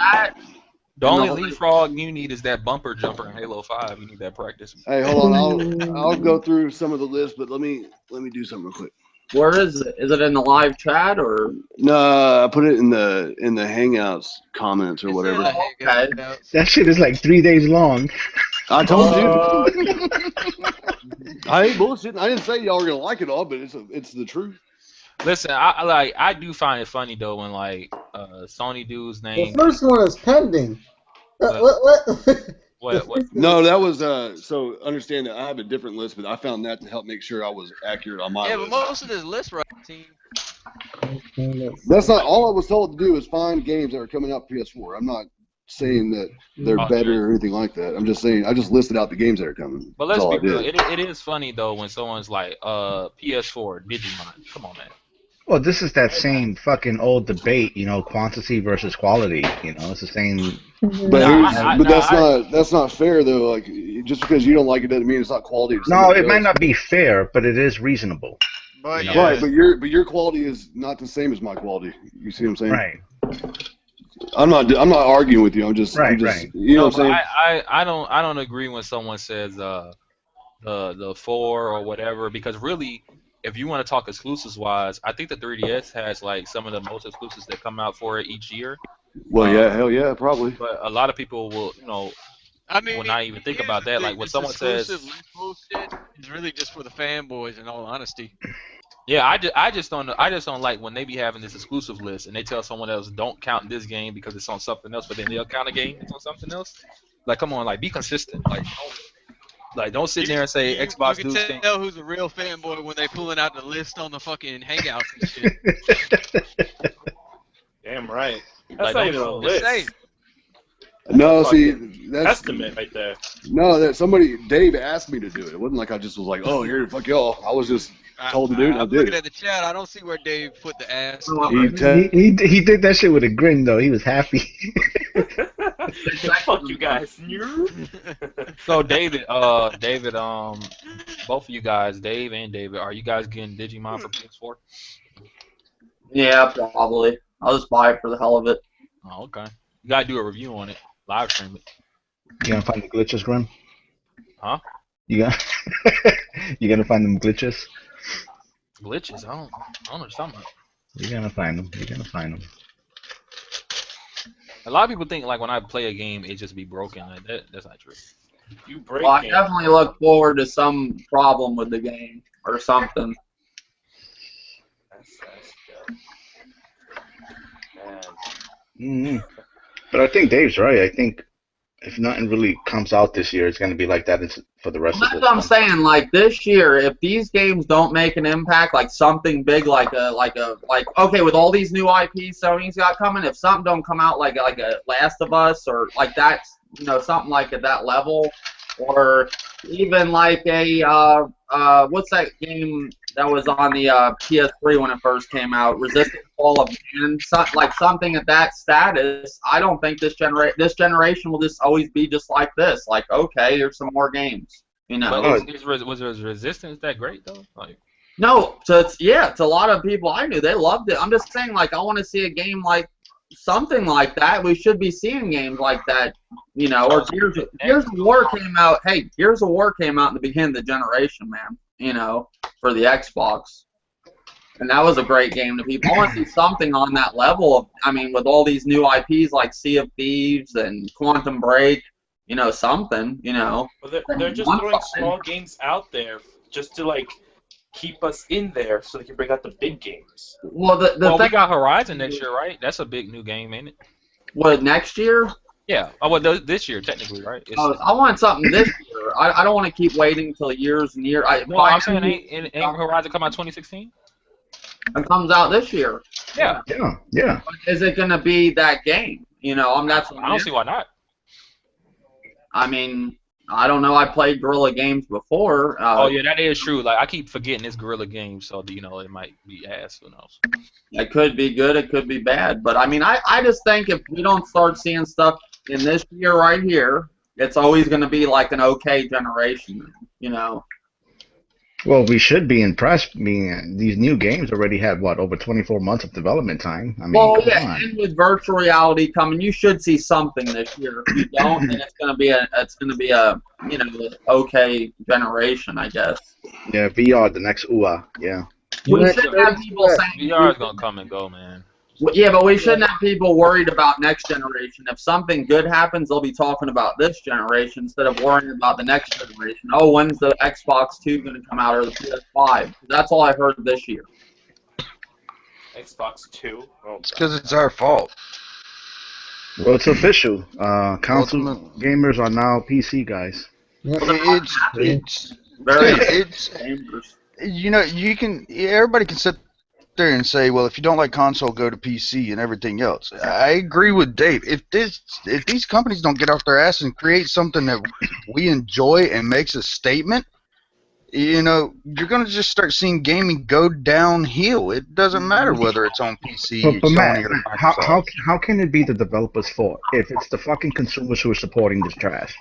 The only leapfrog you need is that bumper jumper in Halo 5. You need that practice. Hey, hold on. I'll go through some of the list, but let me do something real quick. Where is it? Is it in the live chat or? No, I put it in the Hangouts comments or whatever. Okay. That shit is like 3 days long. I told you. I ain't bullshitting. I didn't say y'all were gonna like it all, but it's the truth. Listen, I do find it funny though when like Sony dude's The name. first one is pending. What? What? No, that was so understand that I have a different list, but I found that to help make sure I was accurate on my Yeah, list. but most of this list, right, team. That's not all I was told to do is find games that are coming out for PS4. I'm not saying that they're better or anything like that. I'm just saying I just listed out the games that are coming. But That's let's all be I real. did. It is funny though when someone's like, PS4 Digimon. Come on, man. Well, this is that same fucking old debate, quantity versus quality. It's the same. But that's not fair though. Like just because you don't like it doesn't mean it's not quality. No, it might not be fair, but it is reasonable. But Right, but your quality is not the same as my quality. You see what I'm saying? Right. I'm not arguing with you. I'm just Right. You know what I'm saying? I don't agree when someone says the 4 or whatever, because really, if you want to talk exclusives wise, I think the 3DS has like some of the most exclusives that come out for it each year. Well, yeah, hell yeah, probably. But a lot of people will, I mean, will not even think about that. Like when this someone says, exclusive bullshit is really just for the fanboys. In all honesty. yeah, I just don't like when they be having this exclusive list and they tell someone else don't count this game because it's on something else, but then they'll count a game that's on something else. Like, come on, like, be consistent. Don't sit there and say Xbox You dudes can think. tell who's a real fanboy when they pulling out the list on the fucking Hangouts and shit. Damn right. That's Like, not don't even a know. list. Just saying. No, That's a see, fucking that's estimate right there. no. That Dave asked me to do it. It wasn't like I just was like, oh, here, fuck y'all. I was just told to do it. And I I'm did looking it. at the chat. I don't see where Dave put the ass. He did that shit with a grin though. He was happy. Fuck you guys. So David, both of you guys, Dave and David, are you guys getting Digimon for PS4? Yeah, probably. I'll just buy it for the hell of it. Oh, okay. You gotta do a review on it, live stream it. You gonna find the glitches, Grim? Huh? You gonna you gonna find them glitches? Glitches? I don't know what you're talking about. You're gonna find them. You're gonna find them. A lot of people think like when I play a game, it just be broken. Like that's not true. You break Well, I games. definitely look forward to some problem with the game or something. Mm-hmm. But I think Dave's right. I think if nothing really comes out this year, it's gonna be like that for the rest Well, of that's the. what I'm saying. Like this year, if these games don't make an impact, like something big, like okay, with all these new IPs Sony's got coming, if something don't come out like a Last of Us or like that's something like at that level, or even like a what's that game that was on the PS3 when it first came out, Resistance Fall of Man, like something at that status. I don't think this generation will just always be just like this. Like, okay, here's some more games. But was Resistance that great though? Like. No, to a lot of people I knew, they loved it. I'm just saying, like, I want to see a game like something like that. We should be seeing games like that, or Gears of War came out. Hey, Gears of War came out in the beginning of the generation, man. For the Xbox, and that was a great game to people. I want to see something on that level. With all these new IPs like Sea of Thieves and Quantum Break, something. Well, they're just throwing small games out there just to like keep us in there so they can bring out the big games. Well, we got Horizon next year, right? That's a big new game, ain't it? What, next year? Yeah. Oh, well, this year technically, right? I want something this year. I don't want to keep waiting until years and years. I'm saying ain't Horizon come out 2016? It comes out this year. Yeah. Yeah. Is it going to be that game? I don't see why not. I don't know. I played Guerrilla Games before. Oh yeah, that is true. Like I keep forgetting it's Guerrilla Games, so it might be ass. Who knows? It could be good. It could be bad. But I just think if we don't start seeing stuff in this year right here, it's always going to be like an okay generation. Well, we should be impressed. These new games already had over 24 months of development time. Come on. And with virtual reality coming, you should see something this year. If you don't, then it's gonna be a okay generation, I guess. Yeah, VR, the next UA. Yeah. We shouldn't have people saying VR is gonna come and go, man. Yeah, but we shouldn't have people worried about next generation. If something good happens, they'll be talking about this generation instead of worrying about the next generation. Oh, when's the Xbox 2 going to come out or the PS5? That's all I heard this year. Xbox 2? Oh, it's because it's our fault. Well, it's official. Console gamers are now PC guys. It's everybody can sit there and say, well, if you don't like console, go to PC and everything else. I agree with Dave. If these companies don't get off their ass and create something that we enjoy and makes a statement, you're gonna just start seeing gaming go downhill. It doesn't matter whether it's on PC, But Sony, Matt, or Microsoft. how can it be the developers' fault if it's the fucking consumers who are supporting this trash?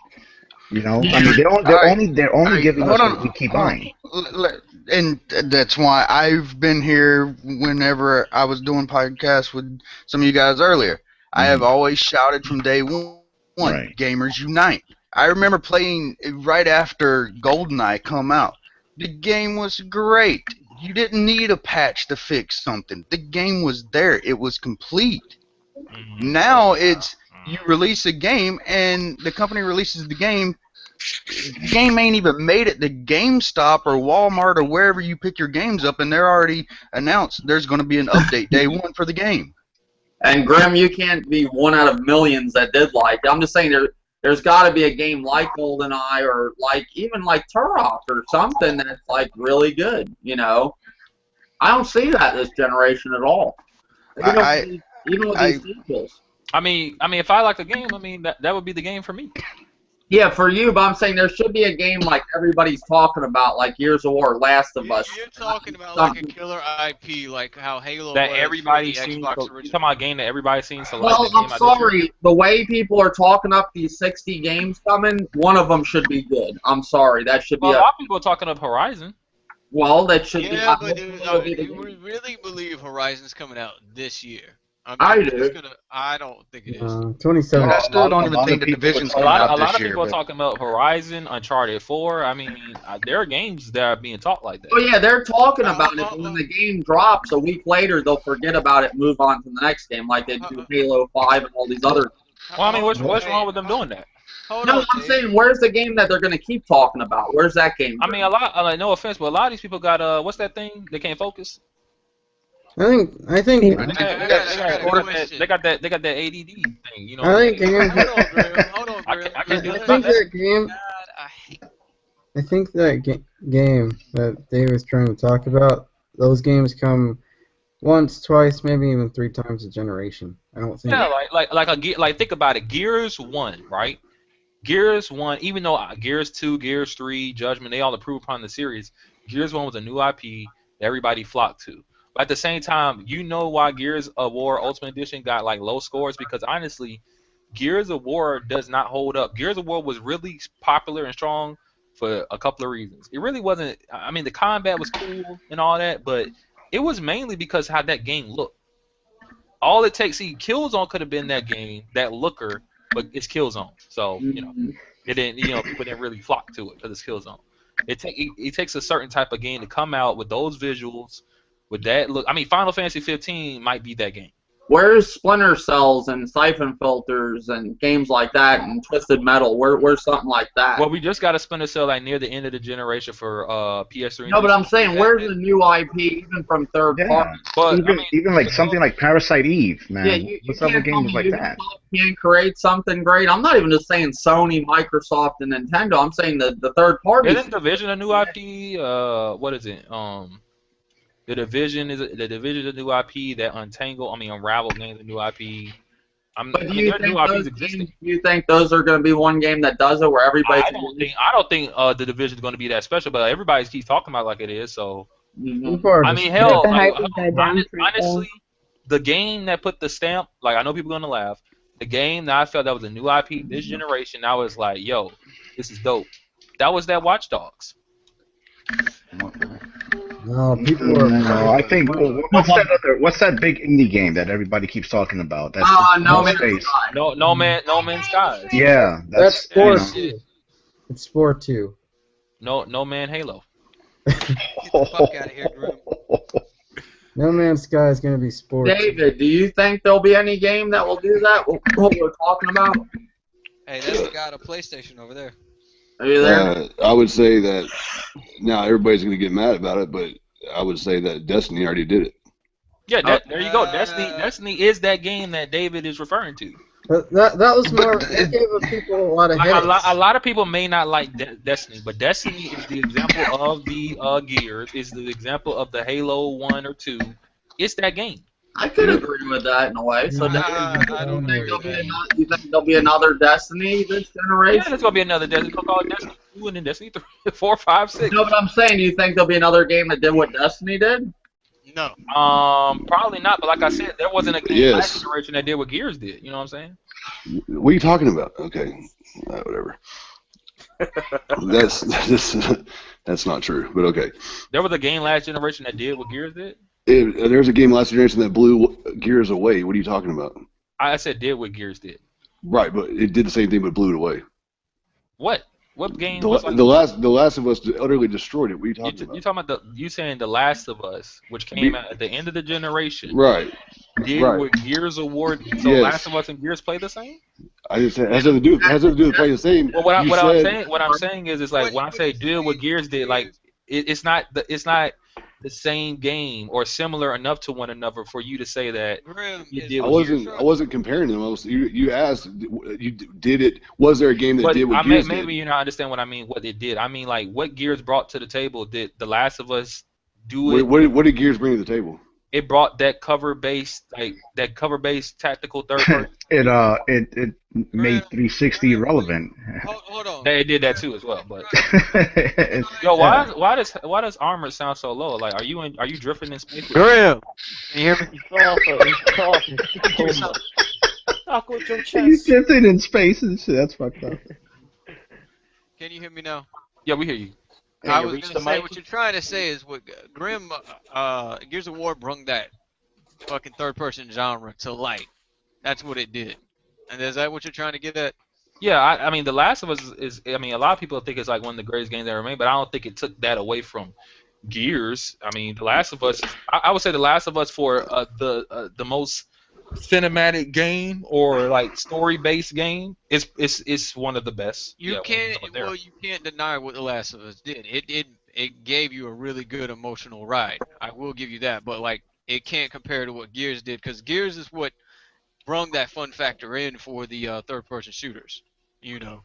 They're only giving us what we keep buying. And that's why I've been here whenever I was doing podcasts with some of you guys earlier. I have always shouted from day one, Gamers Unite. I remember playing right after GoldenEye come out. The game was great. You didn't need a patch to fix something. The game was there. It was complete. Now it's you release a game and the company releases the game. The game ain't even made it to GameStop or Walmart or wherever you pick your games up, and they're already announced there's going to be an update day one for the game. And Grim, you can't be one out of millions that did like it. I'm just saying There's got to be a game like GoldenEye or like even like Turok or something that's like really good. You know, I don't see that this generation at all. Even with these sequels. I mean, if I like a game, I mean that would be the game for me. Yeah, for you, but I'm saying there should be a game like everybody's talking about, like Gears of War, Last of Us. You're talking about like a killer IP, like how Halo That was everybody for the seems. Xbox You original. talking about a game that everybody seems to like? Well, the game I'm out this sorry. year? The way people are talking up these 60 games coming, one of them should be good. I'm sorry. That should be Well, a lot of people are talking up Horizon. Well, that should be. Yeah, but you really believe Horizon's coming out this year? I mean, do. I don't think it is. 27. I still don't even think the Division's A coming lot out of this year. people are but- talking about Horizon, Uncharted 4. I mean, there are games that are being talked like that. Oh yeah, they're talking about it, but when the game drops a week later, they'll forget about it and move on to the next game, like they do with Halo 5 and all these other. Well, I mean, what's wrong with them doing that? No, I'm saying, where's the game that they're going to keep talking about? Where's that game? I mean, a lot. Like, no offense, but a lot of these people got what's that thing? They can't focus. I think They got that ADD thing. You know. I think games. I can't do I that. think that game. I think that game that Dave was trying to talk about, those games come once, twice, maybe even 3 times a generation. I don't think. Yeah, like think about it. Gears 1, right? Gears 1, even though Gears 2, Gears 3, Judgment, they all improve upon the series. Gears 1 was a new IP that everybody flocked to. But at the same time, you know why Gears of War Ultimate Edition got like low scores? Because honestly, Gears of War does not hold up. Gears of War was really popular and strong for a couple of reasons. It really wasn't. I mean, the combat was cool and all that, but it was mainly because how that game looked. All it takes, Killzone could have been that game, that looker, but it's Killzone. So you know, it didn't. You know, people didn't really flock to it because it's Killzone. It takes a certain type of game to come out with those visuals. With that look, I mean, Final Fantasy 15 might be that game. Where's Splinter Cells and Siphon Filters and games like that and Twisted Metal? Where's something like that? Well, we just got a Splinter Cell like near the end of the generation for PS3. No, but I'm saying, where's the new IP, even from third party? But even like something like Parasite Eve, man. Yeah, you What's up with can't tell games me like that? Ubisoft can't create something great. I'm not even just saying Sony, Microsoft, and Nintendo. I'm saying the third parties. Isn't Division a new IP? What is it? The Division is a new IP. That Unravel game's a new IP. But do you think those are going to be one game that does it, where everybody? I don't think the Division is going to be that special, but everybody keeps talking about it like it is. So I mean, hell, honestly, the game that put the stamp, like I know people are going to laugh. The game that I felt that was a new IP this generation, I was like, yo, this is dope. That was that Watch Dogs. No, people are. No, I think what's that big indie game that everybody keeps talking about? That's No Man's Space. Sky. No Man's Sky. Yeah, That's Spore you 2. It's Spore 2. No Man Halo. No Man's Sky is going to be Spore 2. David, do you think there'll be any game that will do that? What we're talking about? Hey, that's the guy at a PlayStation over there. Are you there? I would say that now everybody's going to get mad about it, but I would say that Destiny already did it. Yeah, there you go. Destiny is that game that David is referring to. But that was more. It gave people a lot of headaches. A lot of people may not like Destiny, but Destiny is the example of the Gears. Is the example of the Halo 1 or 2. It's that game. I could agree with that in a way. So you think there'll be another Destiny this generation? Yeah, there's gonna be another Destiny. It's gonna call it Destiny 2 and then Destiny 3, 4, 5, 6. No, but I'm saying, do you think there'll be another game that did what Destiny did? No. Probably not. But like I said, there wasn't a game last generation that did what Gears did. You know what I'm saying? What are you talking about? Okay, whatever. That's not true, but okay. There was a game last generation that did what Gears did. There's a game last generation that blew Gears away. What are you talking about? I said did what Gears did. Right, but it did the same thing but blew it away. What? What game? The Last of Us utterly destroyed it. What are you talking about? You talking about you saying The Last of Us, which came out at the end of the generation. Right. Did what Gears of War? So Yes. Last of Us and Gears play the same? I just said has nothing to do with play the same. Well, what I'm saying is like when I say did what Gears did, like it's not the the same game or similar enough to one another for you to say that Grim it is did I what Gears wasn't. I wasn't comparing them. You asked. You did it. Was there a game that But did what I may, Gears maybe did? you don't understand what I mean. What it did. I mean, like what Gears brought to the table. Did The Last of Us do it? What did Gears bring to the table? It brought that cover-based, tactical third person. It made 360 relevant. Hold on. It did that too as well. But It's- yo, yeah. why does armor sound so low? Like, are you drifting in space? Grim, can you hear me? He's talking so much. Talk with your You chest. drifted in space and shit. That's fucked up. Can you hear me now? Yeah, we hear you. I you was reach gonna the say mic? what you're trying to say is what Grim, Gears of War brung that fucking third-person genre to light. That's what it did. And is that what you're trying to get at? Yeah, I mean, The Last of Us is. I mean, a lot of people think it's like one of the greatest games that ever made, but I don't think it took that away from Gears. I mean, The Last of Us. I would say The Last of Us for the most cinematic game or like story-based game is one of the best. You Yeah, can't. one of them. Well, you can't deny what The Last of Us did. It gave you a really good emotional ride. I will give you that. But like, it can't compare to what Gears did, because Gears is what brung that fun factor in for the third-person shooters. You know.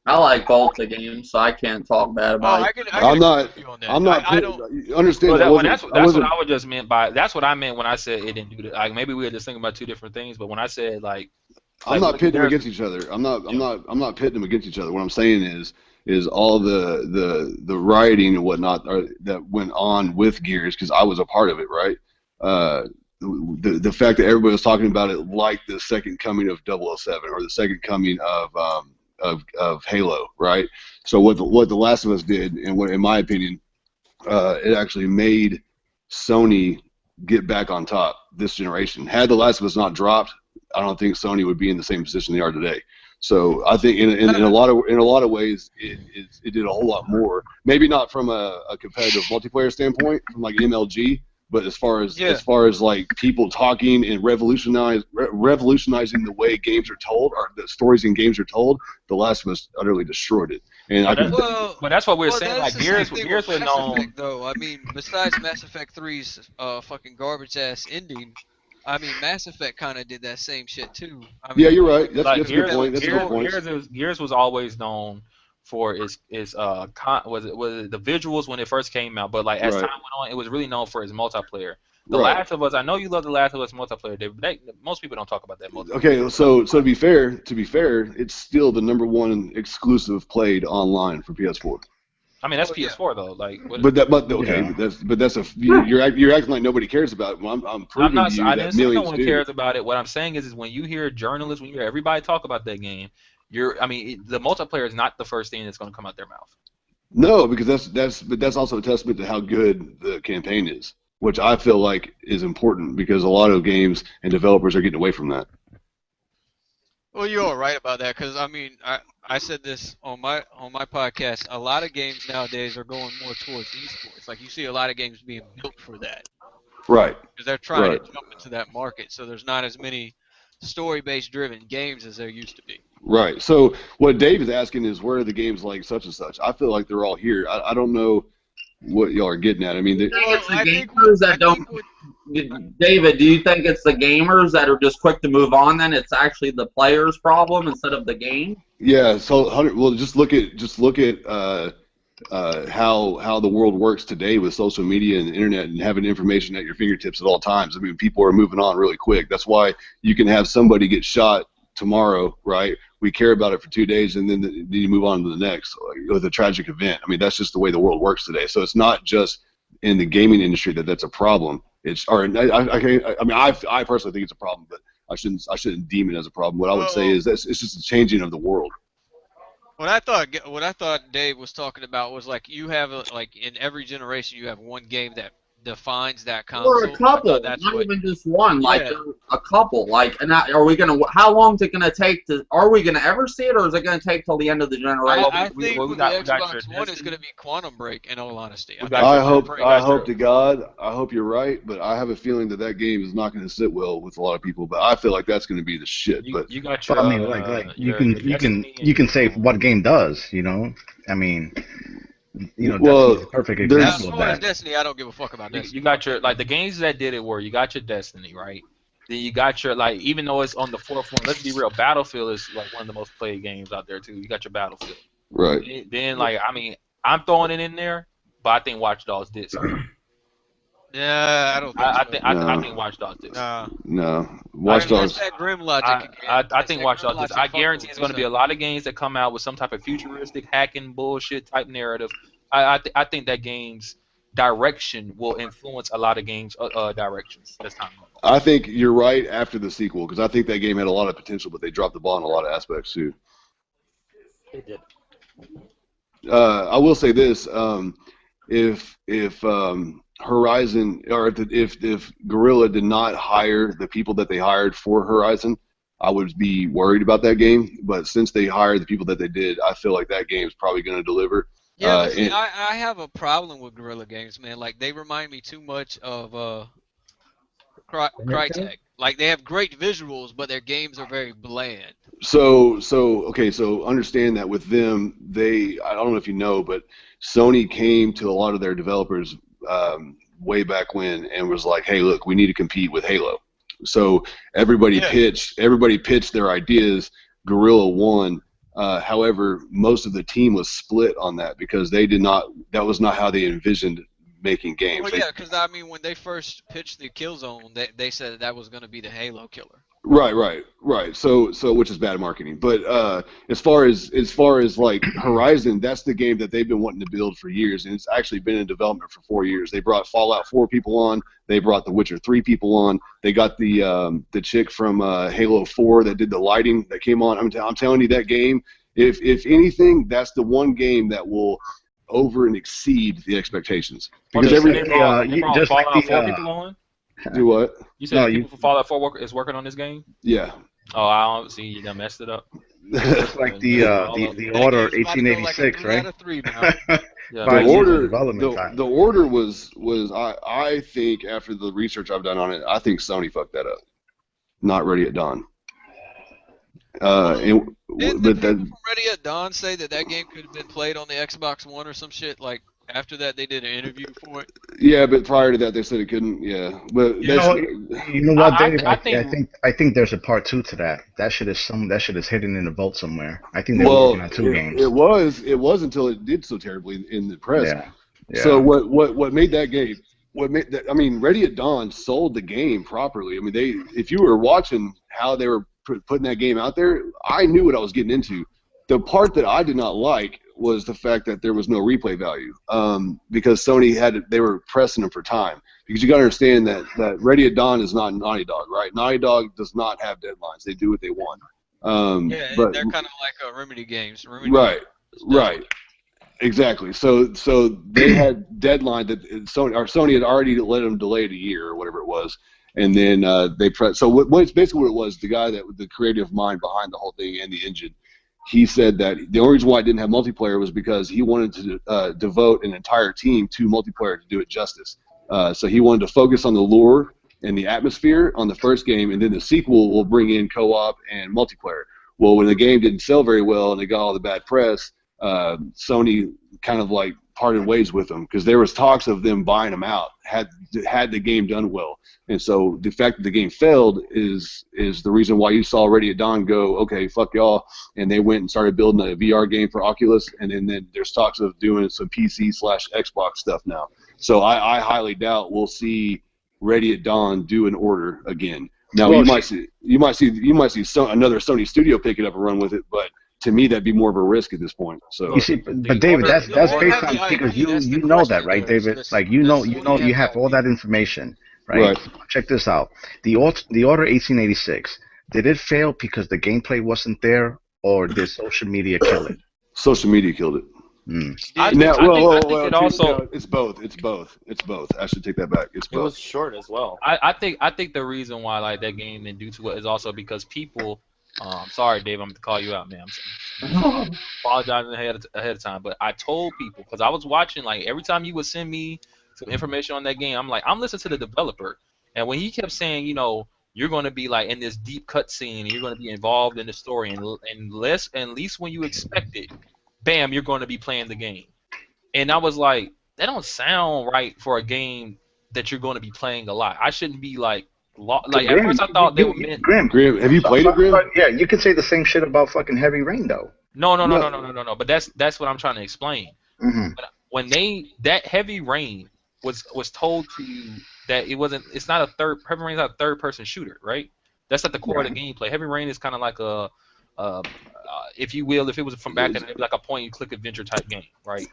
I like both the games, so I can't talk bad Oh, about I it. can I'm agree not. with you on that. I'm not. I don't. Understand. Well, That well, wasn't. that's I what wasn't. I would just meant by. That's what I meant when I said it didn't do that. Like maybe we were just thinking about two different things, but when I said I'm not pitting them there's- against each other. I'm not pitting them against each other. What I'm saying is all the writing and whatnot that went on with Gears, because I was a part of it, right? The fact that everybody was talking about it like the second coming of 007 or the second coming of Halo, right? So what the Last of Us did, and what, in my opinion, it actually made Sony get back on top this generation. Had The Last of Us not dropped, I don't think Sony would be in the same position they are today. So I think in a lot of ways it did a whole lot more. Maybe not from a competitive multiplayer standpoint, from like MLG, but as far as like people talking and revolutionizing the way games are told or the stories in games are told, The Last of Us utterly destroyed it. And but that's what we're saying. That's Like the Gears same thing was with Mass known. Effect, though. I mean, besides Mass Effect 3's fucking garbage ass ending, I mean, Mass Effect kind of did that same shit too. I mean, yeah, you're right. That's a good Gears, point. That's a good point. Gears was always known for its was it the visuals when it first came out, but like as Right. time went on, it was really known for its multiplayer. The Right. Last of Us, I know you love The Last of Us multiplayer, David, but most people don't talk about that multiplayer. Okay, so to be fair, it's still the number one exclusive played online for PS4. I mean, that's PS4 though. Like, You're acting like nobody cares about it. Well, I'm proving to you I that didn't say no millions one do. cares about it. What I'm saying is when you hear journalists, when you hear everybody talk about that game, the multiplayer is not the first thing that's going to come out their mouth. No, because that's also a testament to how good the campaign is, which I feel like is important because a lot of games and developers are getting away from that. well, you are right about that, because I mean, I said this on my podcast. A lot of games nowadays are going more towards esports. Like you see a lot of games being built for that. Right. Because they're trying Right. to jump into that market, so there's not as many story-based driven games as there used to be. Right. So what Dave is asking is where are the games like such and such? I feel like they're all here. I don't know what y'all are getting at. I mean, It's the gamers that don't. David, do you think it's the gamers that are just quick to move on? Then it's actually the player's problem instead of the game. yeah. So well, just look at how the world works today with social media and the internet and having information at your fingertips at all times. I mean, people are moving on really quick. That's why you can have somebody get shot tomorrow, right? We care about it for 2 days, and then you move on to the next with a tragic event. I mean, that's just the way the world works today. So it's not just in the gaming industry that's a problem. I personally think it's a problem, but I shouldn't deem it as a problem. What I would say is it's just a changing of the world. What I thought Dave was talking about was like you have like in every generation you have one game that defines that console. Or a couple, That's not what, even just one. Like Yeah. a couple. Like, and are we gonna? How long is it gonna take to? Are we gonna ever see it, or is it gonna take till the end of the generation? I think with the Xbox One it's going to be Quantum Break. In all honesty, I hope to God, I hope you're right, but I have a feeling that game is not going to sit well with a lot of people. But I feel like that's going to be the shit. But you got But I mean, like you can say what game does, you know? I mean, You know, Well, Destiny's a perfect there's Now, as example of far as that. Destiny, I don't give a fuck about You, Destiny. you got your like the games that did it were you got your Destiny, right? Then you got your like even though it's on the forefront, let's be real, Battlefield is like one of the most played games out there too. You got your Battlefield. right. Then like I mean I'm throwing it in there, but I think Watch Dogs did something. Yeah, I don't think so. I think Watch Dogs did something. No. I Watch think That's Dogs. that grim logic again. I That's think that Watch grim Dogs. logic I fucking guarantee with it's me, going to be a son. lot of games that come out with some type of futuristic hacking bullshit type narrative. I think that game's direction will influence a lot of games directions as time goes on. I think you're right after the sequel because I think that game had a lot of potential, but they dropped the ball in a lot of aspects too. They did. I will say this: if Horizon or if Guerrilla did not hire the people that they hired for Horizon, I would be worried about that game. But since they hired the people that they did, I feel like that game is probably going to deliver. Yeah, but see, And I have a problem with Guerrilla Games, man. Like they remind me too much of Crytek. Like they have great visuals, but their games are very bland. so okay, so understand that with them, I don't know if you know, but Sony came to a lot of their developers way back when and was like, hey, look, we need to compete with Halo. So everybody pitched their ideas. Guerrilla won. However, most of the team was split on that because that was not how they envisioned making games. Well, yeah, because I mean, when they first pitched the Killzone, they said that was going to be the Halo killer. Right. So which is bad marketing. But as far as like Horizon, that's the game that they've been wanting to build for years, and it's actually been in development for 4 years. They brought Fallout 4 people on. They brought The Witcher 3 people on. They got the chick from Halo 4 that did the lighting that came on. I'm telling you that game. If anything, that's the one game that will over and exceed the expectations because they brought just like Fallout 4 the people on. do what? You said people from Fallout 4 is working on this game? Yeah. Oh, I don't see you done messed it up. just like the Order That game's about to go like a 1886, 3 right? out of 3 now. Yeah, The order was I think after the research I've done on it, I think Sony fucked that up. Not Ready at Dawn. Didn't the people from Ready at Dawn say that game could have been played on the Xbox One or some shit? Like after that, they did an interview for it. Yeah, but prior to that, they said it couldn't. Yeah, but you know what, Dave? I think there's a part 2 to that. That shit is hidden in the vault somewhere. I think they're working on 2 games. It was until it did so terribly in the press. Yeah. So what made that game? I mean, Ready at Dawn sold the game properly. I mean, if you were watching how they were putting that game out there, I knew what I was getting into. The part that I did not like was the fact that there was no replay value, because Sony they were pressing them for time. Because you got to understand that Ready at Dawn is not Naughty Dog, right? Naughty Dog does not have deadlines; they do what they want. But they're kind of like Remedy games. Right. Exactly. So they had deadline that Sony had already let them delay it a year or whatever it was, and then they pressed. So what's basically what it was, the guy the creative mind behind the whole thing and the engine. He said that the only reason why it didn't have multiplayer was because he wanted to devote an entire team to multiplayer to do it justice. So he wanted to focus on the lore and the atmosphere on the first game, and then the sequel will bring in co-op and multiplayer. Well, when the game didn't sell very well and they got all the bad press, Sony kind of like parted ways with them because there was talks of them buying them out had the game done well. And so the fact that the game failed is the reason why you saw Ready at Dawn go, okay, fuck y'all, and they went and started building a VR game for Oculus, and then there's talks of doing some PC/Xbox stuff now. So I highly doubt we'll see Ready at Dawn do an Order again. Now you might see another Sony studio pick it up and run with it, but to me that'd be more of a risk at this point. So you see, but David, that's based on because you know that, right, David? Like you know you have all that information, right? Check this out. The Order 1886, did it fail because the gameplay wasn't there, or did social media kill it? Social media killed it. I think it also it's both. I should take that back. It's both. It was short as well. I think the reason why like that game didn't do too well is also because people. I'm sorry, Dave. I'm going to call you out, man. I'm apologizing ahead of time, but I told people because I was watching. Like every time you would send me some information on that game, I'm like, I'm listening to the developer, and when he kept saying, you know, you're going to be like in this deep cutscene, and you're going to be involved in the story, and least when you expect it, bam, you're going to be playing the game. And I was like, that don't sound right for a game that you're going to be playing a lot. I shouldn't be like So like at Grim, first I thought they were meant. Grim, have you played it, Grim? Yeah, you can say the same shit about fucking Heavy Rain though. No. But that's what I'm trying to explain. Hmm. When that Heavy Rain was told to you that it's not a Heavy Rain's not a third person shooter, right? That's at the core of the gameplay. Heavy Rain is kind of like if you will, if it was from back in the day, like a point and click adventure type game, right?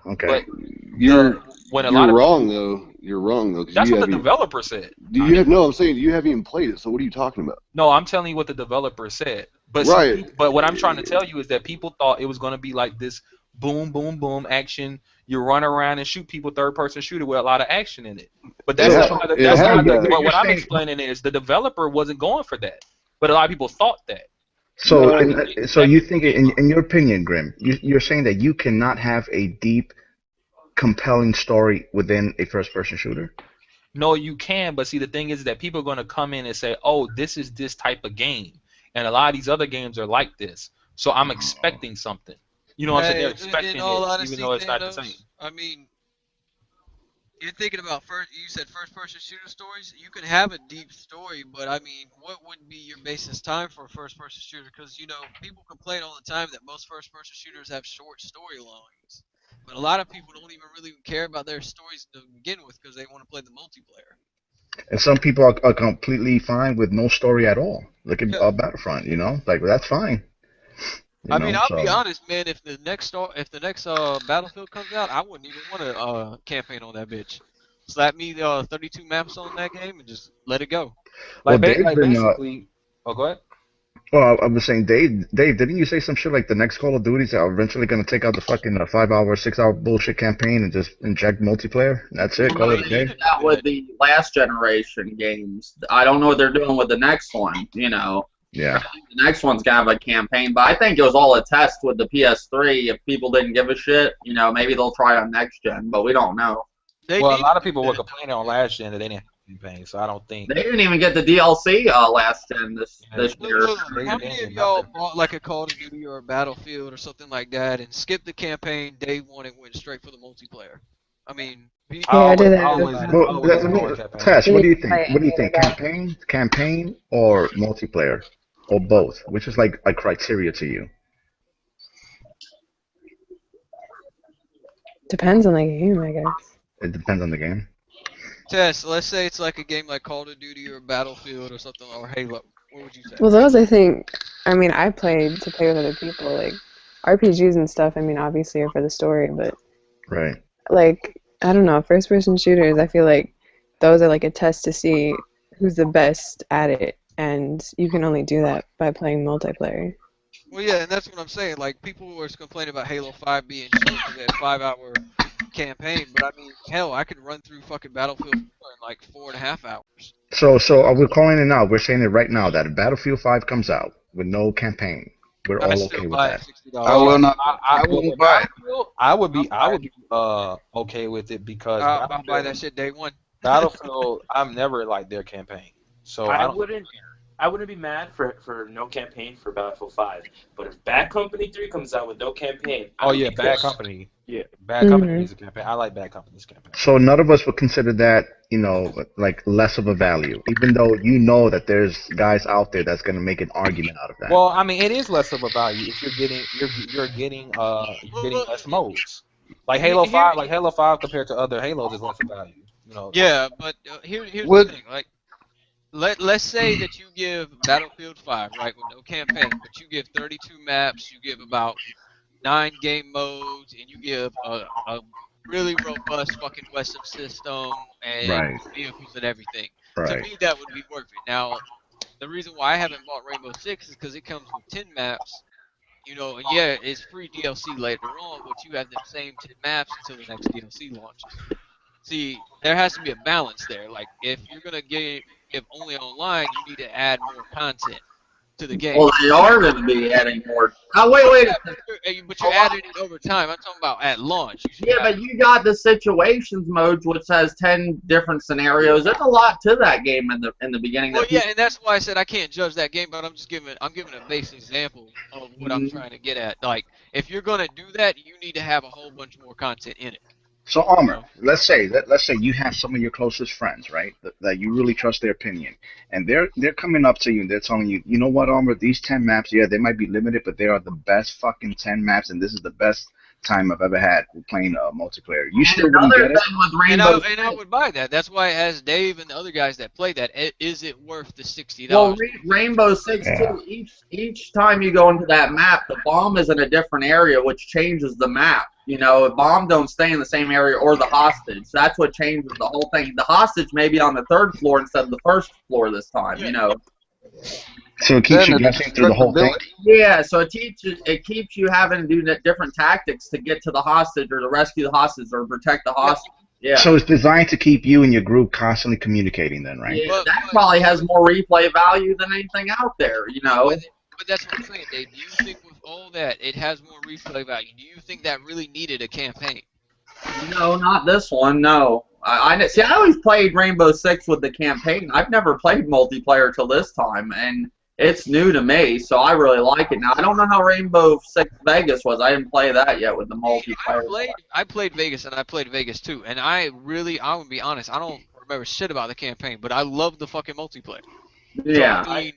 Okay. But You're when a lot of wrong though. You're wrong though. that's what the developer said. No, I'm saying you haven't even played it. So what are you talking about? No, I'm telling you what the developer said. But Right. But what I'm trying to tell you is that people thought it was going to be like this boom, boom, boom action. You run around and shoot people, third person shooter with a lot of action in it. But that's but what I'm explaining is the developer wasn't going for that. But a lot of people thought that. So, so you think, in your opinion, Grim, you're saying that you cannot have a deep, compelling story within a first-person shooter? No, you can, but see, the thing is that people are going to come in and say, "Oh, this is this type of game," and a lot of these other games are like this. So I'm expecting something. You know what I'm saying? They're expecting it, even though it's not the same. I mean, you're thinking about you said first-person shooter stories. You can have a deep story, but I mean, what would be your basis time for a first-person shooter? Because people complain all the time that most first-person shooters have short storylines, but a lot of people don't even really care about their stories to begin with because they want to play the multiplayer. And some people are completely fine with no story at all. Look at Battlefront, like that's fine. I mean, I'll be honest, man. If the next Battlefield comes out, I wouldn't even want to campaign on that bitch. Slap me 32 maps on that game and just let it go. Well, basically. Oh, go ahead. Well, I was saying, Dave, didn't you say some shit like the next Call of Duties are eventually going to take out the fucking 5-hour, 6-hour bullshit campaign and just inject multiplayer? That's it. Call it a day. That with the last generation games. I don't know what they're doing with the next one. Yeah. The next one's gonna have a campaign, but I think it was all a test with the PS3. If people didn't give a shit, maybe they'll try on next gen, but we don't know. Well, a lot of people were complaining on last gen that they didn't have campaign, so I don't think they didn't even get the DLC last gen this year. How many of y'all bought like a Call of Duty or a Battlefield or something like that and skipped the campaign day one and went straight for the multiplayer? I mean, I did that. Tess, what do you think? What do you think? Campaign, or multiplayer, or both? Which is like a criteria to you? Depends on the game, I guess. It depends on the game. Tess, let's say it's like a game like Call of Duty or Battlefield or something, or Halo. What would you say? Well, those I played to play with other people. Like RPGs and stuff, obviously are for the story, but right. Like, I don't know, first-person shooters, I feel like those are like a test to see who's the best at it, and you can only do that by playing multiplayer. Well, yeah, and that's what I'm saying. Like, people were complaining about Halo 5 being short because they had 5-hour campaign, but I mean, hell, I could run through fucking Battlefield 4 in like 4.5 hours. So we're calling it now. We're saying it right now that if Battlefield 5 comes out with no campaign, we're all okay with that. I will not. I won't buy it. I would be okay with it because I'll buy that shit day one. Battlefield, I'm never like their campaign, so I wouldn't be mad for no campaign for Battlefield 5, but if Bad Company 3 comes out with no campaign, Bad Company. Yeah, Bad Company needs a campaign. I like Bad Company's campaign. So none of us would consider that, like less of a value, even though that there's guys out there that's gonna make an argument out of that. Well, I mean, it is less of a value if you're getting less modes. Like Halo 5 compared to other Halos is less of value. Yeah, but here's the thing. Like, let's say that you give Battlefield 5, right, with no campaign, but you give 32 maps, you give about 9 game modes, and you give a really robust fucking weapon system and vehicles and everything. Right. To me, that would be worth it. Now, the reason why I haven't bought Rainbow Six is because it comes with 10 maps, and yeah, it's free DLC later on, but you have the same 10 maps until the next DLC launches. See, there has to be a balance there. Like, if you're gonna give only online, you need to add more content. to the game. Well, they are going to be adding more. Oh, wait. But you're adding it over time. I'm talking about at launch. Yeah, but you got the situations mode, which has 10 different scenarios. There's a lot to that game in the beginning. Well, yeah, and that's why I said I can't judge that game, but I'm giving a base example of what I'm trying to get at. Like, if you're gonna do that, you need to have a whole bunch more content in it. So Armor, let's say you have some of your closest friends, right? That you really trust their opinion, and they're coming up to you and they're telling you, you know what, Armor, these 10 maps, yeah, they might be limited, but they are the best fucking 10 maps, and this is the best time I've ever had playing multiplayer. You still wouldn't get it? And I would buy that. That's why, as Dave and the other guys that play that, is it worth the $60? Well, Rainbow Six too. Each time you go into that map, the bomb is in a different area, which changes the map. You know, bomb don't stay in the same area, or the hostage. That's what changes the whole thing. The hostage may be on the 3rd floor instead of the 1st floor this time. You know. So it keeps you guessing through the whole thing? Yeah, so it keeps you having to do different tactics to get to the hostage, or to rescue the hostage, or protect the hostage. Yeah. So it's designed to keep you and your group constantly communicating then, right? Yeah, that probably has more replay value than anything out there, you know. But that's what I'm saying, Dave. Do you think with all that, it has more replay value? Do you think that really needed a campaign? No, not this one, no. I always played Rainbow Six with the campaign. I've never played multiplayer till this time, and it's new to me, so I really like it. Now, I don't know how Rainbow Six Vegas was. I didn't play that yet with the multiplayer. I played Vegas, and I played Vegas too, and I would be honest, I don't remember shit about the campaign, but I love the fucking multiplayer. Yeah. So, I mean,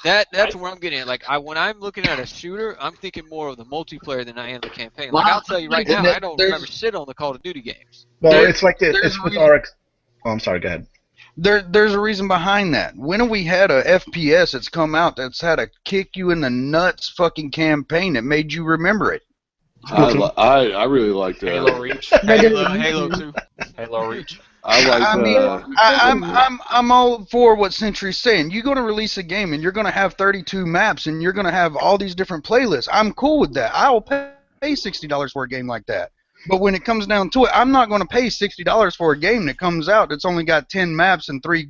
that's where I'm getting at. Like, when I'm looking at a shooter, I'm thinking more of the multiplayer than I am the campaign. Like, I'll tell you right now, I don't remember shit on the Call of Duty games. Well, it's like it's with RX. Oh, I'm sorry. Go ahead. There's a reason behind that. When have we had a FPS that's come out that's had a kick you in the nuts fucking campaign that made you remember it? I really liked Halo Reach. Halo 2. Halo Reach. I'm all for what Century's saying. You're going to release a game and you're going to have 32 maps and you're going to have all these different playlists. I'm cool with that. I will pay $60 for a game like that. But when it comes down to it, I'm not going to pay $60 for a game that comes out that's only got 10 maps and three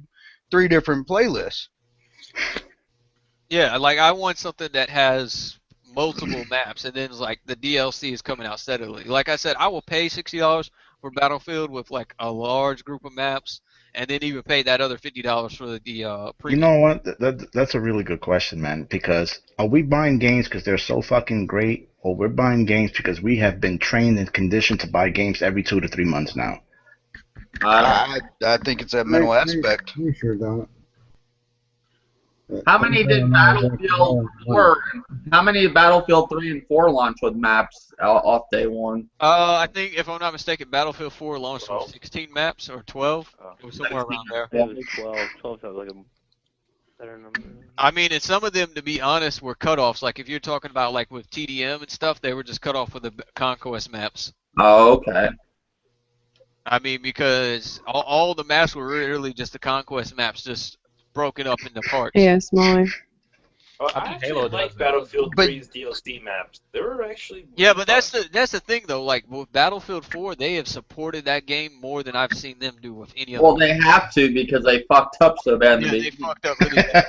different playlists. Yeah, like I want something that has multiple maps, and then like the DLC is coming out steadily. Like I said, I will pay $60 for Battlefield with like a large group of maps, and then even pay that other $50 for the premium. You know what? That's a really good question, man. Because are we buying games because they're so fucking great, or we're buying games because we have been trained and conditioned to buy games every 2 to 3 months now? I think it's that mental aspect. You sure don't. How many did Battlefield 4? How many Battlefield 3 and 4 launch with maps off day one? I think, if I'm not mistaken, Battlefield 4 launched with 16 maps or 12, or somewhere around there. Yeah, 12. 12 sounds like a better number. I mean, and some of them, to be honest, were cutoffs. Like if you're talking about like with TDM and stuff, they were just cut off with the Conquest maps. Oh, okay. I mean, because all the maps were really just the Conquest maps, just broken up into parts. Yeah, smaller. Well, I actually like Battlefield 3's DLC maps. They were actually but that's the thing though. Like with Battlefield 4, they have supported that game more than I've seen them do with any other. Well, they have to because they fucked up so bad. Yeah, they fucked up really bad.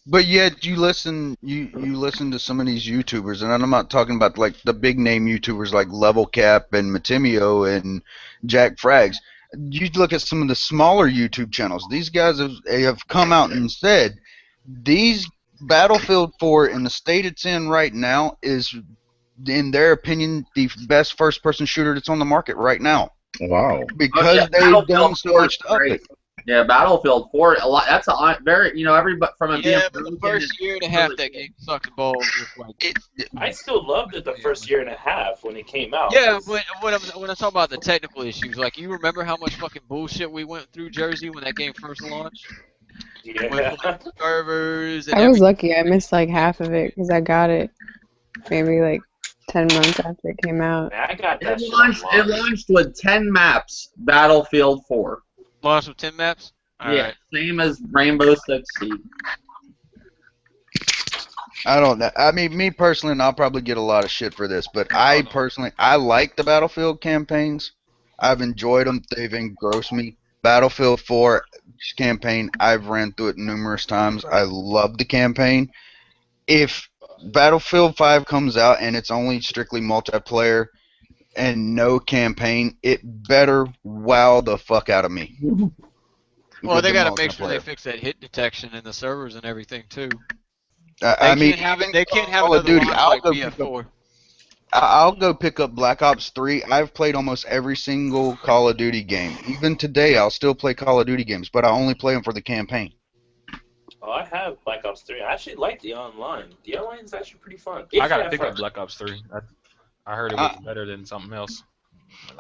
But yet you listen to some of these YouTubers, and I'm not talking about like the big name YouTubers like Level Cap and Matimio and Jack Frags. You look at some of the smaller YouTube channels. These guys have come out and said these Battlefield 4 in the state it's in right now is, in their opinion, the best first-person shooter that's on the market right now. Wow! Because they've done so much stuff. Yeah, Battlefield 4. That's a very everybody from a but the first year and a half that game sucked balls. I still loved it the first year and a half when it came out. Yeah, but when I'm talking about the technical issues, like you remember how much fucking bullshit we went through, Jersey, when that game first launched? Yeah. Servers. And I was lucky. I missed like half of it because I got it maybe like 10 months after it came out. I got that. It launched with 10 maps. Battlefield 4. Launched with 10 maps? Alright. Same as Rainbow Six Siege. I don't know. I mean, me personally, and I'll probably get a lot of shit for this, but I like the Battlefield campaigns. I've enjoyed them. They've engrossed me. Battlefield 4 campaign, I've ran through it numerous times. I love the campaign. If Battlefield 5 comes out and it's only strictly multiplayer and no campaign, it better wow the fuck out of me. Well, they got to make sure they fix that hit detection in the servers and everything too. I mean, They can't have Call of another Duty, launch like BF4. I'll go pick up Black Ops 3. I've played almost every single Call of Duty game. Even today, I'll still play Call of Duty games, but I only play them for the campaign. Oh, I have Black Ops 3. I actually like the online. The online is actually pretty fun. I gotta pick up Black Ops 3. I heard it was better than something else.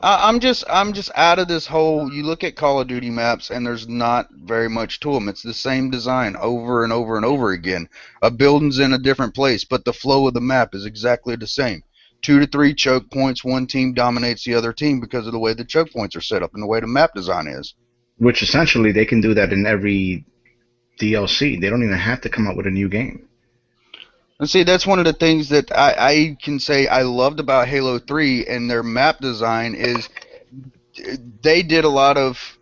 I'm just out of this whole. You look at Call of Duty maps, and there's not very much to them. It's the same design over and over and over again. A building's in a different place, but the flow of the map is exactly the same. 2 to 3 choke points. One team dominates the other team because of the way the choke points are set up and the way the map design is. Which essentially they can do that in every DLC. They don't even have to come up with a new game. And see, that's one of the things that I can say I loved about Halo 3 and their map design is they did a lot of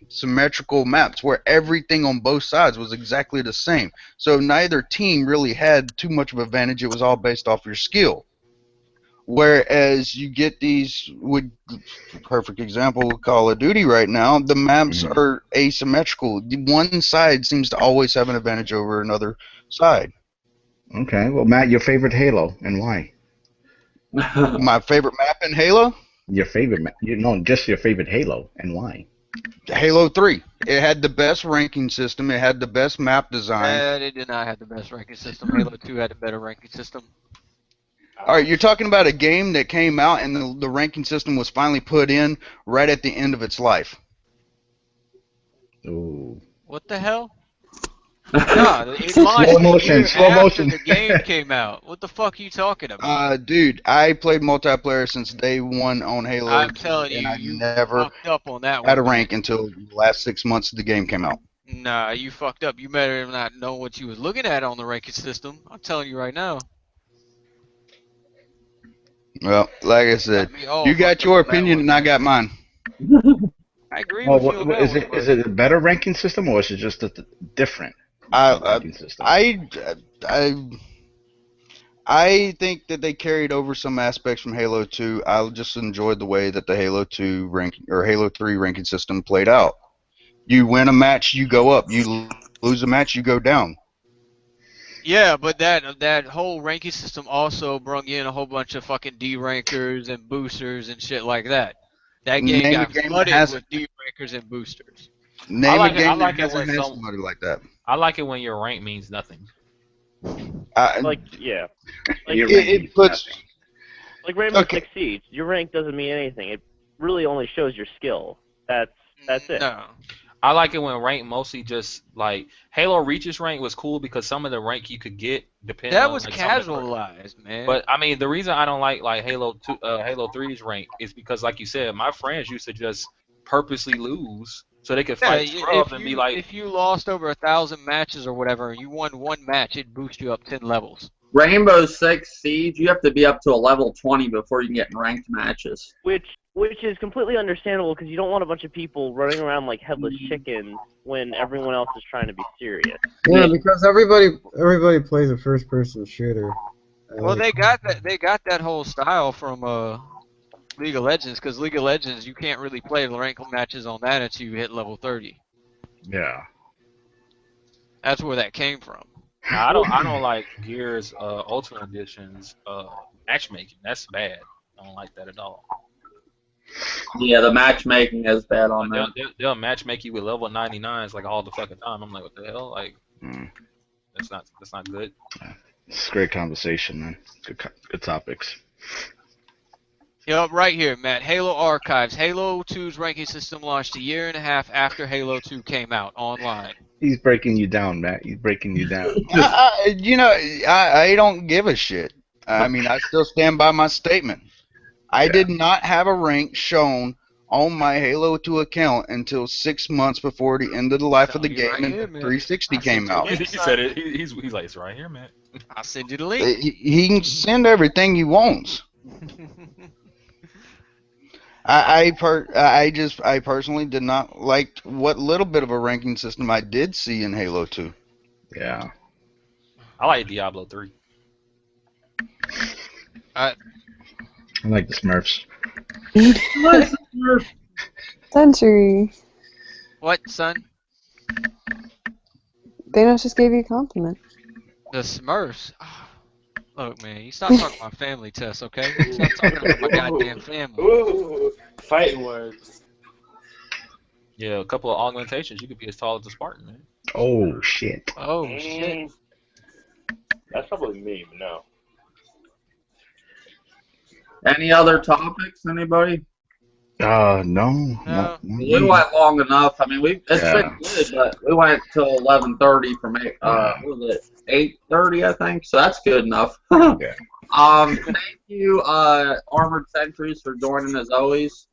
symmetrical maps where everything on both sides was exactly the same. So neither team really had too much of an advantage. It was all based off your skill. Whereas you get these, perfect example with Call of Duty right now, the maps are asymmetrical. One side seems to always have an advantage over another side. Okay, well, Matt, your favorite Halo and why? My favorite map in Halo? Your favorite map? Just your favorite Halo and why? Halo 3. It had the best ranking system. It had the best map design. It did not have the best ranking system. Halo 2 had a better ranking system. All right, you're talking about a game that came out and the ranking system was finally put in right at the end of its life. Ooh. What the hell? No, it launched slow motion. after the game came out. What the fuck are you talking about? Dude, I played multiplayer since day one on Halo. I'm telling you, and I you never fucked up on that had one. a rank until the last 6 months the game came out. Nah, you fucked up. You better not know what you was looking at on the ranking system. I'm telling you right now. Well, like I said, you got your opinion and I got mine. I agree with you on that is it a better ranking system or is it just different ranking system? I think that they carried over some aspects from Halo 2. I just enjoyed the way that the Halo 2 ranking or Halo 3 ranking system played out. You win a match, you go up. You lose a match, you go down. Yeah, but that whole ranking system also brung in a whole bunch of fucking D-rankers and boosters and shit like that. That game got flooded with D-rankers and boosters. Name a game that hasn't had somebody like that. I like it when your rank means nothing. It puts like Rainbow Six Siege. Your rank doesn't mean anything. It really only shows your skill. That's it. No. I like it when rank mostly just like Halo Reach's rank was cool because some of the rank you could get depending on was like, casualized, man. But I mean the reason I don't like Halo 3's rank is because like you said, my friends used to just purposely lose so they could fight scrubs and be like, if you lost over 1,000 matches or whatever and you won one match, it'd boost you up 10 levels. Rainbow Six Siege, you have to be up to a level 20 before you can get in ranked matches. Which is completely understandable because you don't want a bunch of people running around like headless chickens when everyone else is trying to be serious. Yeah, because everybody plays a first-person shooter. Well, they got that whole style from League of Legends because League of Legends you can't really play ranked matches on that until you hit level 30. Yeah. That's where that came from. Now, I don't like Gears Ultimate Edition's matchmaking. That's bad. I don't like that at all. Yeah, the matchmaking is bad on that. They'll matchmake you with level 99s like all the fucking time. I'm like, what the hell? Like, that's not good. It's a great conversation, man. Good topics. Yep, right here, Matt. Halo Archives. Halo 2's ranking system launched a year and a half after Halo 2 came out online. He's breaking you down, Matt. He's breaking you down. I don't give a shit. I mean, I still stand by my statement. I did not have a rank shown on my Halo 2 account until 6 months before the end of the life of the game and 360 came out. He said it. He's like, it's right here, man. I'll send you the link. He can send everything he wants. I personally did not like what little bit of a ranking system I did see in Halo 2. Yeah. I like Diablo 3. I like the Smurfs. Century. What, son? Thanos just gave you a compliment. The Smurfs. Look, man, you stop talking about family, Tess, okay? You stop talking about my goddamn family. Ooh, fighting words. Yeah, a couple of augmentations, you could be as tall as a Spartan, man. Oh shit. Oh, shit. That's probably me, but no. Any other topics, anybody? No, No. We went long enough. I mean, it's been good, but we went till 11:30 from what was it, 8:30, I think. So that's good enough. Yeah. Thank you, Armored Sentries, for joining as always.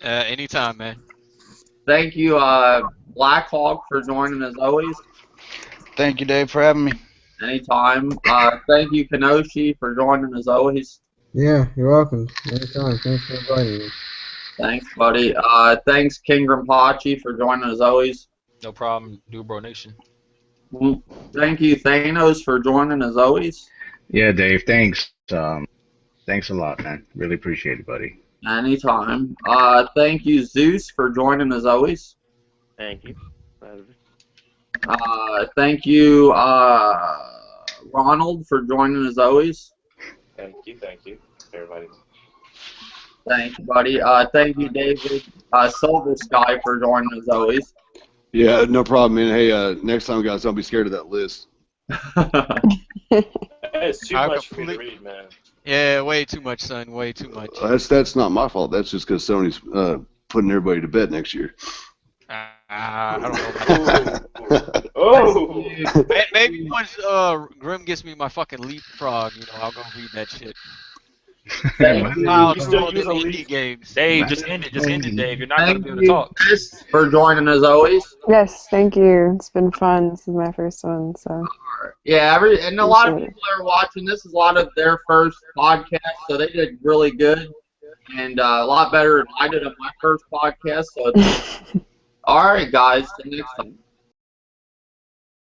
Anytime, man. Thank you, Black Hawk, for joining as always. Thank you, Dave, for having me. Anytime. Thank you, Kenoshi, for joining as always. Yeah, you're welcome. Anytime. Thanks for inviting me. Thanks, buddy. Thanks, King Grimpachi, for joining as always. No problem, Dubro Nation. Thank you, Thanos, for joining as always. Yeah, Dave, thanks. Thanks a lot, man. Really appreciate it, buddy. Anytime. Thank you, Zeus, for joining as always. Thank you. Thank you, Ronald, for joining as always. Thank you, everybody. Thank you, buddy. Thank you, David Silver Sky, for joining as always. Yeah, no problem, man. Hey, next time, guys, don't be scared of that list. It's too much for me to read, man. Yeah, way too much, son. Way too much. That's not my fault. That's just because Sony's putting everybody to bed next year. I don't know about that. Oh! Maybe once Grim gets me my fucking leapfrog, I'll go read that shit. You still use indie games. Dave, just end it, Dave. You're not going to be able to talk. Chris, for joining as always. Yes, thank you. It's been fun. This is my first one, so. Yeah, and a lot of people that are watching, this is a lot of their first podcast, so they did really good. And a lot better than I did on my first podcast. So it's all right, guys. Till next time.